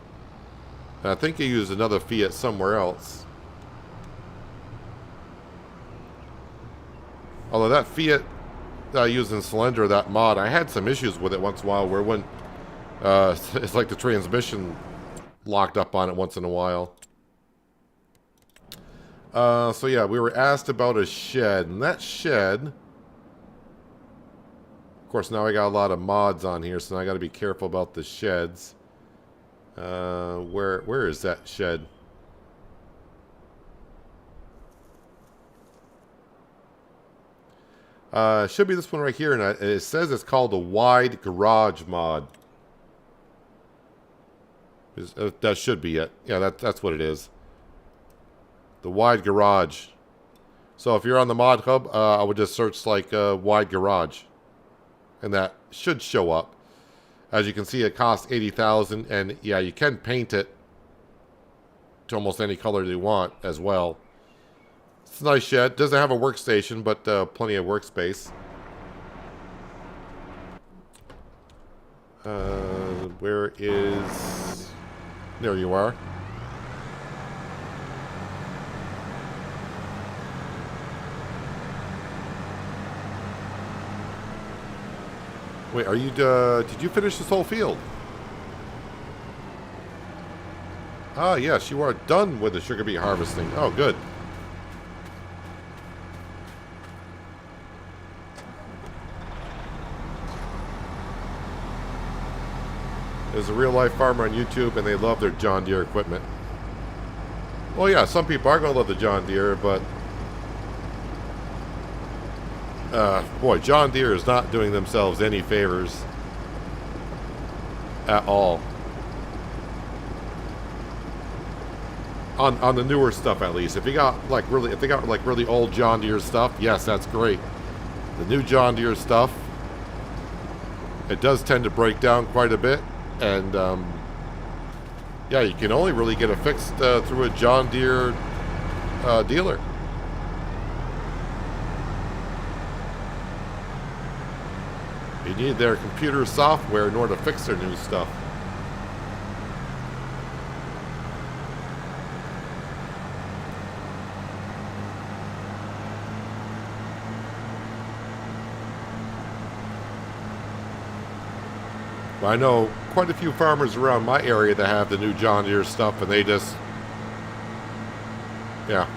And I think you used another Fiat somewhere else. Although that Fiat that I used in Solyndra, that mod, I had some issues with it once in a while where when... it's like the transmission locked up on it once in a while. So yeah, we were asked about a shed, and that shed, of course now I got a lot of mods on here, so now I got to be careful about the sheds. Where is that shed? Should be this one right here, and it says it's called a wide garage mod. That should be it. Yeah, that's what it is. The wide garage. So if you're on the mod hub, I would just search like wide garage, and that should show up. As you can see, it costs $80,000, and yeah, you can paint it to almost any color you want as well. It's a nice shed. Doesn't have a workstation, but plenty of workspace. Where is... There you are. Wait, are you, did you finish this whole field? Ah, yes, you are done with the sugar beet harvesting. Oh, good. There's a real-life farmer on YouTube, and they love their John Deere equipment. Well, yeah, some people are going to love the John Deere, but... boy, John Deere is not doing themselves any favors at all. On the newer stuff, at least. If you got like really, if they got like really old John Deere stuff, yes, that's great. The new John Deere stuff, it does tend to break down quite a bit, and yeah, you can only really get it fixed through a John Deere dealer. You need their computer software in order to fix their new stuff. I know quite a few farmers around my area that have the new John Deere stuff, and they just, yeah,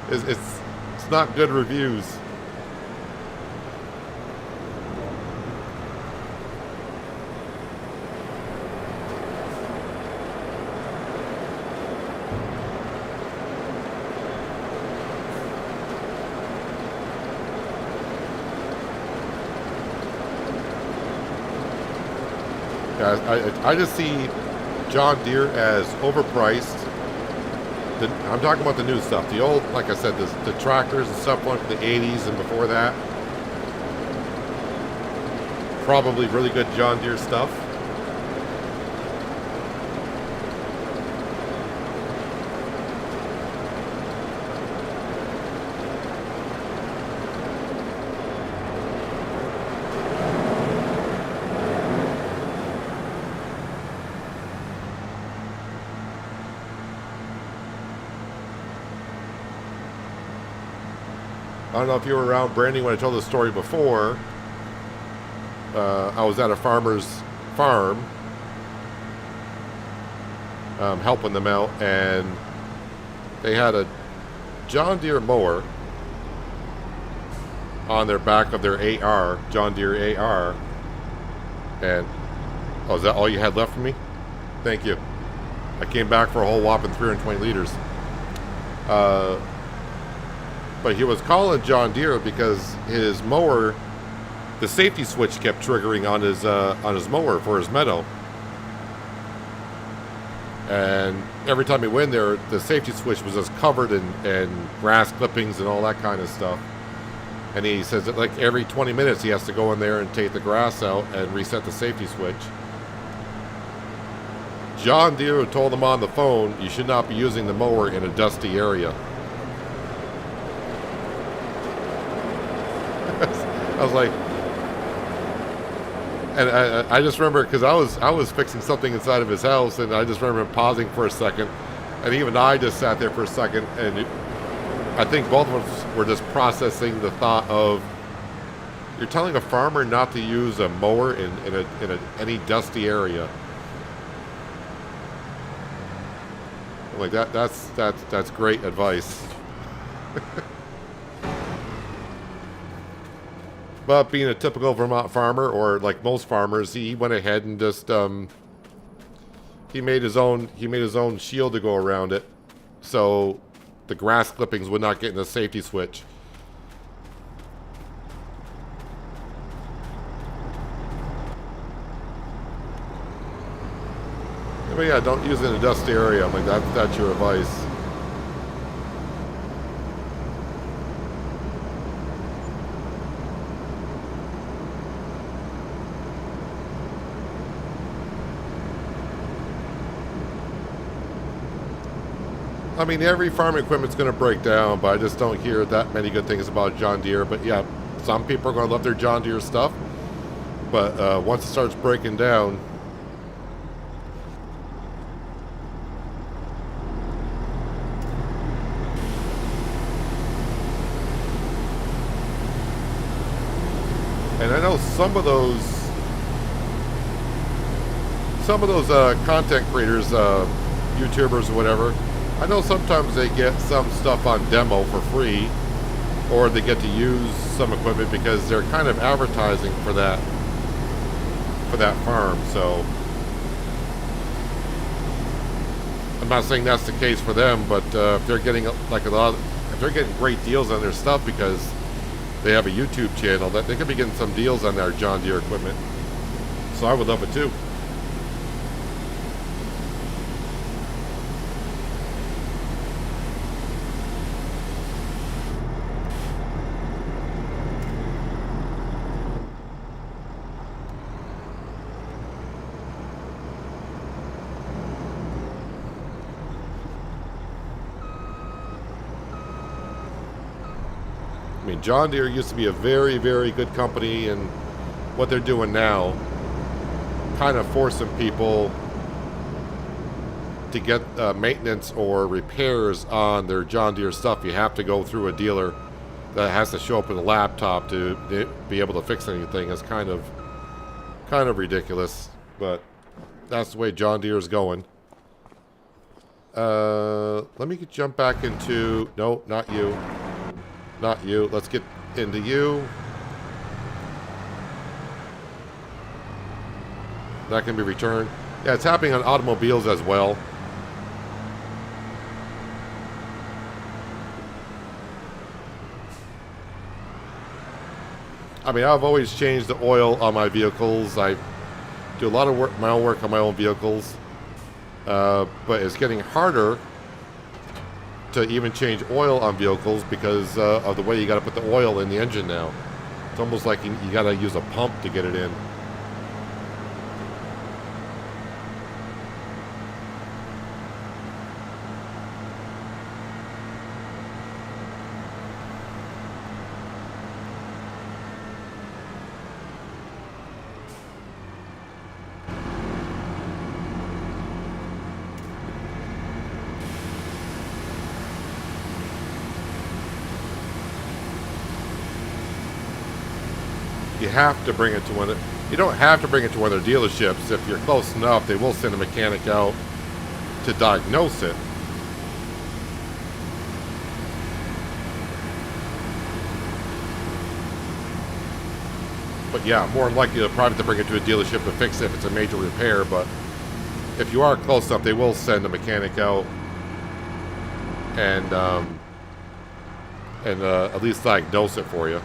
it's not good reviews. I just see John Deere as overpriced. I'm talking about the new stuff. The old, like I said, the tractors and stuff from the 80s and before that. Probably really good John Deere stuff. I don't know if you were around, Brandy, when I told the story before. I was at a farmer's farm helping them out, and they had a John Deere mower on their back of their AR, John Deere AR. And, oh, is that all you had left for me? Thank you. I came back for a whole whopping 320 liters. But he was calling John Deere because his mower, the safety switch kept triggering on his mower for his meadow. And every time he went there, the safety switch was just covered in grass clippings and all that kind of stuff. And he says that like every 20 minutes he has to go in there and take the grass out and reset the safety switch. John Deere told him on the phone, you should not be using the mower in a dusty area. I was like, and I just remember, because I was fixing something inside of his house, and I just remember him pausing for a second, and even I just sat there for a second, and I think both of us were just processing the thought of, you're telling a farmer not to use a mower in any dusty area. I'm like, that's great advice. But being a typical Vermont farmer, or like most farmers, he went ahead and just he made his own shield to go around it, so the grass clippings would not get in the safety switch. But yeah, don't use it in a dusty area. I'm like, that's your advice. I mean, every farm equipment's going to break down, but I just don't hear that many good things about John Deere. But yeah, some people are going to love their John Deere stuff. But once it starts breaking down, and I know some of those content creators, YouTubers or whatever, I know sometimes they get some stuff on demo for free, or they get to use some equipment because they're kind of advertising for that farm. So I'm not saying that's the case for them, but if they're getting if they're getting great deals on their stuff because they have a YouTube channel, that they could be getting some deals on their John Deere equipment. So I would love it too. mean, John Deere used to be a very, very good company, and what they're doing now, kind of forcing people to get maintenance or repairs on their John Deere stuff. You have to go through a dealer that has to show up with a laptop to be able to fix anything. Is kind of ridiculous, but that's the way John Deere is going. Let me jump back into... No, not you. Not you. Let's get into you. That can be returned. Yeah, it's happening on automobiles as well. I mean, I've always changed the oil on my vehicles. I do a lot of work, my own work on my own vehicles. But it's getting harder to even change oil on vehicles because of the way you got to put the oil in the engine now. It's almost like you got to use a pump to get it in. You have to bring it to one. You don't have to bring it to one of their dealerships. If you're close enough, they will send a mechanic out to diagnose it. But yeah, more than likely they'll probably have to bring it to a dealership to fix it if it's a major repair. But if you are close enough, they will send a mechanic out and at least diagnose it for you.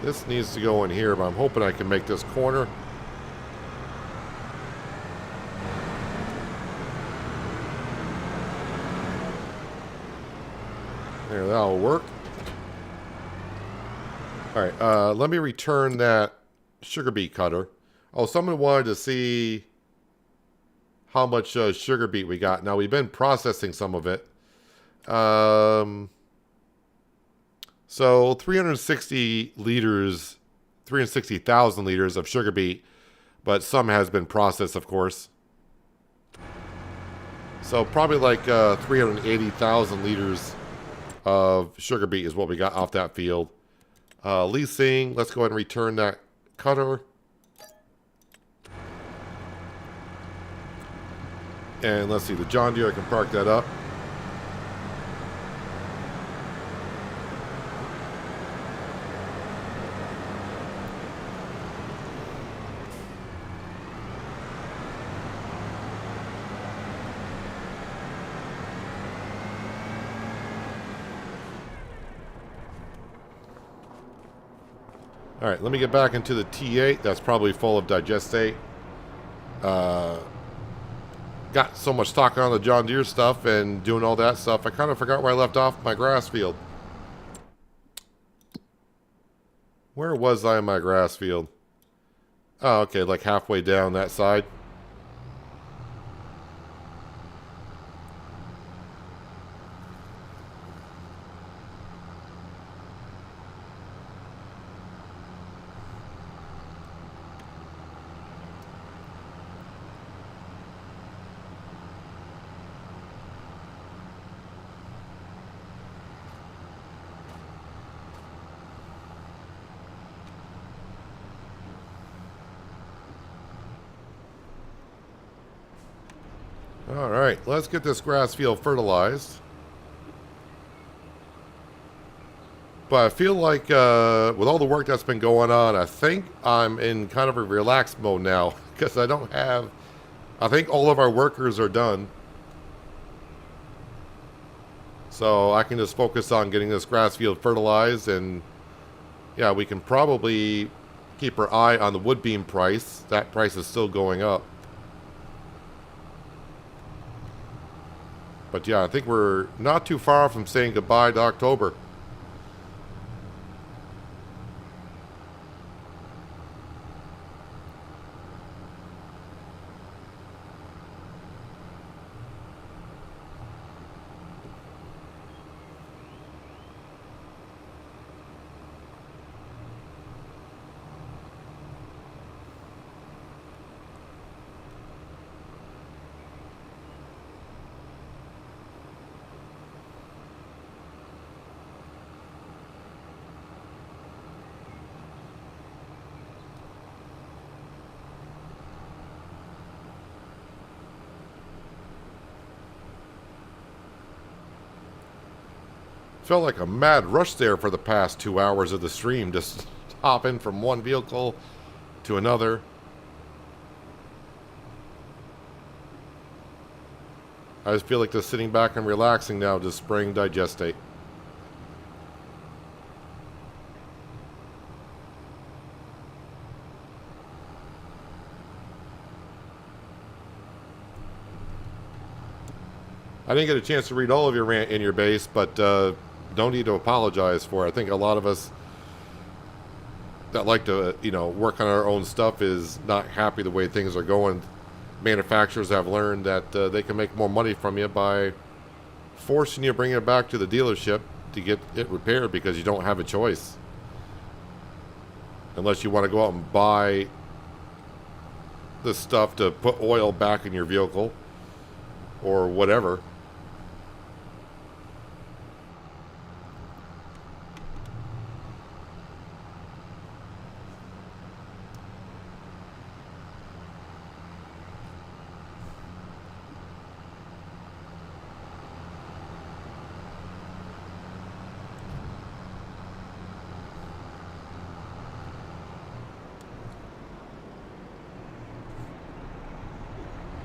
This needs to go in here, but I'm hoping I can make this corner. There, that'll work. Alright, let me return that sugar beet cutter. Oh, someone wanted to see how much sugar beet we got. Now, we've been processing some of it. So 360 liters, 360,000 liters of sugar beet, but some has been processed, of course. So probably like 380,000 liters of sugar beet is what we got off that field. Leasing, let's go ahead and return that cutter. And let's see, the John Deere, I can park that up. All right, let me get back into the T8. That's probably full of digestate. Got so much stock on the John Deere stuff and doing all that stuff, I kind of forgot where I left off my grass field. Where was I in my grass field? Oh, okay, like halfway down that side. Alright, let's get this grass field fertilized. But I feel like with all the work that's been going on, I think I'm in kind of a relaxed mode now. Because I don't have... I think all of our workers are done. So I can just focus on getting this grass field fertilized. And yeah, we can probably keep our eye on the wood beam price. That price is still going up. But yeah, I think we're not too far from saying goodbye to October. Felt like a mad rush there for the past 2 hours of the stream, just hopping from one vehicle to another. I just feel like just sitting back and relaxing now, just spraying digestate. I didn't get a chance to read all of your rant in your base, but don't need to apologize for it. I think a lot of us that like to, work on our own stuff is not happy the way things are going. Manufacturers have learned that they can make more money from you by forcing you to bring it back to the dealership to get it repaired because you don't have a choice. Unless you want to go out and buy the stuff to put oil back in your vehicle or whatever.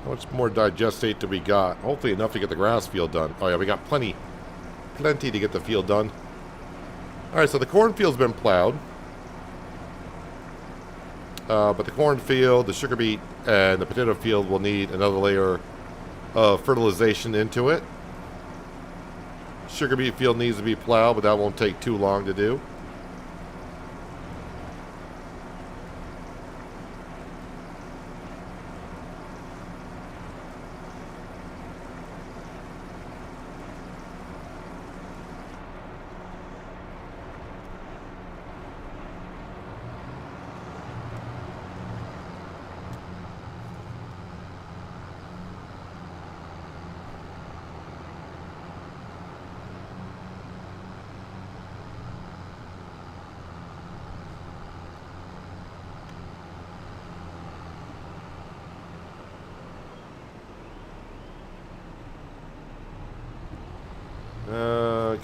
How much more digestate do we got? Hopefully enough to get the grass field done. Oh yeah, we got plenty to get the field done. Alright, so the cornfield's been plowed. But the cornfield, the sugar beet, and the potato field will need another layer of fertilization into it. Sugar beet field needs to be plowed, but that won't take too long to do.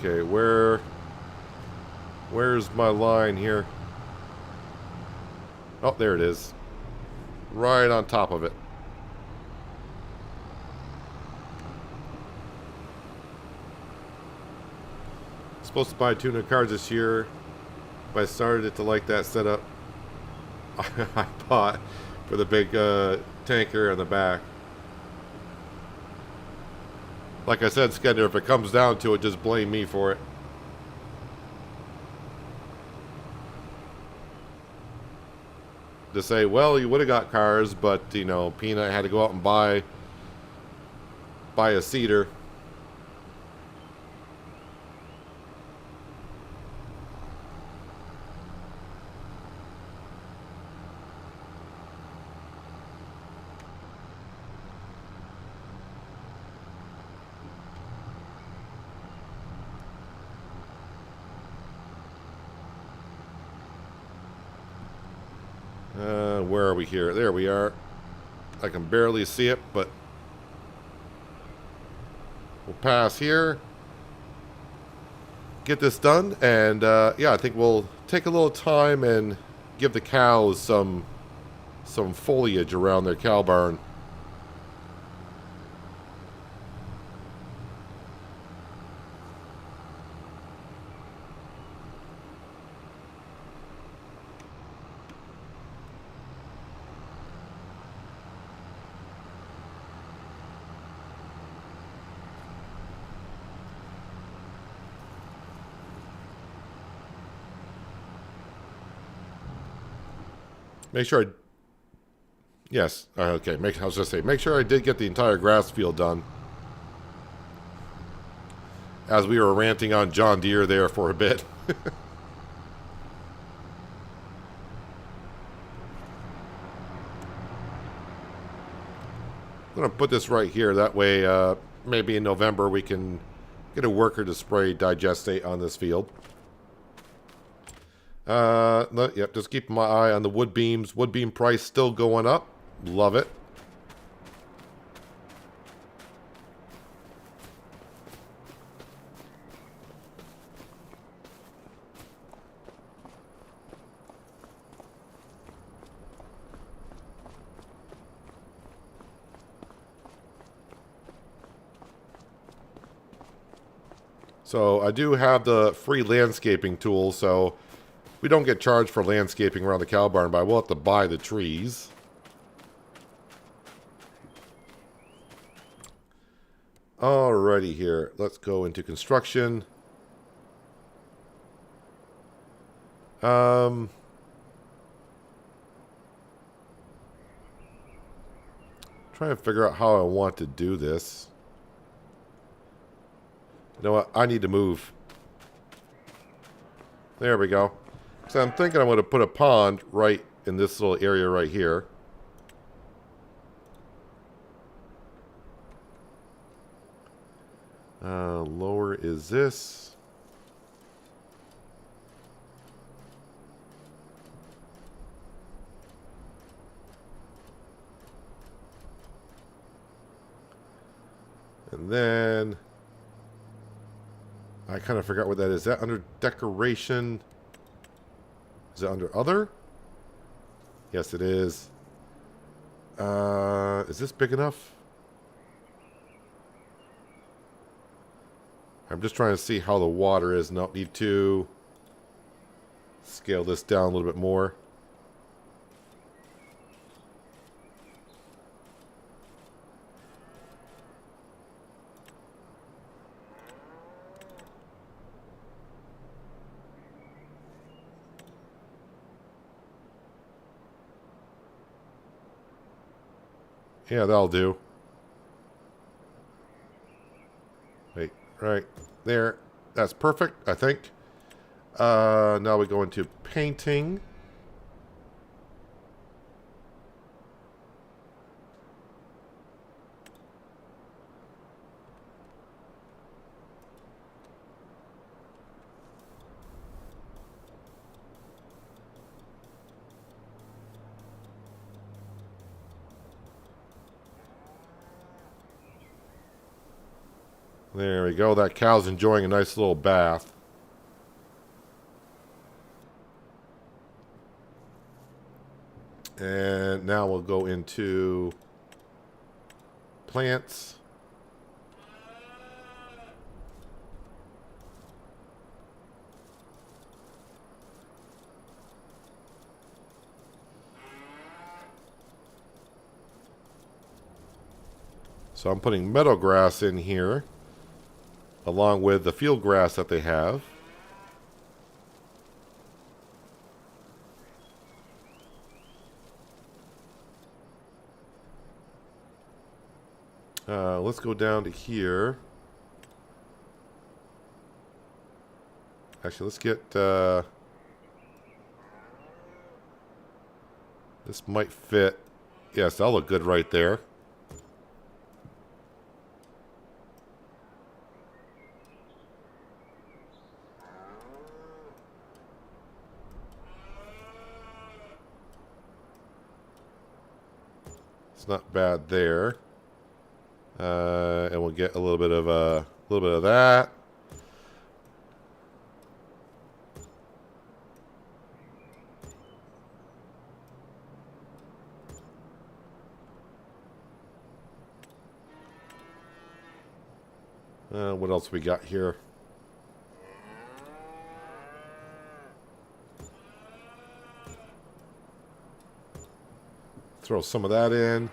Okay, where's my line here? Oh, there it is. Right on top of it. Supposed to buy 2 new cars this year, but I started it to like that setup I bought for the big tanker in the back. Like I said, Skender, if it comes down to it, just blame me for it. To say, well, you would have got cars, but, Peanut had to go out and buy a seeder. Where are we here? There we are. I can barely see it, but we'll pass here. Get this done, and yeah, I think we'll take a little time and give the cows some foliage around their cow barn. Make sure yes, okay, I was just saying, make sure I did get the entire grass field done. As we were ranting on John Deere there for a bit. I'm going to put this right here. That way, maybe in November we can get a worker to spray digestate on this field. Yep, just keeping my eye on the wood beams. Wood beam price still going up. Love it. So I do have the free landscaping tool, so we don't get charged for landscaping around the cow barn, but I will have to buy the trees. Alrighty here. Let's go into construction. Trying to figure out how I want to do this. You know what? I need to move. There we go. So I'm thinking I'm going to put a pond right in this little area right here. Lower is this. And then I kind of forgot what that is. Is that under decoration? Is it under other? Yes, it is. Is this big enough? I'm just trying to see how the water is. No, need to scale this down a little bit more. Yeah, that'll do. Wait, right there. That's perfect, I think. Now we go into painting. There we go. That cow's enjoying a nice little bath. And now we'll go into plants. So I'm putting meadow grass in here, along with the field grass that they have. Let's go down to here. Actually, let's get... this might fit. Yes, that'll look good right there. It's not bad there. And we'll get a little bit of that. What else we got here? Throw some of that in.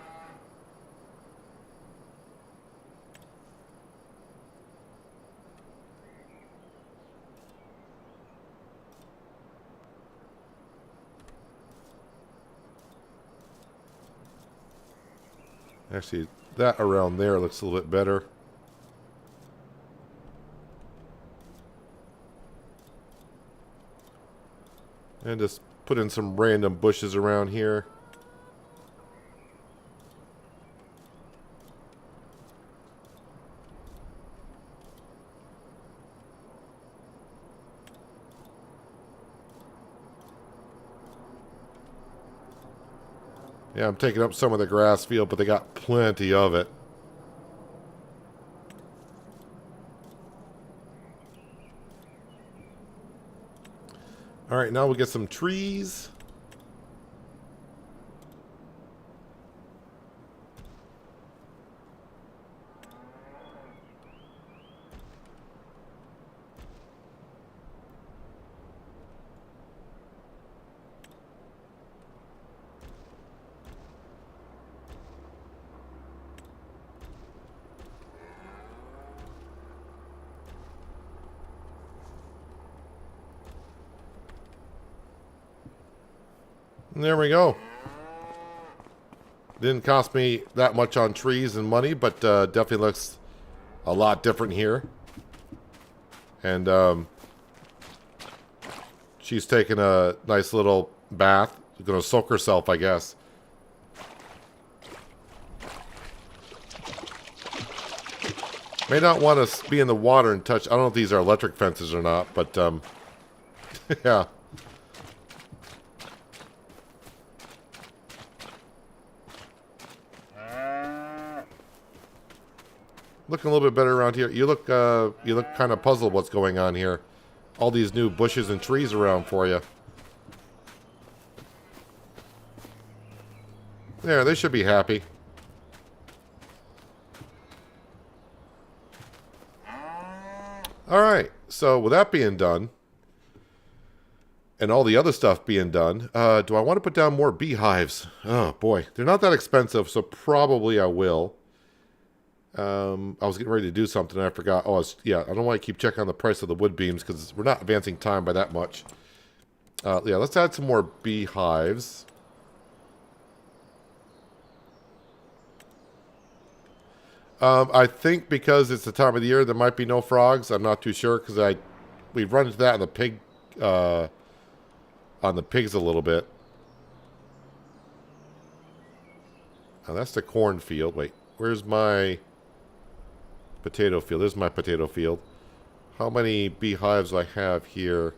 Actually, that around there looks a little bit better. And just put in some random bushes around here. Yeah, I'm taking up some of the grass field, but they got plenty of it. All right, now we'll get some trees. And there we go. Didn't cost me that much on trees and money, but definitely looks a lot different here. And she's taking a nice little bath. She's going to soak herself, I guess. May not want to be in the water and touch. I don't know if these are electric fences or not, but yeah. Looking a little bit better around here. You look kind of puzzled what's going on here. All these new bushes and trees around for you. There, they should be happy. Alright, so with that being done, and all the other stuff being done, do I want to put down more beehives? Oh boy, they're not that expensive, so probably I will. I was getting ready to do something and I forgot. Oh, yeah, I don't want to keep checking on the price of the wood beams because we're not advancing time by that much. Yeah, let's add some more beehives. I think because it's the time of the year, there might be no frogs. I'm not too sure because we've run into that on the pigs a little bit. Oh, that's the cornfield. Wait, where's my potato field? There's my potato field. How many beehives do I have here?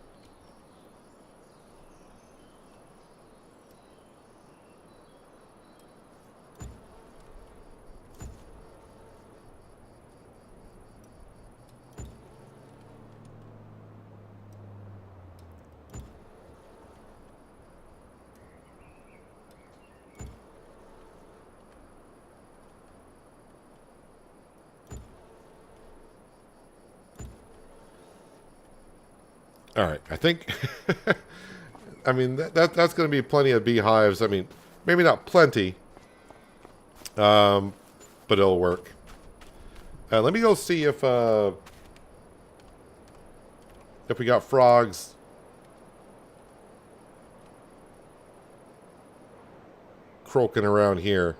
All right, I think, I mean, that's going to be plenty of beehives. I mean, maybe not plenty, but it'll work. Let me go see if we got frogs croaking around here.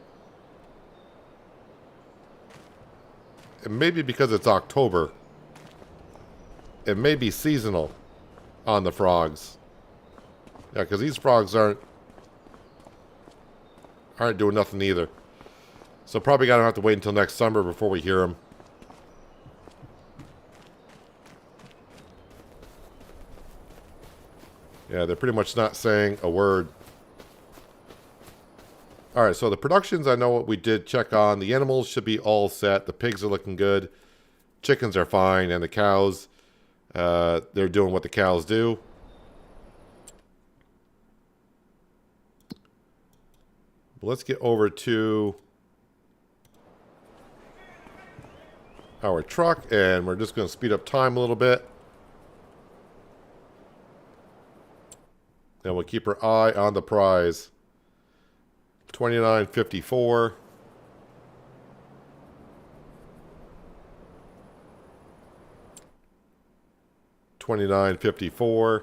And maybe because it's October, it may be seasonal on the frogs. Yeah, because these frogs aren't doing nothing either. So probably gonna have to wait until next summer before we hear them. Yeah, they're pretty much not saying a word. Alright, so the productions, I know what we did check on. The animals should be all set. The pigs are looking good. Chickens are fine. And the cows, they're doing what the cows do. But let's get over to our truck, and we're just going to speed up time a little bit. And we'll keep our eye on the prize. 29.54. $29.54.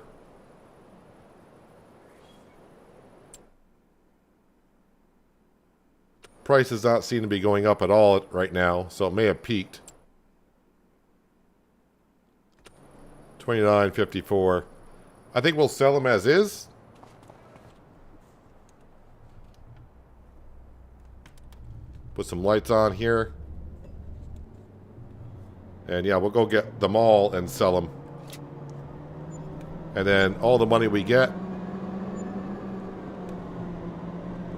Price does not seem to be going up at all right now, so it may have peaked. $29.54. I think we'll sell them as is. Put some lights on here. And yeah, we'll go get them all and sell them. And then all the money we get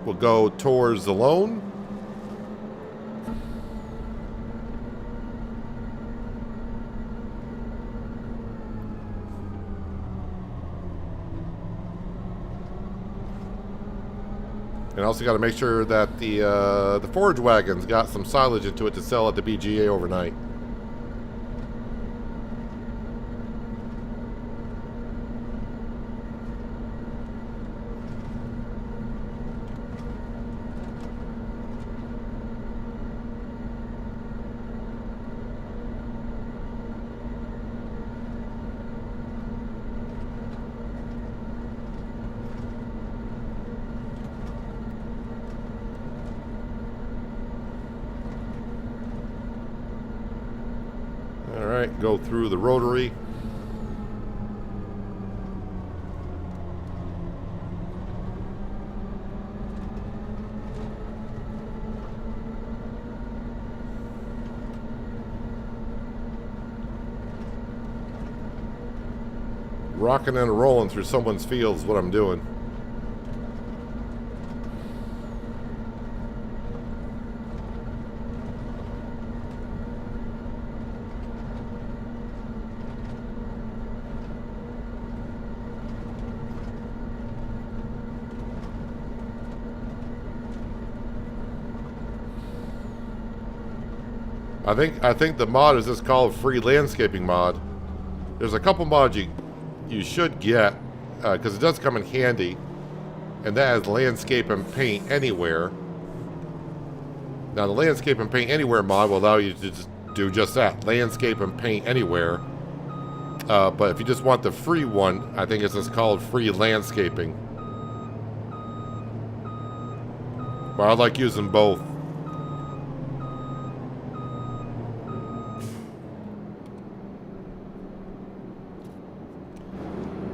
will go towards the loan. And also got to make sure that the forage wagon's got some silage into it to sell at the BGA overnight. go through the rotary. Rocking and rolling through someone's fields is what I'm doing. I think the mod is just called free landscaping mod. There's a couple mods you should get because it does come in handy, and that is landscape and paint anywhere. Now the landscape and paint anywhere mod will allow you to just do just that, landscape and paint anywhere. But if you just want the free one, I think it's just called free landscaping. But I like using both.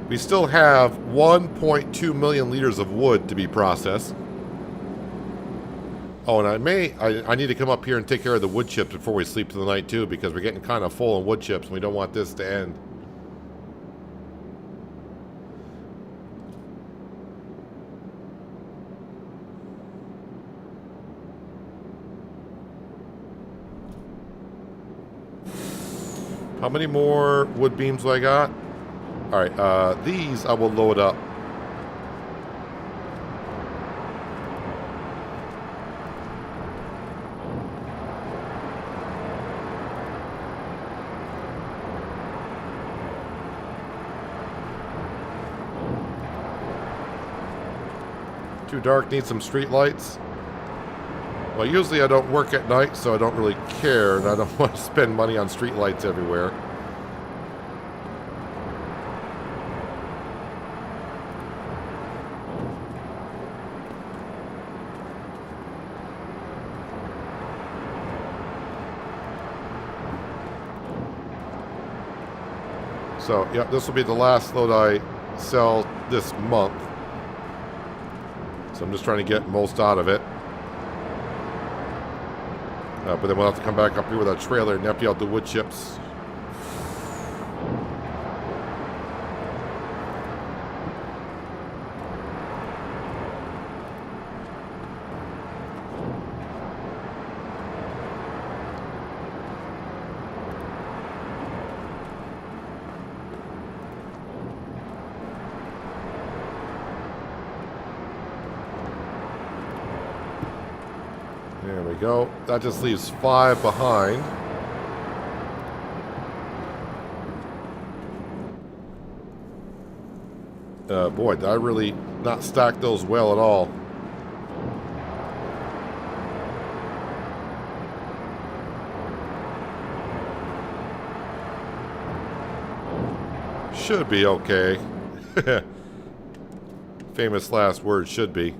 We still have 1.2 million liters of wood to be processed. Oh, and I need to come up here and take care of the wood chips before we sleep tonight too, because we're getting kind of full on wood chips and we don't want this to end. How many more wood beams do I got? Alright, these I will load up. Too dark, need some street lights. Well, usually I don't work at night, so I don't really care, and I don't want to spend money on street lights everywhere. So, yeah, this will be the last load I sell this month. So I'm just trying to get most out of it. But then we'll have to come back up here with our trailer and empty out the wood chips. There we go. That just leaves 5 behind. Boy, did I really not stack those well at all. Should be okay. Famous last word, should be.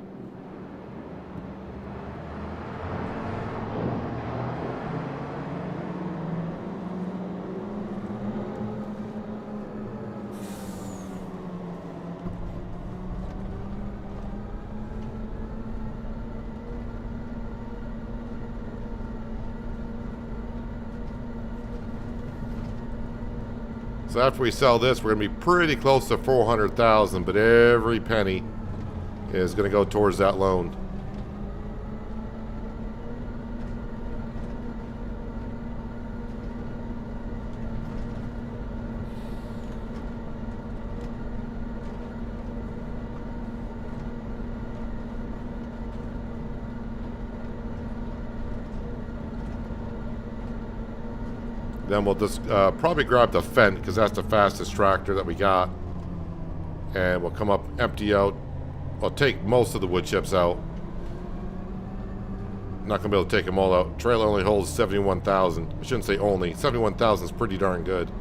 So after we sell this, we're going to be pretty close to 400,000, but every penny is going to go towards that loan. Then we'll just probably grab the Fendt because that's the fastest tractor that we got. And we'll come up, empty out. I'll take most of the wood chips out. Not going to be able to take them all out. Trailer only holds 71,000. I shouldn't say only. 71,000 is pretty darn good.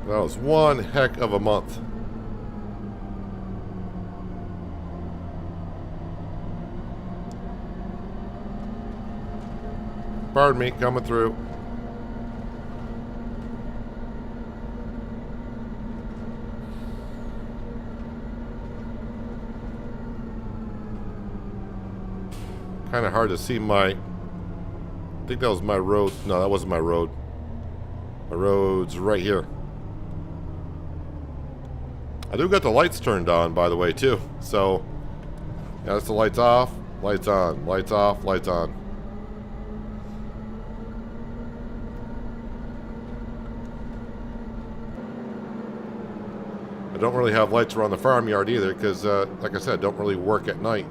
That was one heck of a month. Pardon me, coming through. Kind of hard to see my... I think that was my road. No, that wasn't my road. My road's right here. I do got the lights turned on, by the way, too. So, yeah, that's the lights off, lights on, lights off, lights on. I don't really have lights around the farmyard either because, like I said, I don't really work at night.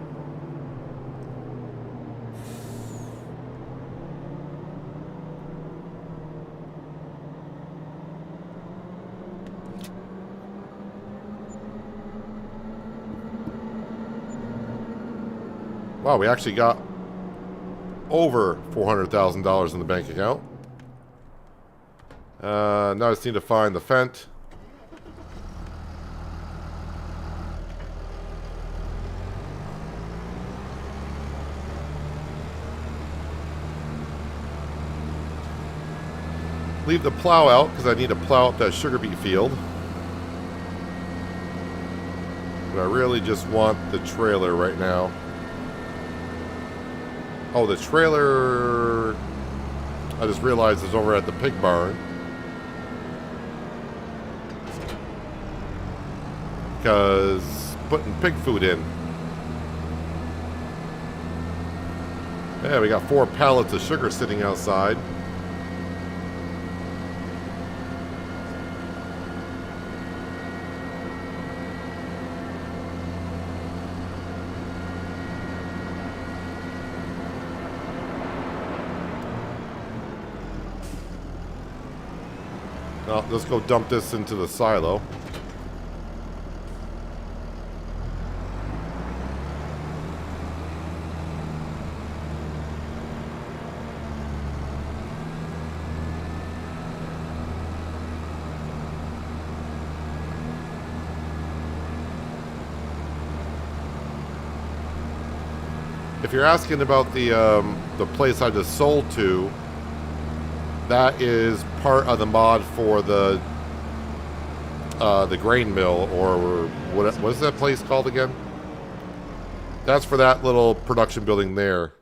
Wow, we actually got over $400,000 in the bank account. Now I just need to find the Fent. Leave the plow out because I need to plow up that sugar beet field. But I really just want the trailer right now. Oh, the trailer, I just realized, is over at the pig barn. Because putting pig food in. Yeah, we got 4 pallets of sugar sitting outside. Well, let's go dump this into the silo. If you're asking about the place I just sold to, that is part of the mod for the grain mill, or what is that place called again? That's for that little production building there.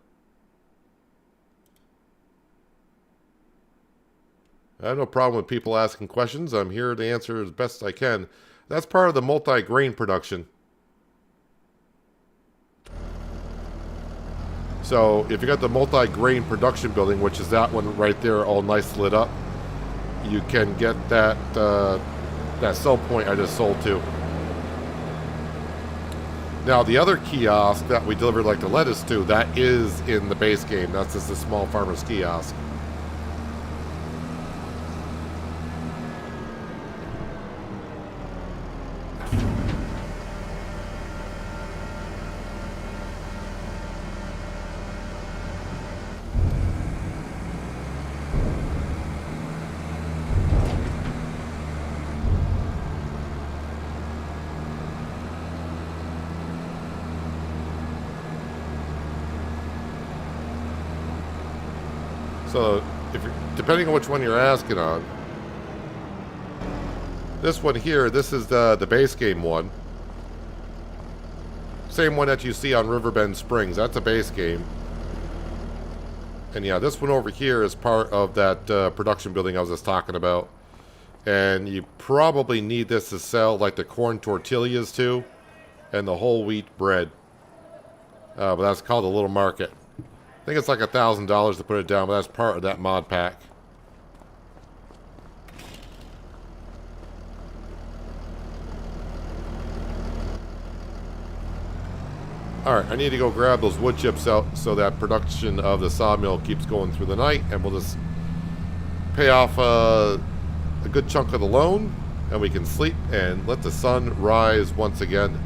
I have no problem with people asking questions. I'm here to answer as best I can. That's part of the multi-grain production. So if you got the multi-grain production building, which is that one right there, all nice lit up, you can get that that sell point I just sold to. Now the other kiosk that we delivered like the lettuce to, that is in the base game. That's just a small farmer's kiosk. So, depending on which one you're asking on, this one here, this is the base game one. Same one that you see on Riverbend Springs. That's a base game. And yeah, this one over here is part of that production building I was just talking about. And you probably need this to sell like the corn tortillas too, and the whole wheat bread. But that's called a little market. I think it's like $1,000 to put it down, but that's part of that mod pack. Alright, I need to go grab those wood chips out so that production of the sawmill keeps going through the night, and we'll just pay off a good chunk of the loan, and we can sleep and let the sun rise once again.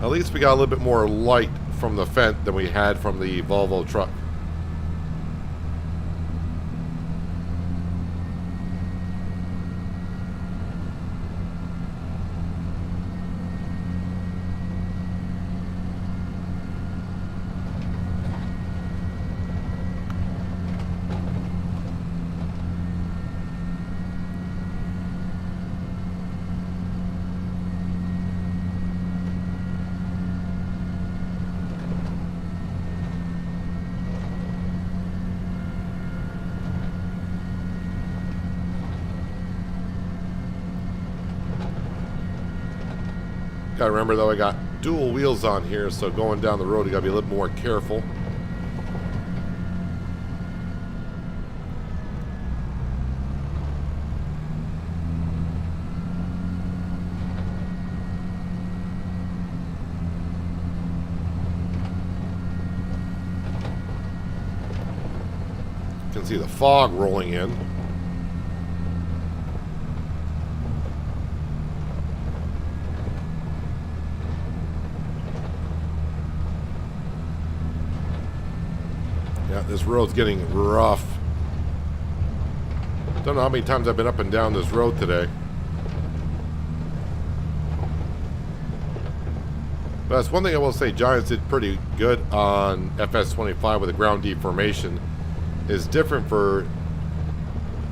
At least we got a little bit more light from the Fent than we had from the Volvo truck. Gotta remember though, I got dual wheels on here, so going down the road you gotta be a little more careful. You can see the fog rolling in. Yeah, this road's getting rough. Don't know how many times I've been up and down this road today. But that's one thing I will say, Giants did pretty good on FS25 with the ground deformation. Is different for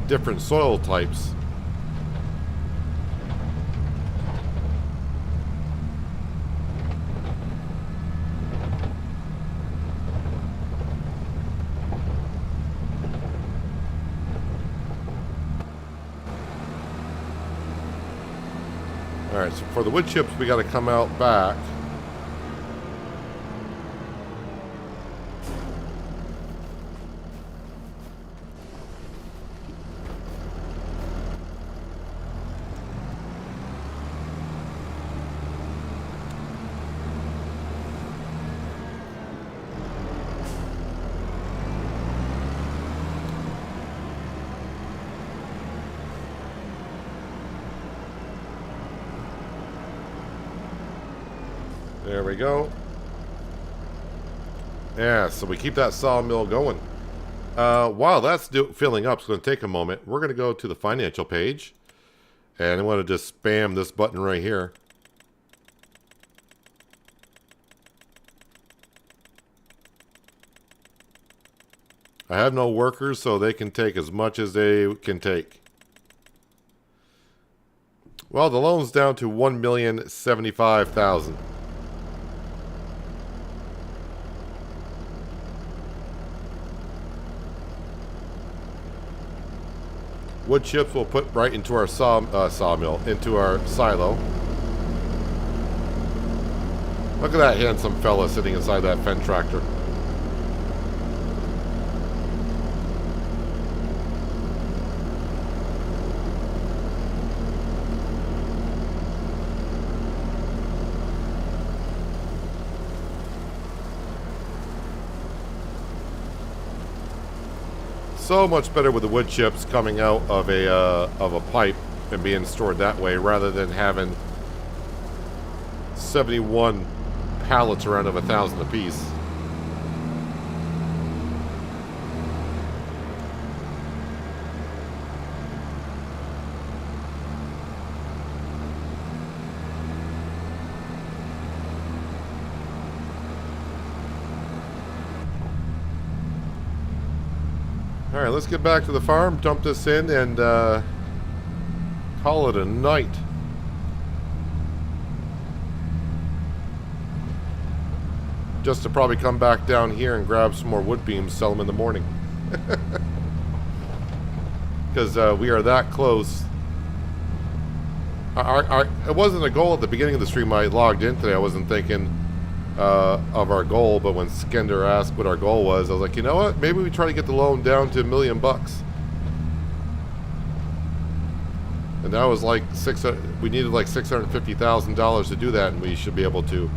different soil types. Alright, so for the wood chips we got to come out back. There we go. Yeah, so we keep that sawmill going. While that's filling up, it's going to take a moment. We're going to go to the financial page. And I want to just spam this button right here. I have no workers, so they can take as much as they can take. Well, the loan's down to $1,075,000. Wood chips we'll put right into our sawmill, into our silo. Look at that handsome fella sitting inside that Fendt tractor. So much better with the wood chips coming out of a pipe and being stored that way, rather than having 71 pallets around of 1,000 apiece. Alright, let's get back to the farm, dump this in, and call it a night. Just to probably come back down here and grab some more wood beams, sell them in the morning. Because we are that close. It wasn't a goal at the beginning of the stream I logged in today. I wasn't thinking of our goal, but when Skender asked what our goal was, I was like, you know what? Maybe we try to get the loan down to $1 million. And that was like we needed like $650,000 to do that, and we should be able to.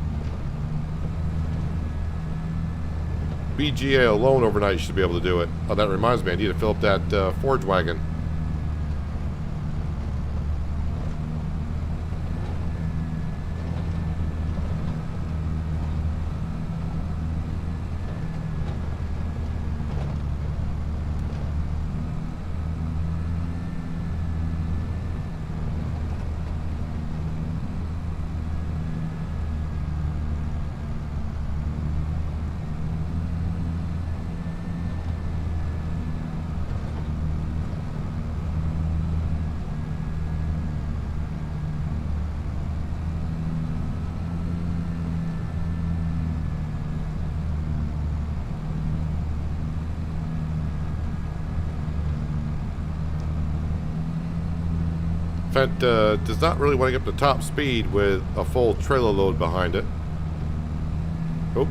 BGA alone overnight, you should be able to do it. Oh, that reminds me, I need to fill up that forge wagon. Fent does not really want to get up to top speed with a full trailer load behind it. Oh,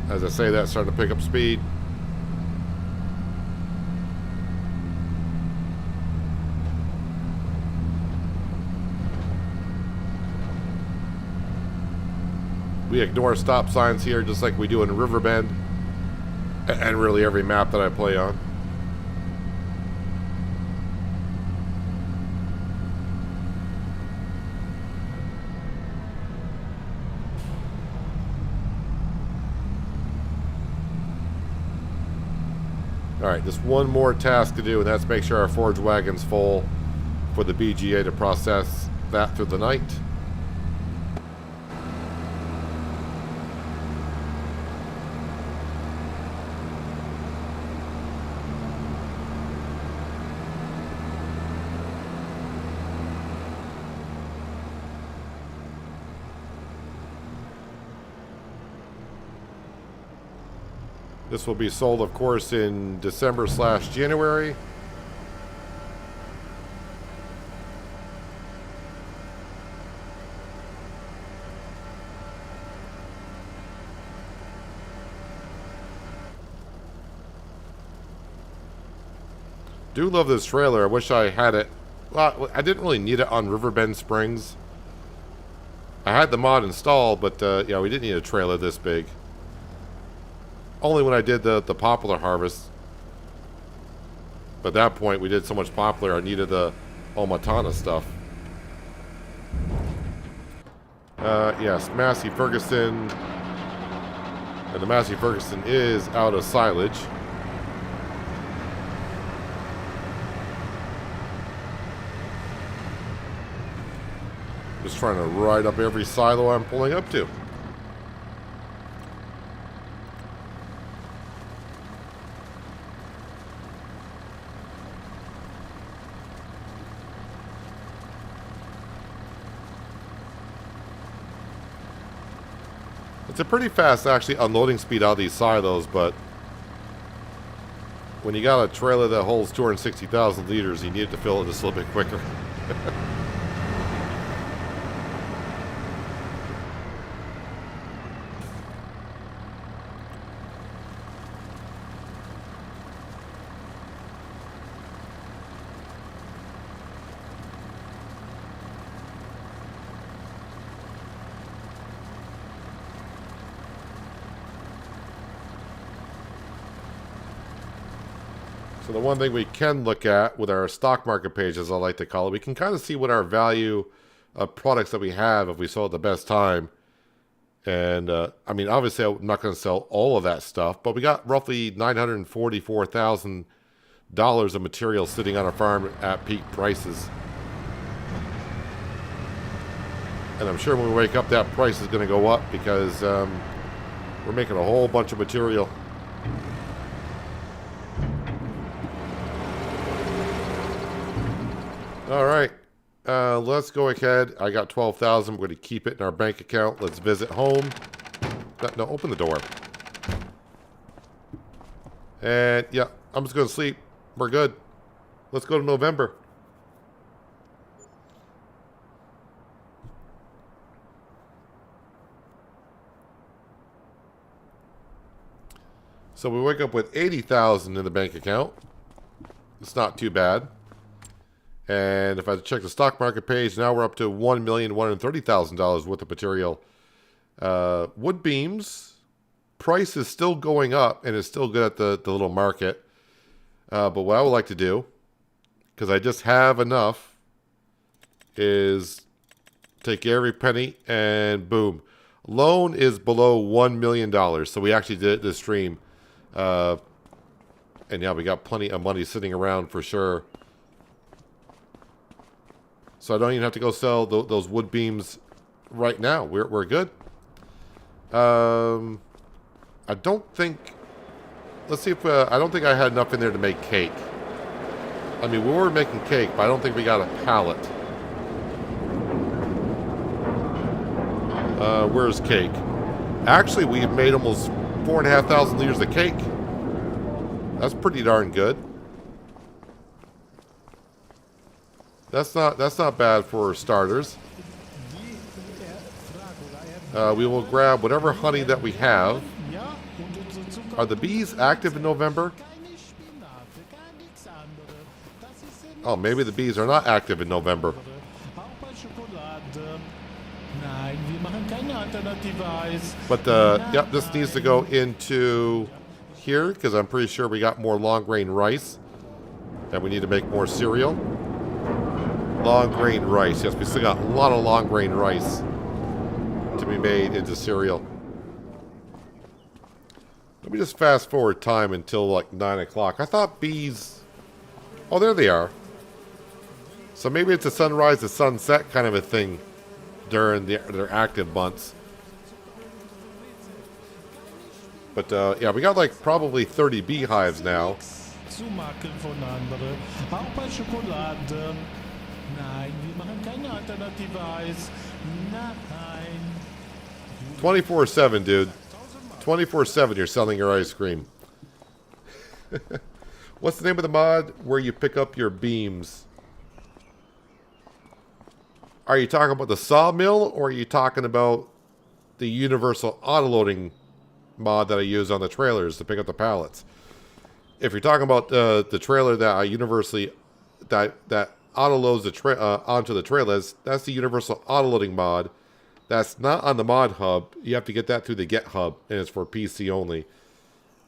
as I say that, starting to pick up speed. We ignore stop signs here just like we do in Riverbend and really every map that I play on. Alright, just one more task to do, and that's make sure our forage wagon's full for the BGA to process that through the night. This will be sold, of course, in December/January. Do love this trailer. I wish I had it. Well, I didn't really need it on Riverbend Springs. I had the mod installed, but yeah, we didn't need a trailer this big. Only when I did the poplar harvest. But at that point, we did so much poplar, I needed the Omatana stuff. Yes, Massey Ferguson. And the Massey Ferguson is out of silage. Just trying to ride up every silo I'm pulling up to. It's a pretty fast, actually, unloading speed out of these silos, but when you got a trailer that holds 260,000 liters, you need to fill it just a little bit quicker. So the one thing we can look at with our stock market page, as I like to call it, we can kind of see what our value of products that we have if we sell at the best time. And I mean, obviously I'm not going to sell all of that stuff, but we got roughly $944,000 of material sitting on our farm at peak prices. And I'm sure when we wake up, that price is going to go up because we're making a whole bunch of material. All right, let's go ahead. I got 12,000. We're going to keep it in our bank account. Let's visit home. No, open the door. And yeah, I'm just going to sleep. We're good. Let's go to November. So we wake up with 80,000 in the bank account. It's not too bad. And if I check the stock market page, now we're up to $1,130,000 worth of material. Wood beams, price is still going up and it's still good at the little market. But what I would like to do, because I just have enough, is take every penny and boom. Loan is below $1 million. So we actually did it this stream. And yeah, we got plenty of money sitting around for sure. So I don't even have to go sell those wood beams right now. We're good. I don't think... Let's see if... I don't think I had enough in there to make cake. I mean, we were making cake, but I don't think we got a pallet. Where's cake? Actually, we made almost 4,500 liters of cake. That's pretty darn good. That's not bad for starters. We will grab whatever honey that we have. Are the bees active in November? Oh, maybe the bees are not active in November. But yep, this needs to go into here because I'm pretty sure we got more long grain rice. And we need to make more cereal. Long grain rice. Yes, we still got a lot of long grain rice to be made into cereal. Let me just fast forward time until like 9 o'clock. I thought bees... Oh, there they are. So maybe it's a sunrise to sunset kind of a thing during their active months. But yeah, we got like probably 30 beehives now. 24/7, dude. 24/7 you're selling your ice cream. What's the name of the mod where you pick up your beams? Are you talking about the sawmill, or are you talking about the universal autoloading mod that I use on the trailers to pick up the pallets? If you're talking about the trailer that I universally that autoloads the onto the trailers, that's the universal autoloading mod. That's not on the mod hub. You have to get that through the Get hub, and it's for PC only.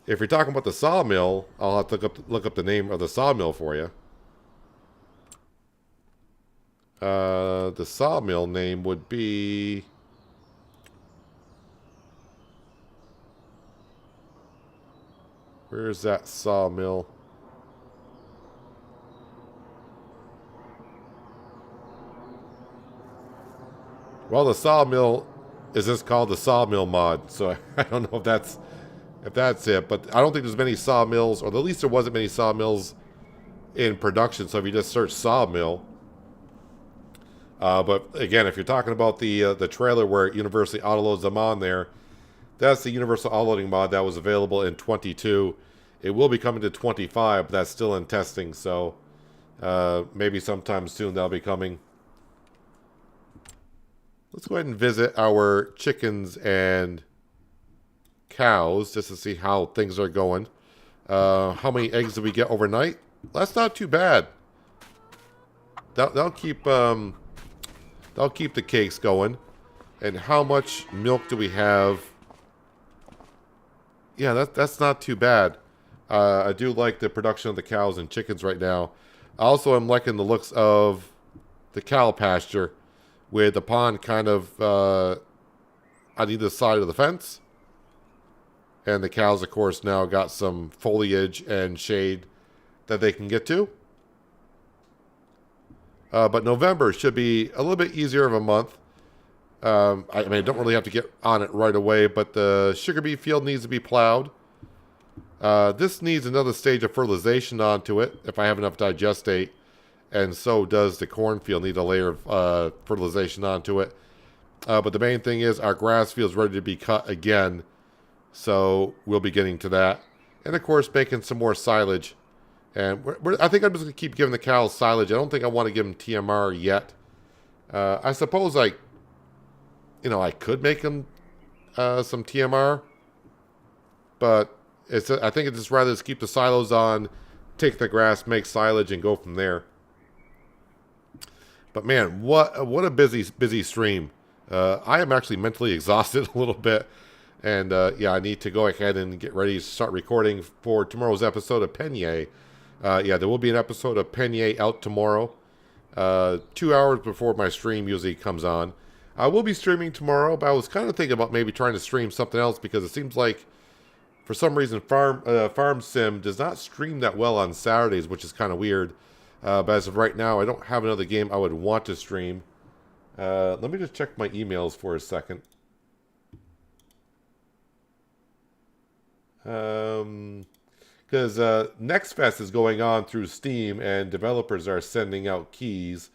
If you're talking about the sawmill, I'll have to look up the name of the sawmill for you. The sawmill name would be... Where's that sawmill? Well, the sawmill is just called the sawmill mod, so I don't know if that's it. But I don't think there's many sawmills, or at least there wasn't many sawmills in production. So if you just search sawmill, but again, if you're talking about the trailer where it universally autoloads them on there, that's the universal autoloading mod that was available in 22. It will be coming to 25, but that's still in testing. So maybe sometime soon that'll be coming. Let's go ahead and visit our chickens and cows just to see how things are going. How many eggs did we get overnight? That's not too bad. That'll keep the cakes going. And how much milk do we have? Yeah, that's not too bad. I do like the production of the cows and chickens right now. I also am liking the looks of the cow pasture, with the pond kind of on either side of the fence. And the cows, of course, now got some foliage and shade that they can get to. But November should be a little bit easier of a month. I mean, I don't really have to get on it right away, but the sugar beet field needs to be plowed. This needs another stage of fertilization onto it, if I have enough digestate. And so does the cornfield need a layer of fertilization onto it. But the main thing is our grass field is ready to be cut again. So we'll be getting to that. And of course, making some more silage. And I think I'm just going to keep giving the cows silage. I don't think I want to give them TMR yet. I suppose I could make them some TMR. But I think it's just rather just keep the silos on, take the grass, make silage, and go from there. But man, what a busy stream. I am actually mentally exhausted a little bit. And yeah, I need to go ahead and get ready to start recording for tomorrow's episode of Penye. Yeah, there will be an episode of Penye out tomorrow. 2 hours before my stream usually comes on. I will be streaming tomorrow, but I was kind of thinking about maybe trying to stream something else because it seems like for some reason Farm Sim does not stream that well on Saturdays, which is kind of weird. But as of right now, I don't have another game I would want to stream. Let me just check my emails for a second. Because Next Fest is going on through Steam, and developers are sending out keys.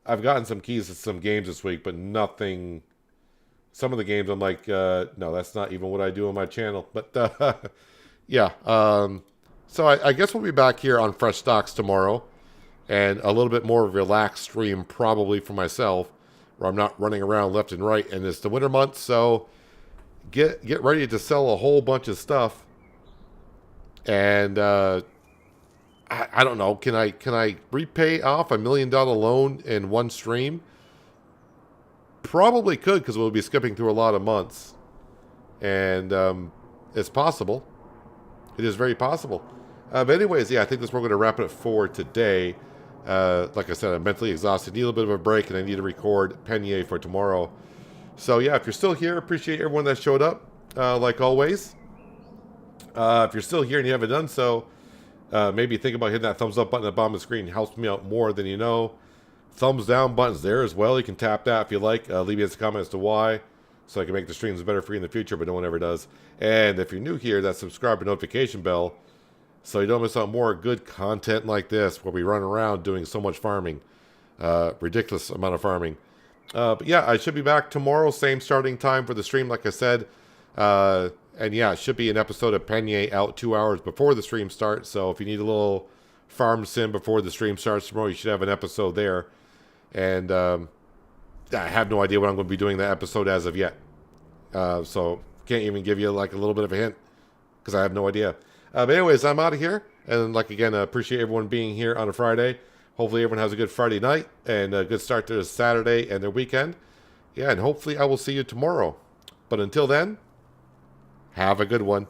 I've gotten some keys to some games this week, but nothing. Some of the games I'm like, no, that's not even what I do on my channel. But yeah, so I guess we'll be back here on Frechdachs tomorrow. and a little bit more relaxed stream probably for myself, where I'm not running around left and right. And it's the winter months, so get ready to sell a whole bunch of stuff. And I don't know. Can I repay off $1 million loan in one stream? Probably could, because we'll be skipping through a lot of months, and it's possible. It is very possible. But anyways, yeah, I think we're going to wrap it up for today. Like I said, I'm mentally exhausted. Need a little bit of a break, and I need to record Penier for tomorrow. So yeah, if you're still here, appreciate everyone that showed up, like always. If you're still here and you haven't done so, maybe think about hitting that thumbs up button at the bottom of the screen. It helps me out more than you know. Thumbs down button's there as well. You can tap that if you like. Leave me a comment as to why, so I can make the streams better for you in the future, but no one ever does. And if you're new here, that subscribe and notification bell, so you don't miss out more good content like this, where we run around doing so much farming. Ridiculous amount of farming. But yeah, I should be back tomorrow, same starting time for the stream, like I said. And yeah, it should be an episode of Penier out 2 hours before the stream starts. So if you need a little farm sim before the stream starts tomorrow, you should have an episode there. And I have no idea what I'm going to be doing that episode as of yet. So can't even give you like a little bit of a hint, because I have no idea. But anyways, I'm out of here. And like again, appreciate everyone being here on a Friday. Hopefully everyone has a good Friday night and a good start to their Saturday and their weekend. Yeah, and hopefully I will see you tomorrow. But until then, have a good one.